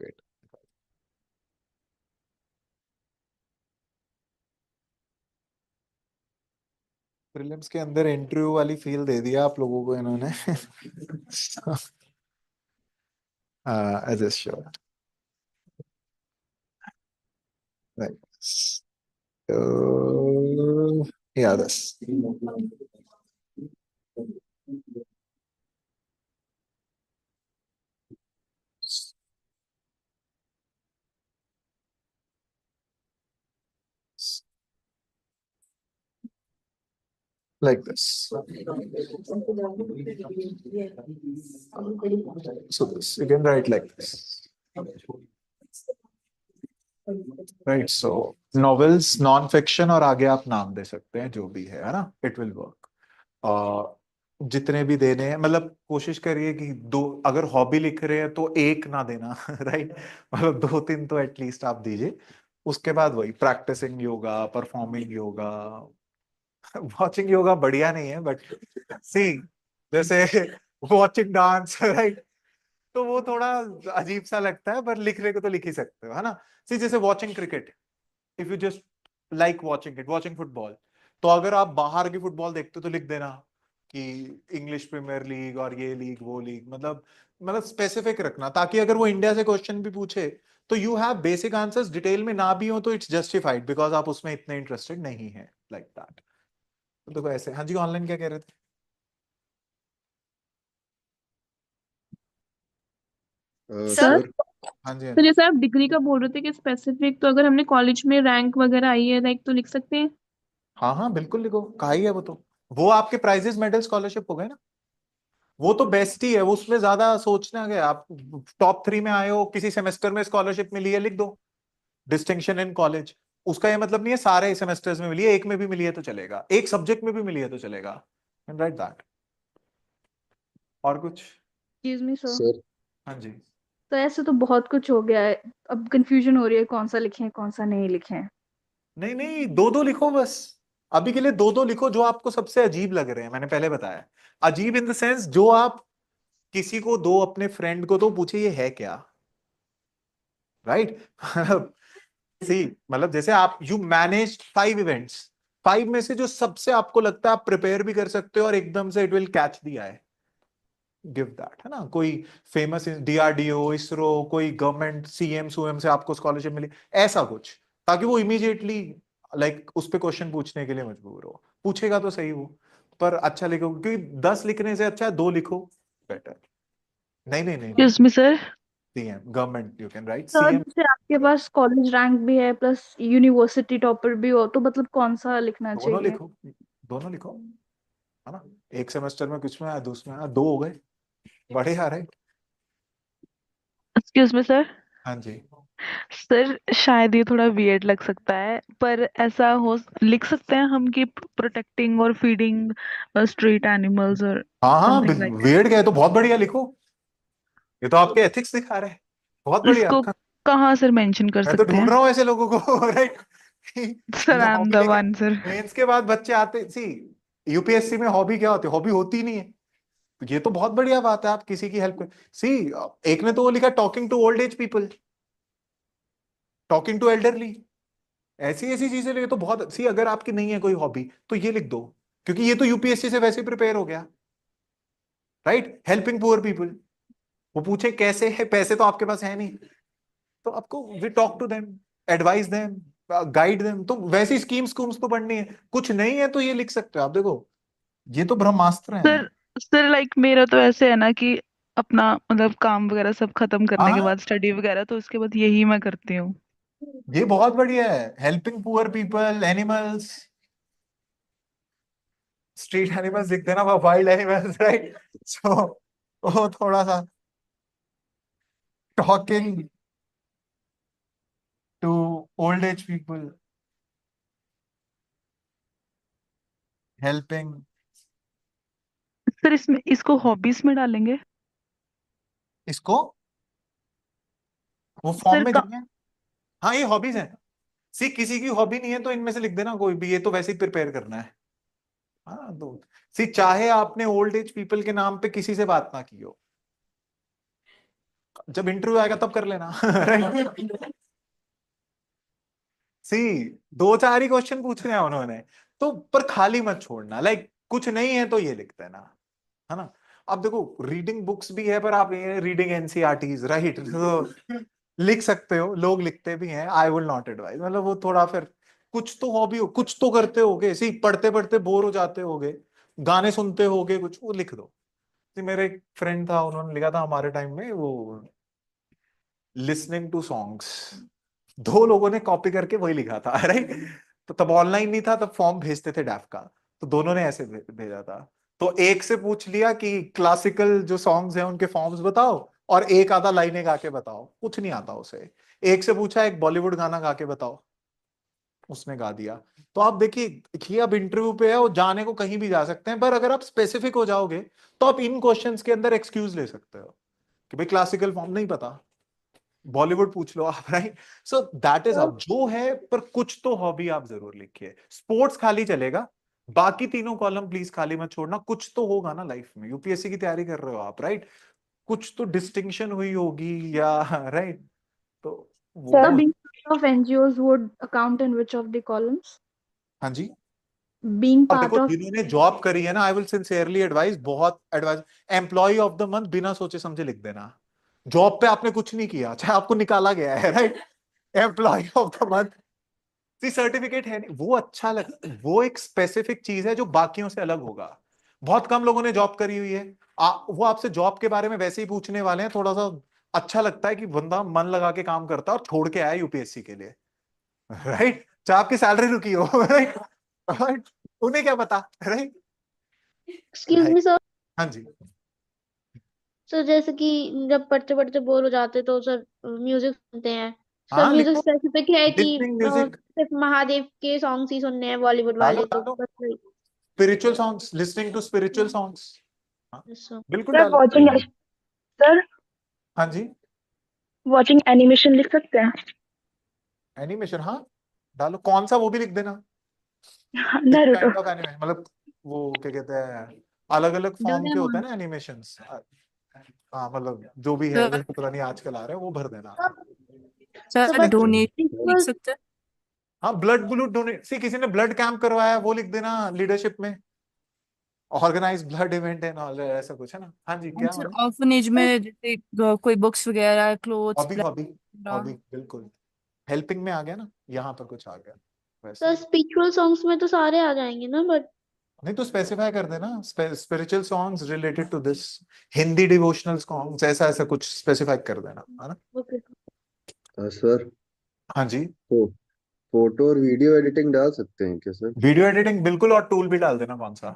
Speaker 1: wait. प्रीलिम्स के अंदर इंटरव्यू वाली फील दे दिया आप लोगों को इन्होंने। I just show. Right. Yeah, this. Like this. So this, you can write like this. Right, so novels, non fiction और आगे आप नाम दे सकते हैं जो भी है ना, इट विल वर्क। जितने भी देने हैं मतलब कोशिश करिए कि दो, अगर हॉबी लिख रहे हैं तो एक ना देना। राइट, मतलब दो तीन तो एटलीस्ट आप दीजिए। उसके बाद वही practising yoga, performing yoga, watching yoga बढ़िया नहीं है बट सी, जैसे वॉचिंग डांस, राइट, तो वो थोड़ा अजीब सा लगता है, पर लिखने को तो लिख ही सकते हो, है ना। सी जैसे watching cricket, if you just like watching it, watching football, तो अगर आप बाहर की फुटबॉल देखते हो तो लिख देना कि इंग्लिश प्रीमियर लीग और ये लीग वो लीग, मतलब स्पेसिफिक रखना, ताकि अगर वो इंडिया से क्वेश्चन भी पूछे तो you have basic answers, detail में ना भी हो तो इट्स जस्टिफाइड बिकॉज आप उसमें इतने इंटरेस्टेड नहीं है, लाइक दैट। तो देखो ऐसे। हाँ जी ऑनलाइन क्या कह रहे थे?
Speaker 11: सर
Speaker 1: सर हाँ जी हाँ
Speaker 4: तो
Speaker 1: जी।
Speaker 4: जैसे आप डिग्री का बोल रहे थे कि स्पेसिफिक, तो अगर हमने कॉलेज में रैंक वगैरह आई है लाइक तो लिख सकते हैं?
Speaker 1: हाँ हाँ बिल्कुल लिखो, कहा ही है वो तो, वो आपके प्राइजेस मेडल स्कॉलरशिप हो गए ना, वो तो बेस्ट ही है, वो उसमें ज्यादा सोचना क्या, आप टॉप 3 में आए हो, किसी सेमेस्टर में स्कॉलरशिप मिली है लिख दो, डिस्टिंक्शन इन कॉलेज। उसका ये मतलब नहीं है सारे सेमेस्टर्स में मिली है, एक में भी मिली है तो चलेगा, एक सब्जेक्ट में भी मिली है तो चलेगा, एंड राइट दैट। और कुछ?
Speaker 8: Excuse me sir.
Speaker 1: सर हाँ जी।
Speaker 8: तो ऐसे तो बहुत कुछ हो गया है, अब कंफ्यूजन हो रही है कौन सा लिखें कौन सा नहीं लिखें।
Speaker 1: नहीं नहीं, दो दो लिखो बस, अभी के लिए दो दो लिखो जो आपको सबसे अजीब लग रहे हैं, मैंने पहले बताया, अजीब इन द सेंस जो आप किसी को दो, अपने फ्रेंड को तो पूछे ये है क्या, राइट। सी मतलब जैसे आप यू मैनेज 5 इवेंट्स, 5 में से जो सबसे आपको लगता है आप प्रिपेयर भी कर सकते हो और एकदम से it will catch the I, give that, है ना। कोई फेमस डीआरडीओ, इसरो, कोई गवर्नमेंट सीएम सुएम से आपको स्कॉलरशिप मिली, ऐसा कुछ, ताकि वो इमीडिएटली लाइक उस पे क्वेश्चन पूछने के लिए मजबूर हो, पूछेगा तो सही वो, पर अच्छा लिखो, क्योंकि 10 लिखने से अच्छा है 2 लिखो, बेटर। नहीं नहीं नहीं नहीं,
Speaker 8: excuse me sir.
Speaker 1: CM government you can right
Speaker 8: sir
Speaker 1: CM.
Speaker 8: जैसे आपके पास कॉलेज रैंक भी है प्लस यूनिवर्सिटी टॉपर भी हो, तो मतलब कौन सा लिखना
Speaker 1: दोनों
Speaker 8: चाहिए?
Speaker 1: लिखो, दोनों लिखो, है ना, एक सेमेस्टर में कुछ में आया, दूसरे में आया, 2 हो गए, बढ़िया, राइट।
Speaker 8: Excuse me sir.
Speaker 1: हाँ जी।
Speaker 8: सर शायद ये थोड़ा वियर्ड लग सकता है, पर ऐसा हो लिख सकते हैं हम कि प्रोटेक्टिंग और फीडिंग स्ट्रीट एनिमल्स और
Speaker 1: हाँ हाँ
Speaker 8: समथिंग लाइक दैट।
Speaker 1: वेट गए तो बहुत बढ़िया लिखो, ये तो आपके एथिक्स दिखा रहे हैं, बहुत बढ़िया।
Speaker 8: इसको कहाँ सर मेंशन कर
Speaker 1: मैं तो
Speaker 8: सकते
Speaker 1: ढूंढ
Speaker 8: हैं?
Speaker 1: रहा हूँ ऐसे लोगों को, right.
Speaker 8: Sir I am
Speaker 1: hobby
Speaker 8: the
Speaker 1: लेके
Speaker 8: वन सर।
Speaker 1: मेंस के बाद बच्चे आते, सी यूपीएससी में हॉबी क्या होती है, हॉबी होती ही नहीं है, तो ये तो बहुत बढ़िया बात है, आप किसी की हेल्प कर, सी एक ने तो वो लिखा talking to old age people, talking to elderly, ऐसी ऐसी चीजें लिखे तो बहुत, सी अगर आपकी नहीं है कोई हॉबी तो ये लिख दो, क्योंकि ये तो यूपीएससी से वैसे प्रिपेयर हो गया, राइट, हेल्पिंग पुअर पीपल, वो पूछे कैसे है, पैसे तो आपके पास है नहीं, तो आपको we talk to them, advice them, guide them, तो वैसी स्कीम्स स्कूम्स तो पढ़नी है, कुछ नहीं है तो ये लिख सकते हो आप, देखो ये तो ब्रह्मास्त्र है।
Speaker 8: सर सर लाइक मेरा तो ऐसे है ना कि अपना मतलब काम वगैरह सब खत्म करने के
Speaker 1: हाँ
Speaker 8: बाद स्टडी वगैरह, तो उसके बाद यही मैं करती हूँ।
Speaker 1: ये बहुत बढ़िया है, helping poor people, animals, street animals लिख देना, वाइल्ड एनिमल्स, राइट, सो वो थोड़ा सा talking to old age people, helping.
Speaker 8: Sir इसमें इसको हॉबीज में डालेंगे?
Speaker 1: इसको वो फॉर्म
Speaker 8: सर
Speaker 1: में जाए। हाँ ये हॉबीज है। सी किसी की हॉबी नहीं है तो इनमें से लिख देना कोई भी, ये तो वैसे ही प्रिपेयर करना है। हाँ तो सी चाहे आपने ओल्ड एज पीपल के नाम पे किसी से बात ना की हो, जब इंटरव्यू आएगा तब कर लेना। राइट। सी दो चार ही क्वेश्चन पूछने हैं उन्होंने, तो पर खाली मत छोड़ना, लाइक कुछ नहीं है तो ये लिख देना, है ना। अब देखो रीडिंग बुक्स भी है, पर आप रीडिंग एनसीईआरटीज राइट, तो लिख सकते हो, लोग लिखते भी हैं। आई विल नॉट एडवाइज, मतलब वो थोड़ा फिर कुछ तो हॉबी हो, कुछ तो करते होगे, सी पढ़ते पढ़ते बोर हो जाते होगे, गाने सुनते होगे, कुछ वो लिख दो। मेरे एक फ्रेंड था, उन्होंने लिखा था हमारे टाइम में वो लिसनिंग टू सॉन्ग्स, दो लोगों ने कॉपी करके वही लिखा था। राइट। तो तब ऑनलाइन नहीं था, तब फॉर्म भेजते थे डैफ का, तो दोनों ने ऐसे भेजा था। तो एक से पूछ लिया कि क्लासिकल जो सॉन्ग्स हैं उनके फॉर्म्स बताओ, और एक आधा लाइनें गा के बताओ, कुछ नहीं आता उसे। एक से पूछा एक बॉलीवुड गाना गा के बताओ, उसने गा दिया। तो आप देखिए अब इंटरव्यू पे है, वो जाने को कहीं भी जा सकते हैं, पर अगर आप स्पेसिफिक हो जाओगे तो आप इन क्वेश्चंस के अंदर एक्सक्यूज ले सकते हो कि भाई क्लासिकल फॉर्म नहीं पता, बॉलीवुड पूछ लो आप। राइट। सो दैट इज अब जो है, पर कुछ तो हॉबी आप जरूर लिखिए। स्पोर्ट्स खाली चलेगा, बाकी तीनों कॉलम प्लीज खाली मत छोड़ना। कुछ तो होगा ना लाइफ में, यूपीएससी की तैयारी कर रहे हो आप, राइट, कुछ तो डिस्टिंक्शन हुई होगी या राइट, तो वो
Speaker 13: Sir, being part of NGOs would account in which of the columns?
Speaker 1: हाँ जी।
Speaker 13: Being
Speaker 1: अब
Speaker 13: part
Speaker 1: देखो
Speaker 13: of
Speaker 1: जिन्होंने जॉब करी है ना, आई विल सिंसियरली एडवाइस, बहुत advice, employee of the month बिना सोचे समझे लिख देना। जॉब पे आपने कुछ नहीं किया, चाहे आपको निकाला गया है, right, employee of the month, certificate है नहीं, वो अच्छा लगता, वो एक स्पेसिफिक चीज है जो बाकियों से अलग होगा। बहुत कम लोगों ने जॉब करी हुई है, वो आपसे जॉब के बारे में वैसे ही पूछने वाले हैं, थोड़ा सा अच्छा लगता है कि बंदा मन लगा के काम करता है और छोड़ के आया यूपीएससी के लिए, राइट, चाहे आपकी सैलरी रुकी हो। राइट, राइट, उन्हें क्या पता, राइट।
Speaker 7: Excuse me sir.
Speaker 1: हाँ जी।
Speaker 7: सर जैसे कि जब पढ़ते पढ़ते बोर हो जाते तो सर म्यूजिक सुनते हैं। सर
Speaker 1: हाँ
Speaker 7: म्यूजिक
Speaker 1: लिखो,
Speaker 7: स्पेसिफिक है कि
Speaker 1: लिसनिंग म्यूजिक
Speaker 7: सिर्फ महादेव के सॉन्ग्स ही सुनने हैं बॉलीवुड
Speaker 1: डालो,
Speaker 7: वाले, तो
Speaker 1: डालो
Speaker 7: बस वही।
Speaker 1: Spiritual songs, listening to spiritual songs,
Speaker 7: Yes, sir.
Speaker 1: बिल्कुल
Speaker 14: सर
Speaker 1: डालो।
Speaker 14: वॉचिंग सर
Speaker 1: हाँ जी।
Speaker 14: वॉचिंग एनिमेशन लिख सकते हैं?
Speaker 1: एनिमेशन, हाँ डालो, कौन सा वो भी लिख देना, विच
Speaker 14: नारुतो।
Speaker 1: काइंड ऑफ एनिमेशन, मतलब वो क्या कहते हैं, अलग अलग फॉर्म के होते हैं
Speaker 3: डोरेमोन।
Speaker 1: ना एनिमेशंस। हाँ मतलब जो भी है, जैसे पता नहीं आजकल आ रहे हैं, वो भर देना।
Speaker 7: तो
Speaker 15: सर
Speaker 7: बस
Speaker 15: डोनेशन लिख
Speaker 7: visual-
Speaker 15: सकते हैं?
Speaker 1: हाँ ब्लड ब्लूड डोनेट, सी किसी ने ब्लड कैंप करवाया वो लिख देना, लीडरशिप में organise blood event and all, ऐसा कुछ है ना। हाँ जी, क्या
Speaker 15: सर
Speaker 1: होना,
Speaker 15: ऑर्फनेज में जैसे कोई बुक्स वगैरह, क्लोथ्स,
Speaker 1: हॉबी हॉबी हॉबी, बिल्कुल हेल्पिंग में आ गया ना, यहाँ पर कुछ आ गया वैसे।
Speaker 7: सर स्पिरिचुअल सॉन्ग्स में तो सारे आ जाएंगे ना, बट
Speaker 1: नहीं तो स्पेसिफाई कर देना, spiritual songs related to this, Hindi devotional songs, ऐसा ऐसा कुछ स्पेसिफाई कर देना, है ना।
Speaker 7: ओके।
Speaker 11: सर
Speaker 1: हाँ जी।
Speaker 11: तो फोटो और वीडियो एडिटिंग डाल सकते हैं क्या सर?
Speaker 1: वीडियो एडिटिंग बिल्कुल, और टूल भी डाल देना कौन सा,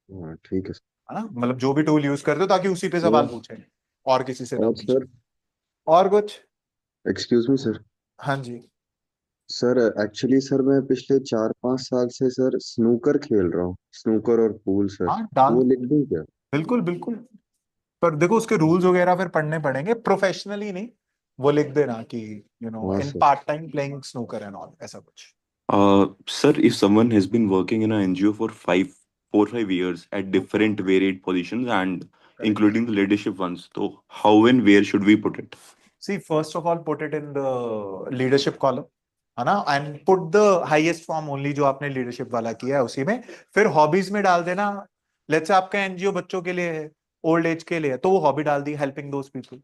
Speaker 11: हाँ ठीक है
Speaker 1: है ना, मतलब जो भी टूल यूज करते हो, ताकि उसी पे सवाल
Speaker 11: सर।
Speaker 1: पूछे और किसी से ना
Speaker 11: और
Speaker 1: पूछे।
Speaker 11: सर
Speaker 1: और कुछ।
Speaker 11: Excuse me sir.
Speaker 1: हाँ जी।
Speaker 11: सर एक्चुअली सर मैं पिछले 4-5 साल से सर स्नूकर खेल रहा हूँ, स्नूकर और पूल सर,
Speaker 1: हाँ डाल,
Speaker 11: वो लिख दूं क्या?
Speaker 1: बिल्कुल बिल्कुल, पर देखो उसके रूल्स वगैरह फिर पढ़ने पड़ेंगे, प्रोफेशनली नहीं, वो लिख देना कि
Speaker 11: हाँ
Speaker 1: इन
Speaker 11: sir.
Speaker 1: Part time playing snooker and all, ऐसा कुछ।
Speaker 16: Sir, if someone has been working in an NGO for 4-5 years at different varied positions and including the leadership ones, so how and where should we put it?
Speaker 1: See, first of all, put it in the leadership column, है ना, and put the highest form only, जो आपने leadership वाला किया है उसी में। फिर हॉबीज में डाल देना, लेट्स से आपका एनजीओ बच्चों के लिए है, ओल्ड एज के लिए है, तो वो हॉबी डाल दी हेल्पिंग दोस पीपल,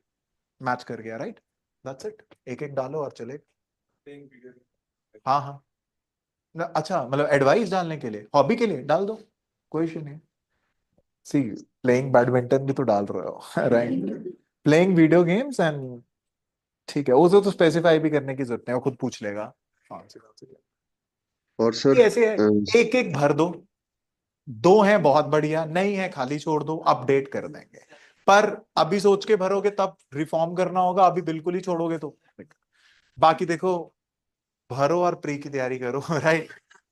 Speaker 1: मैच कर गया, राइट, दैट्स इट। एक एक डालो और चले। हाँ हाँ अच्छा, मतलब एडवाइस डालने के लिए, हॉबी के लिए डाल दो, कोई इशू नहीं। सी प्लेइंग बैडमिंटन भी तो डाल रहे हो, right, playing video games and, ठीक है, उसे तो स्पेसिफाई भी करने की जरूरत नहीं है, वो खुद पूछ लेगा। कौन सी
Speaker 11: और सर
Speaker 1: ऐसे है, एक एक भर दो, दो है बहुत बढ़िया, नहीं है खाली छोड़ दो, अपडेट कर देंगे। पर अभी सोच के भरोगे तब रिफॉर्म करना होगा, अभी बिल्कुल ही छोड़ोगे तो। बाकी देखो, भरो और प्री की तैयारी करो, right,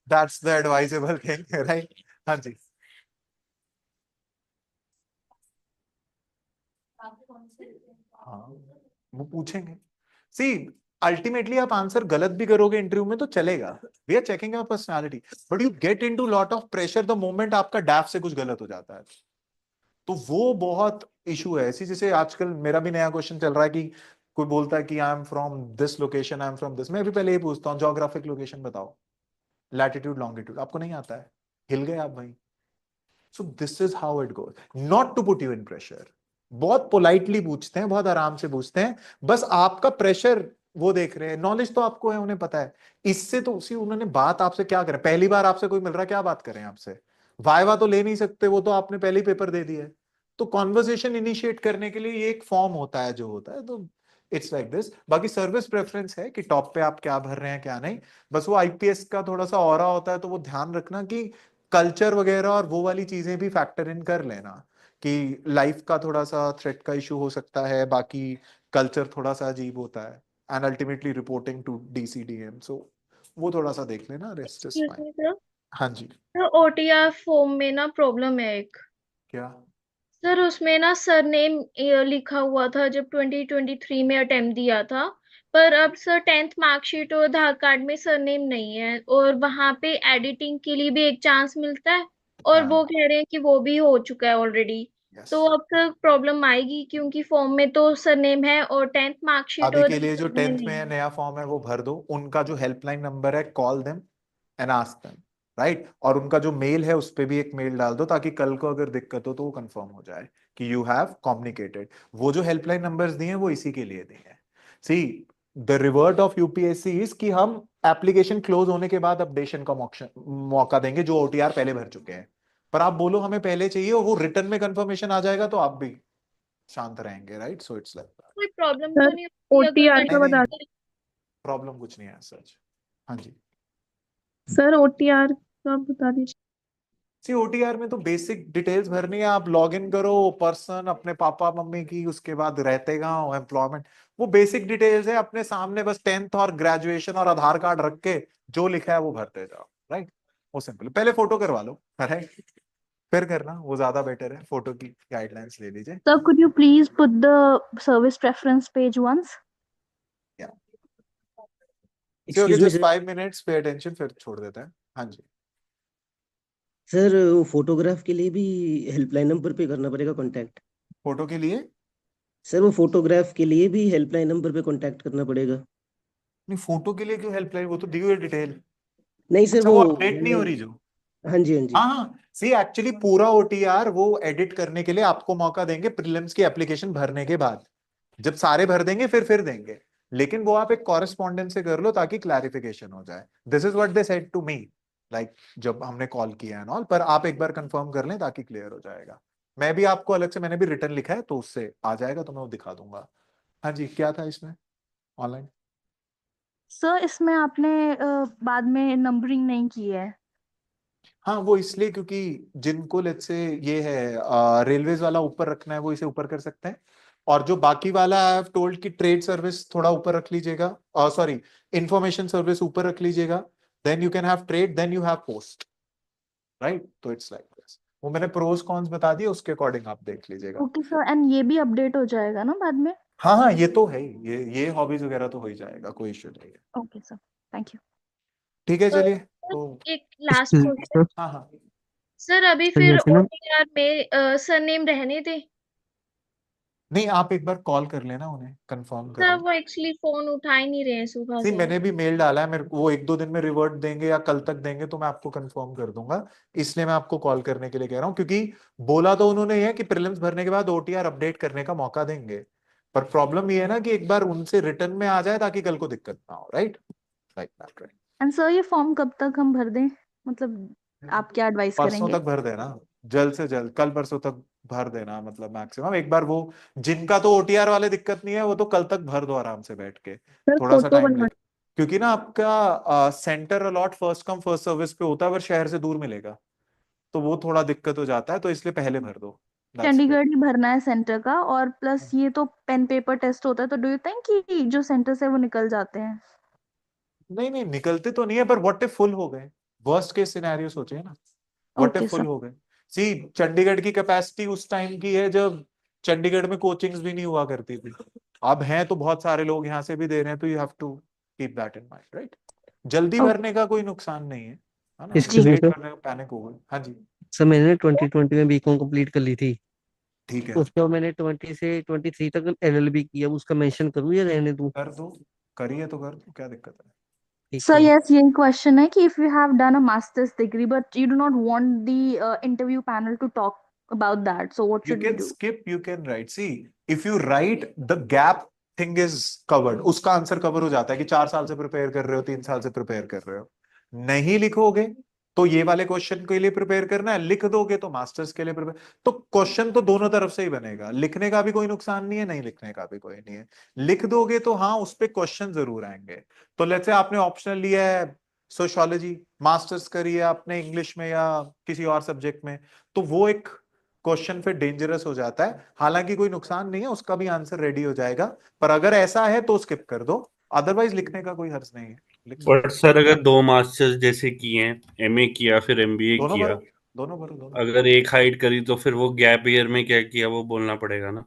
Speaker 1: that's the advisable thing, right. हाँ जी, हाँ वो पूछेंगे। सी अल्टीमेटली आप आंसर गलत भी करोगे इंटरव्यू में तो चलेगा, we are checking your personality, but you get into lot of pressure the moment आपका डैफ से कुछ गलत हो जाता है, तो वो बहुत इशू है। ऐसी जैसे आजकल मेरा भी नया क्वेश्चन चल रहा है कि कोई बोलता है कि I am from this location, I am from this, मैं भी पहले ये पूछता हूँ जोग्राफिक लोकेशन बताओ, लैटिट्यूड लॉन्गिट्यूड, आपको नहीं आता है, हिल गए आप भाई। So this is how it goes, not to put you in pressure, बहुत पोलाइटली पूछते हैं, बहुत आराम से पूछते हैं, बस आपका प्रेशर वो देख रहे हैं, नॉलेज तो आपको है, उन्हें पता है, इससे तो उसी उन्होंने बात आपसे क्या करें, पहली बार आपसे कोई मिल रहा है क्या बात करें आपसे, वाइवा तो ले नहीं सकते, वो तो आपने पहले ही पेपर दे दिया है, तो कॉन्वर्सेशन इनिशिएट करने के लिए ये एक फॉर्म होता है जो होता है, तो इट्स लाइक दिस। बाकी सर्विस प्रेफरेंस है कि टॉप पे आप क्या भर रहे हैं क्या नहीं, बस वो आईपीएस का थोड़ा सा ऑरा होता है, तो वो ध्यान रखना कि कल्चर वगैरह और वो वाली चीजें भी फैक्टर इन कर लेना, कि लाइफ का थोड़ा सा थ्रेट का इशू हो सकता है, बाकी कल्चर थोड़ा सा अजीब होता है, एंड अल्टीमेटली रिपोर्टिंग टू डीसीडीएम, सो वो थोड़ा सा देख लेना, रेस्ट इज फाइन।
Speaker 3: सर
Speaker 1: हाँ जी,
Speaker 3: ओटीआर फॉर्म में ना प्रॉब्लम है एक,
Speaker 1: क्या?
Speaker 3: सर उसमें ना सरनेम लिखा हुआ था जब 2023 में अटेम्प्ट दिया था, पर अब सर 10th मार्कशीट और आधार कार्ड में सरनेम नहीं है, और वहां पे एडिटिंग के लिए भी एक चांस मिलता है, और वो कह रहे हैं कि वो भी हो चुका है ऑलरेडी, तो अब सर प्रॉब्लम आएगी क्योंकि फॉर्म में तो सरनेम है और 10th मार्कशीट
Speaker 1: अभी
Speaker 3: और
Speaker 1: के
Speaker 3: आधार
Speaker 1: लिए जो
Speaker 3: कार्ड में
Speaker 1: 10th में
Speaker 3: नहीं
Speaker 1: है
Speaker 3: है।
Speaker 1: नया फॉर्म है वो भर दो, उनका जो हेल्पलाइन नंबर है call them and ask them, right, और उनका जो मेल है उस पे भी एक मेल डाल दो, ताकि कल को अगर दिक्कत हो तो वो कंफर्म हो जाए कि यू हैव कम्युनिकेटेड, वो जो हेल्पलाइन नंबर्स दिए हैं वो इसी के लिए दिए हैं। See the revert of UPSC is कि हम एप्लीकेशन क्लोज होने के बाद अपडेशन का मौका देंगे जो ओटीआर पहले भर चुके हैं, पर आप बोलो हमें पहले चाहिए और वो रिटर्न में कंफर्मेशन आ जाएगा तो आप भी शांत रहेंगे, राइट, सो इट्स लाइक
Speaker 3: कोई प्रॉब्लम तो
Speaker 4: सर
Speaker 3: नहीं होती
Speaker 4: ओटीआर
Speaker 3: अगर
Speaker 4: का बता
Speaker 1: प्रॉब्लम कुछ नहीं है सच। हाँ जी,
Speaker 4: सर ओटीआर का बता दीजिए।
Speaker 1: सी ओटीआर में तो बेसिक डिटेल्स भरनी है, आप लॉग इन करो पर्सन अपने पापा मम्मी की, उसके बाद रहते गांव, एम्प्लॉयमेंट, वो बेसिक डिटेल्स है, अपने सामने बस 10th और ग्रेजुएशन और आधार कार्ड रख के जो लिखा है वो भरते जाओ, राइट, वो सिंपल, पहले फोटो करवा लो, राइट, फिर करना वो ज्यादा बेटर है, फोटो की गाइडलाइंस ले लीजिए।
Speaker 13: Sir, could you please put the service preference page once?
Speaker 1: Okay,
Speaker 17: excuse me
Speaker 1: just
Speaker 17: sir.
Speaker 1: 5 minutes pay attention, फिर छोड़ देते हैं। हाँ जी,
Speaker 17: सर वो फोटोग्राफ के लिए भी हेल्पलाइन नंबर पे करना पड़ेगा कांटेक्ट?
Speaker 1: फोटो के लिए?
Speaker 17: सर वो फोटोग्राफ के लिए भी हेल्पलाइन नंबर पे कांटेक्ट करना पड़ेगा?
Speaker 1: नहीं, फोटो के लिए क्यों हेल्पलाइन, वो तो दी हुई डिटेल।
Speaker 17: नहीं सर
Speaker 1: अच्छा,
Speaker 17: वो
Speaker 1: वो अपडेट नहीं
Speaker 17: मैंने,
Speaker 1: हो रही जो?
Speaker 17: हाँ जी हाँ जी।
Speaker 1: हाँ हाँ, सी एक्चुअली पूरा ओटीआर वो एडिट करने के लिए आपको मौका देंगे प्रीलिम्स की एप्लीकेशन भरने के बाद, जब सारे भर देंगे फिर देंगे, लेकिन वो आप एक कॉरेस्पॉन्डेंस से कर लो ताकि क्लैरिफिकेशन हो जाए, this is what they said to me, like जब हमने कॉल किया एंड ऑल, पर आप एक बार कंफर्म कर लें ताकि क्लियर हो जाएगा। मैं भी आपको अलग से, मैंने भी रिटर्न लिखा है तो उससे आ जाएगा, तो मैं वो दिखा दूंगा। हाँ जी, क्या था इसमें ऑनलाइन?
Speaker 13: सर इसमें आपने बाद में नंबरिंग नहीं की है।
Speaker 1: हाँ, वो इसलिए क्योंकि जिनको लेट्स से ये है रेलवेज वाला ऊपर रखना है वो इसे ऊपर कर सकते हैं, और जो बाकी वाला आई हैव टोल्ड कि ट्रेड सर्विस थोड़ा ऊपर रख लीजिएगा, सॉरी इंफॉर्मेशन सर्विस ऊपर रख लीजिएगा, then you can have trade, then you have post, right, तो इट्स लाइक दिस, वो मैंने प्रोज कॉन्स बता दिए, उसके अकॉर्डिंग आप देख लीजिएगा।
Speaker 13: ओके सर, एंड ये भी अपडेट हो जाएगा ना बाद में?
Speaker 1: हाँ हाँ, ये तो है ही, ये हॉबीज वगैरह तो हो ही जाएगा, कोई इश्यू नहीं है।
Speaker 13: Okay sir, thank you.
Speaker 1: ठीक है,
Speaker 3: तो
Speaker 1: चलिए तो
Speaker 3: एक लास्ट क्वेश्चन
Speaker 1: हाँ हाँ,
Speaker 3: सर, अभी
Speaker 17: सर
Speaker 3: फिर
Speaker 17: जैसे ना,
Speaker 3: ओटीआर में सरनेम रहने दे?
Speaker 1: नहीं आप एक बार कॉल कर लेना उन्हें, कंफर्म कर
Speaker 3: सर
Speaker 1: लो।
Speaker 3: वो एक्चुअली फोन उठा ही नहीं रहे हैं सुबह
Speaker 1: सी
Speaker 3: से।
Speaker 1: मैंने भी मेल डाला है, मेरे को वो 1-2 दिन में रिवर्ट देंगे या कल तक देंगे तो मैं आपको कंफर्म कर दूंगा, इसलिए मैं आपको कॉल करने के लिए कह रहा हूँ, क्योंकि बोला तो उन्होंने ये है कि प्रीलिम्स भरने के बाद ओटीआर अपडेट करने का मौका देंगे, पर प्रॉब्लम ये है ना कि एक बार उनसे रिटर्न में आ जाए ताकि कल को दिक्कत ना हो, right, like that, right.
Speaker 13: And sir ये फॉर्म कब तक हम भर दें, मतलब आप क्या एडवाइस
Speaker 1: परसों
Speaker 13: करेंगे?
Speaker 1: तक भर देना, जल्द से जल्द, कल परसों तक भर देना, मतलब मैक्सिमम एक बार, वो जिनका तो ओटीआर वाले दिक्कत नहीं है वो तो कल तक भर दो आराम से बैठ के,
Speaker 4: सर
Speaker 1: थोड़ा सा
Speaker 4: फोटो
Speaker 1: टाइम
Speaker 4: बनवा
Speaker 1: ले, क्योंकि ना आपका centre allot first come first service पे होता है, अगर शहर से दूर मिलेगा तो वो थोड़ा दिक्कत हो जाता है, तो इसलिए पहले भर दो, दैट्स इट।
Speaker 13: चंडीगढ़ ही भरना है सेंटर का, और प्लस ये तो पेन पेपर टेस्ट होता है, तो डू यू थिंक कि जो सेंटर से वो निकल जाते हैं?
Speaker 1: नहीं नहीं, निकलते तो नहीं है, पर व्हाट इफ फुल हो गए, वर्स्ट केस सिनेरियो सोचिए ना, what if
Speaker 13: Okay,
Speaker 1: full
Speaker 13: sir.
Speaker 1: हो गए? सी चंडीगढ़ की कैपेसिटी उस टाइम की है जब चंडीगढ़ में कोचिंग्स भी नहीं हुआ करती थी। अब हैं तो बहुत सारे लोग यहाँ से भी दे रहे हैं, तो you have to keep that in mind, right? जल्दी
Speaker 13: Oh,
Speaker 1: भरने का कोई नुकसान नहीं है ना?
Speaker 17: Excuse me
Speaker 1: late
Speaker 17: sir.
Speaker 1: भरने का पैनिक हो गए। हाँ जी,
Speaker 17: सर मैंने 2020 में बीकॉम कंप्लीट कर ली थी।
Speaker 1: ठीक है,
Speaker 17: उसके बाद मैंने 20 से 23 तक एलएलबी किया, उसका मेंशन करूँ या रहने दूँ?
Speaker 1: कर दो, करिए तो कर दो, क्या दिक्कत है?
Speaker 17: ठीक
Speaker 13: sir,
Speaker 17: है।
Speaker 13: yes, यही question है कि if you have done a master's degree but you do not want the interview panel to talk about that, so what
Speaker 1: You
Speaker 13: should we
Speaker 1: can
Speaker 13: do?
Speaker 1: skip, you can write. See, if you write the gap thing is covered, उसका answer cover हो जाता है कि 4 साल से prepare कर रहे हो, 3 साल से प्रिपेयर कर रहे हो। नहीं लिखोगे तो ये वाले क्वेश्चन के लिए प्रिपेयर करना है, लिख दोगे तो मास्टर्स के लिए प्रिपेयर। तो क्वेश्चन तो दोनों तरफ से ही बनेगा, लिखने का भी कोई नुकसान नहीं है, नहीं लिखने का भी कोई नहीं है। लिख दोगे तो हाँ, उस पे क्वेश्चन जरूर आएंगे। तो लेट्स से आपने ऑप्शनल लिया है सोशियोलॉजी, मास्टर्स करिए आपने इंग्लिश में या किसी और सब्जेक्ट में, तो वो एक क्वेश्चन फिर डेंजरस हो जाता है। हालांकि कोई नुकसान नहीं है, उसका भी आंसर रेडी हो जाएगा, पर अगर ऐसा है तो स्किप कर दो, अदरवाइज लिखने का कोई हर्ज नहीं है। लिख सकते
Speaker 2: बट सर अगर 2 मास्टर्स जैसे किए हैं, एमए किया फिर एमबीए
Speaker 1: दोनों
Speaker 2: किया,
Speaker 1: भरो, दोनों भरो, दोनों।
Speaker 2: अगर एक हाइड करी तो फिर वो गैप ईयर में क्या किया वो बोलना पड़ेगा ना?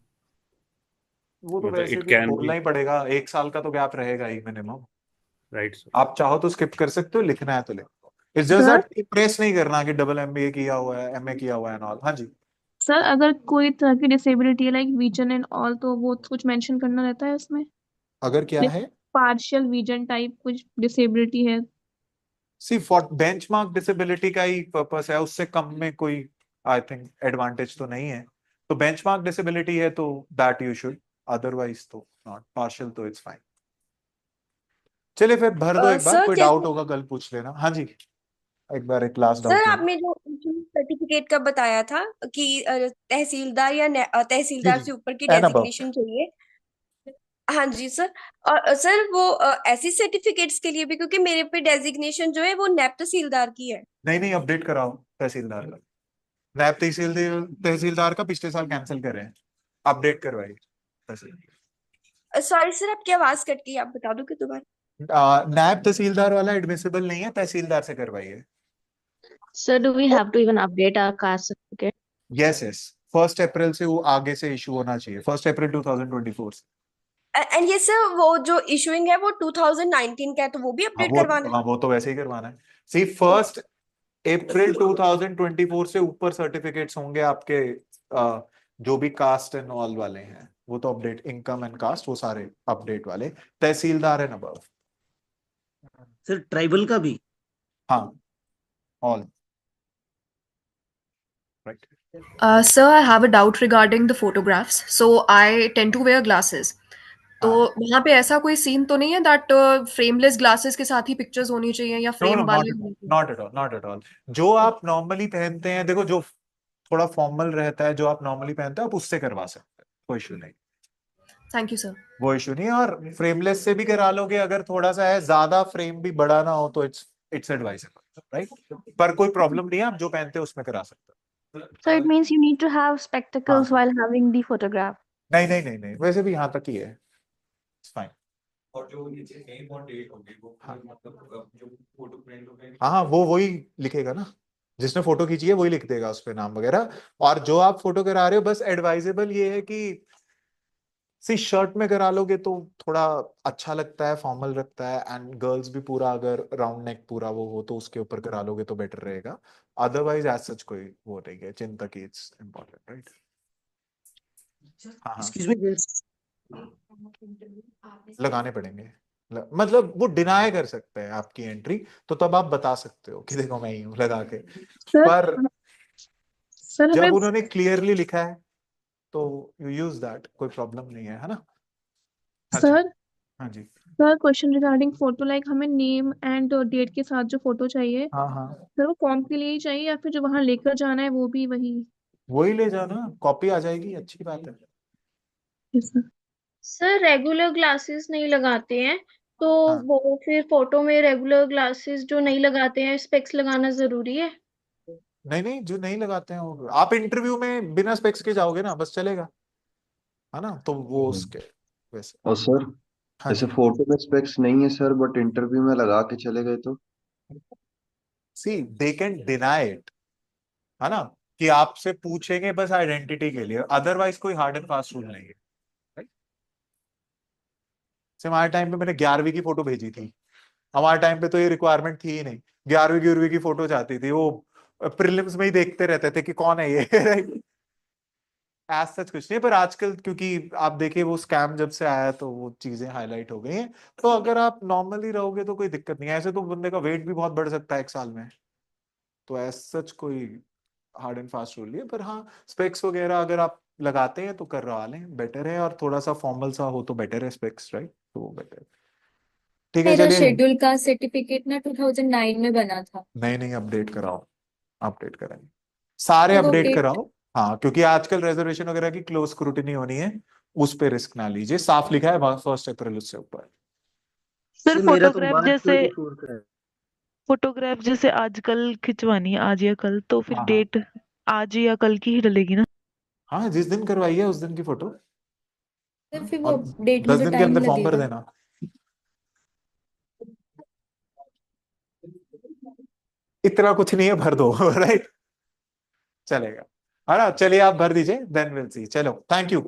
Speaker 1: वो तो
Speaker 2: मतलब
Speaker 1: वैसे
Speaker 2: इट
Speaker 1: भी
Speaker 2: कैन
Speaker 1: बोलना
Speaker 2: बी,
Speaker 1: ही पड़ेगा, 1 साल का तो गैप रहेगा ही मिनिमम।
Speaker 2: Right sir?
Speaker 1: आप चाहो तो स्किप कर सकते हो, लिखना है तो लिखो। It's just
Speaker 13: Sir,
Speaker 1: that press नहीं करना कि डबल एमबीए किया हुआ है, एमए किया हुआ है एंड ऑल। हाँ जी,
Speaker 4: सर अगर कोई तरह की डिसेबिलिटी है लाइक विजन एंड ऑल, तो वो कुछ मेंशन करना रहता है उसमें?
Speaker 1: अगर क्या है?
Speaker 4: पार्शियल विजन टाइप कुछ डिसेबिलिटी है?
Speaker 1: सी फॉर बेंचमार्क डिसेबिलिटी का ही पर्पस है, उससे कम में कोई आई थिंक एडवांटेज तो नहीं है। तो बेंचमार्क डिसेबिलिटी है तो दैट यू शुड, अदरवाइज तो नॉट। पार्शियल तो इट्स फाइन। चलिए फिर भर दो एक बार,
Speaker 12: सर
Speaker 1: कोई
Speaker 12: क्या
Speaker 1: डाउट होगा कल पूछ लेना। हाँ जी, एक बार एक लास्ट
Speaker 12: सर
Speaker 1: डाउट लेना।
Speaker 12: आपने जो सर्टिफिकेट का बताया था कि तहसीलदार या
Speaker 1: जी
Speaker 12: तहसीलदार
Speaker 1: जी,
Speaker 12: से ऊपर की
Speaker 1: एंड अबव।
Speaker 12: डेजिग्नेशन चाहिए। हाँ जी सर। और सर वो ऐसी सर्टिफिकेट्स के लिए भी, क्योंकि मेरे पे डेजिग्नेशन जो है वो नैब तहसीलदार की है।
Speaker 1: नहीं नहीं, अपडेट कराओ तहसीलदार का। नैब तहसीलदार का पिछले साल कैंसिल कर रहे हैं, अपडेट करवाइए तहसील।
Speaker 12: सॉरी सर, आपकी आवाज कट गई, आप बता दो कि दोबारा।
Speaker 1: नैब तहसीलदार वाला एडमिसिबल नहीं है, तहसीलदार से करवाइए।
Speaker 10: Sir, do we have to even update our caste certificate?
Speaker 1: Yes yes, 1 अप्रैल से वो आगे से इशू होना चाहिए, 1 अप्रैल 2024 से।
Speaker 12: एंड ये सर वो जो इशूइंग है वो 2019 का है, तो वो भी अपडेट करवाना है?
Speaker 1: हाँ वो तो वैसे ही करवाना है। सी 1 अप्रैल 2024 से ऊपर सर्टिफिकेट्स होंगे आपके, जो भी कास्ट एंड ऑल वाले हैं वो तो अपडेट, इनकम एंड कास्ट वो सारे अपडेट वाले, तहसीलदार एंड अबव।
Speaker 17: सर ट्राइबल का भी?
Speaker 1: हाँ, all right.
Speaker 9: Sir, I have a doubt regarding the photographs. So I tend to wear glasses. तो
Speaker 1: हाँ,
Speaker 9: वहां पे ऐसा कोई सीन तो नहीं है दैट फ्रेमलेस ग्लासेस के साथ ही पिक्चर्स होनी चाहिए या
Speaker 1: नो
Speaker 9: फ्रेम
Speaker 1: नो,
Speaker 9: वाले
Speaker 1: नॉट एट ऑल,
Speaker 9: होने चाहिए?
Speaker 1: Not at all, not at all. जो आप नॉर्मली पहनते हैं, देखो जो थोड़ा फॉर्मल रहता है, जो आप नॉर्मली पहनते हो आप उससे करवा सकते हैं, कोई इशू नहीं।
Speaker 9: Thank you sir.
Speaker 1: वो इशू नहीं है, और फ्रेमलेस से भी करा लोगे, अगर थोड़ा सा है, ज्यादा फ्रेम भी बड़ा ना हो तो इट्स एडवाइजेबल, राइट? पर कोई प्रॉब्लम नहीं है, आप जो पहनते हो उसमें करा सकते
Speaker 13: so it means you need to have
Speaker 1: हो।
Speaker 13: spectacles
Speaker 1: हाँ,
Speaker 13: while having the photograph.
Speaker 1: नहीं नहीं नहीं नहीं, वैसे भी यहाँ तक ही है, इट्स फाइन।
Speaker 6: और जो नीचे नेम और डेट होगी वो मतलब जो फोटो प्रिंट होगी।
Speaker 1: हाँ हाँ, वो वही लिखेगा ना, जिसने फोटो खींची है वही लिख देगा उस पे नाम वगैरह। और जो आप फोटो करा रहे हो, बस एडवाइजेबल ये है कि सी शर्ट में करा लोगे तो थोड़ा अच्छा लगता है, फॉर्मल लगता है, एंड गर्ल्स भी पूरा अगर राउंड नेक पूरा वो हो तो उसके ऊपर करा लोगे तो बेटर रहेगा। अदरवाइज एज सच कोई वो नहीं है चिंता की, इट्स इम्पोर्टेंट, राइट? हाँ हाँ,
Speaker 17: एक्सक्यूज मी।
Speaker 1: लगाने पड़ेंगे। मतलब वो डिनाई कर सकते हैं आपकी एंट्री, तो तब आप बता सकते हो कि देखो मैं ही हूँ लगा के।
Speaker 4: सर
Speaker 1: पर
Speaker 4: सर
Speaker 1: जब
Speaker 4: हमें
Speaker 1: उन्होंने क्लियरली लिखा है तो यू यूज दैट, कोई प्रॉब्लम नहीं है, है ना? हाँ जी,
Speaker 4: सर
Speaker 1: हाँ जी,
Speaker 4: sir question regarding photo, like हमें नेम एंड डेट के साथ जो फोटो चाहिए,
Speaker 1: हाँ हाँ,
Speaker 4: सर वो फॉर्म के लिए ही चाहिए या फिर जो वहां लेकर जाना है वो भी वही?
Speaker 1: वही ले जाना, कॉपी आ जाएगी, अच्छी बात है।
Speaker 4: Yes sir.
Speaker 3: Sir regular glasses नहीं लगाते हैं, तो
Speaker 1: हाँ,
Speaker 3: वो फिर फोटो में रेगुलर ग्लासेस जो नहीं लगाते हैं स्पेक्स लगाना जरूरी है?
Speaker 1: नहीं नहीं, जो नहीं लगाते हैं वो, आप इंटरव्यू में बिना स्पेक्स के जाओगे ना, बस चलेगा, है ना? तो वो उसके वैसे।
Speaker 11: और सर
Speaker 1: हाँ
Speaker 11: जैसे
Speaker 1: जी,
Speaker 11: फोटो में स्पेक्स नहीं है सर, बट इंटरव्यू में लगा के चले गए तो?
Speaker 1: सी दे कैन डिनाई इट, है ना, कि आपसे पूछेंगे बस आइडेंटिटी के लिए, अदरवाइज कोई हार्ड एंड फास्ट रूल नहीं है। हमारे टाइम पे मैंने 11वीं की फोटो भेजी थी, हमारे टाइम पे तो ये रिक्वायरमेंट थी ही नहीं, 11वीं 11वीं की फोटो जाती थी, वो प्रीलिम्स में ही देखते रहते थे कि कौन है ये राइट। एज सच कुछ नहीं, पर आजकल क्योंकि आप देखिए वो स्कैम जब से आया तो वो चीजें हाईलाइट हो गई हैं, तो अगर आप नॉर्मली रहोगे तो कोई दिक्कत नहीं है, ऐसे तो बंदे का वेट भी बहुत बढ़ सकता है 1 साल में, तो एज सच कोई हार्ड एंड फास्ट रूल नहीं है। पर हाँ, स्पेक्स वगैरह अगर आप लगाते हैं तो करवा लें, बेटर है, और थोड़ा सा फॉर्मल सा हो तो बेटर है स्पेक्स, राइट, तो बेटर। ठीक है,
Speaker 18: मेरा
Speaker 1: चलिए।
Speaker 18: शेड्यूल कास्ट सर्टिफिकेट ना 2009 में बना था।
Speaker 1: नहीं नहीं, अपडेट कराओ, अपडेट कराएंगे, सारे
Speaker 18: तो वो
Speaker 1: अपडेट
Speaker 18: अपडेट
Speaker 1: कराओ। हाँ, क्योंकि आजकल रिजर्वेशन वगैरह की क्लोज स्क्रूटिनी होनी है, उस पे रिस्क ना लीजिए, साफ लिखा है 1 अप्रैल उससे ऊपर।
Speaker 8: सर
Speaker 17: सर मेरा तो
Speaker 8: फोटोग्राफ
Speaker 17: मार्च
Speaker 8: जैसे
Speaker 17: 24 का है।
Speaker 8: फोटोग्राफ जैसे आजकल खिंचवानी है, आज या कल, तो फिर
Speaker 1: हाँ हाँ
Speaker 8: डेट आज या कल की ही डलेगी ना?
Speaker 1: हाँ, जिस दिन करवाइए उस दिन की फोटो,
Speaker 18: सर फिर वो
Speaker 1: और
Speaker 18: अपडेट में
Speaker 1: 10
Speaker 18: तो
Speaker 1: दिन के
Speaker 18: टाइम
Speaker 1: अंदर फॉर्म भर
Speaker 18: लगेगा।
Speaker 1: देना। इतना कुछ नहीं है, भर दो राइट, चलेगा, है ना, चलिए आप भर दीजिए, देन विल सी, चलो, थैंक यू।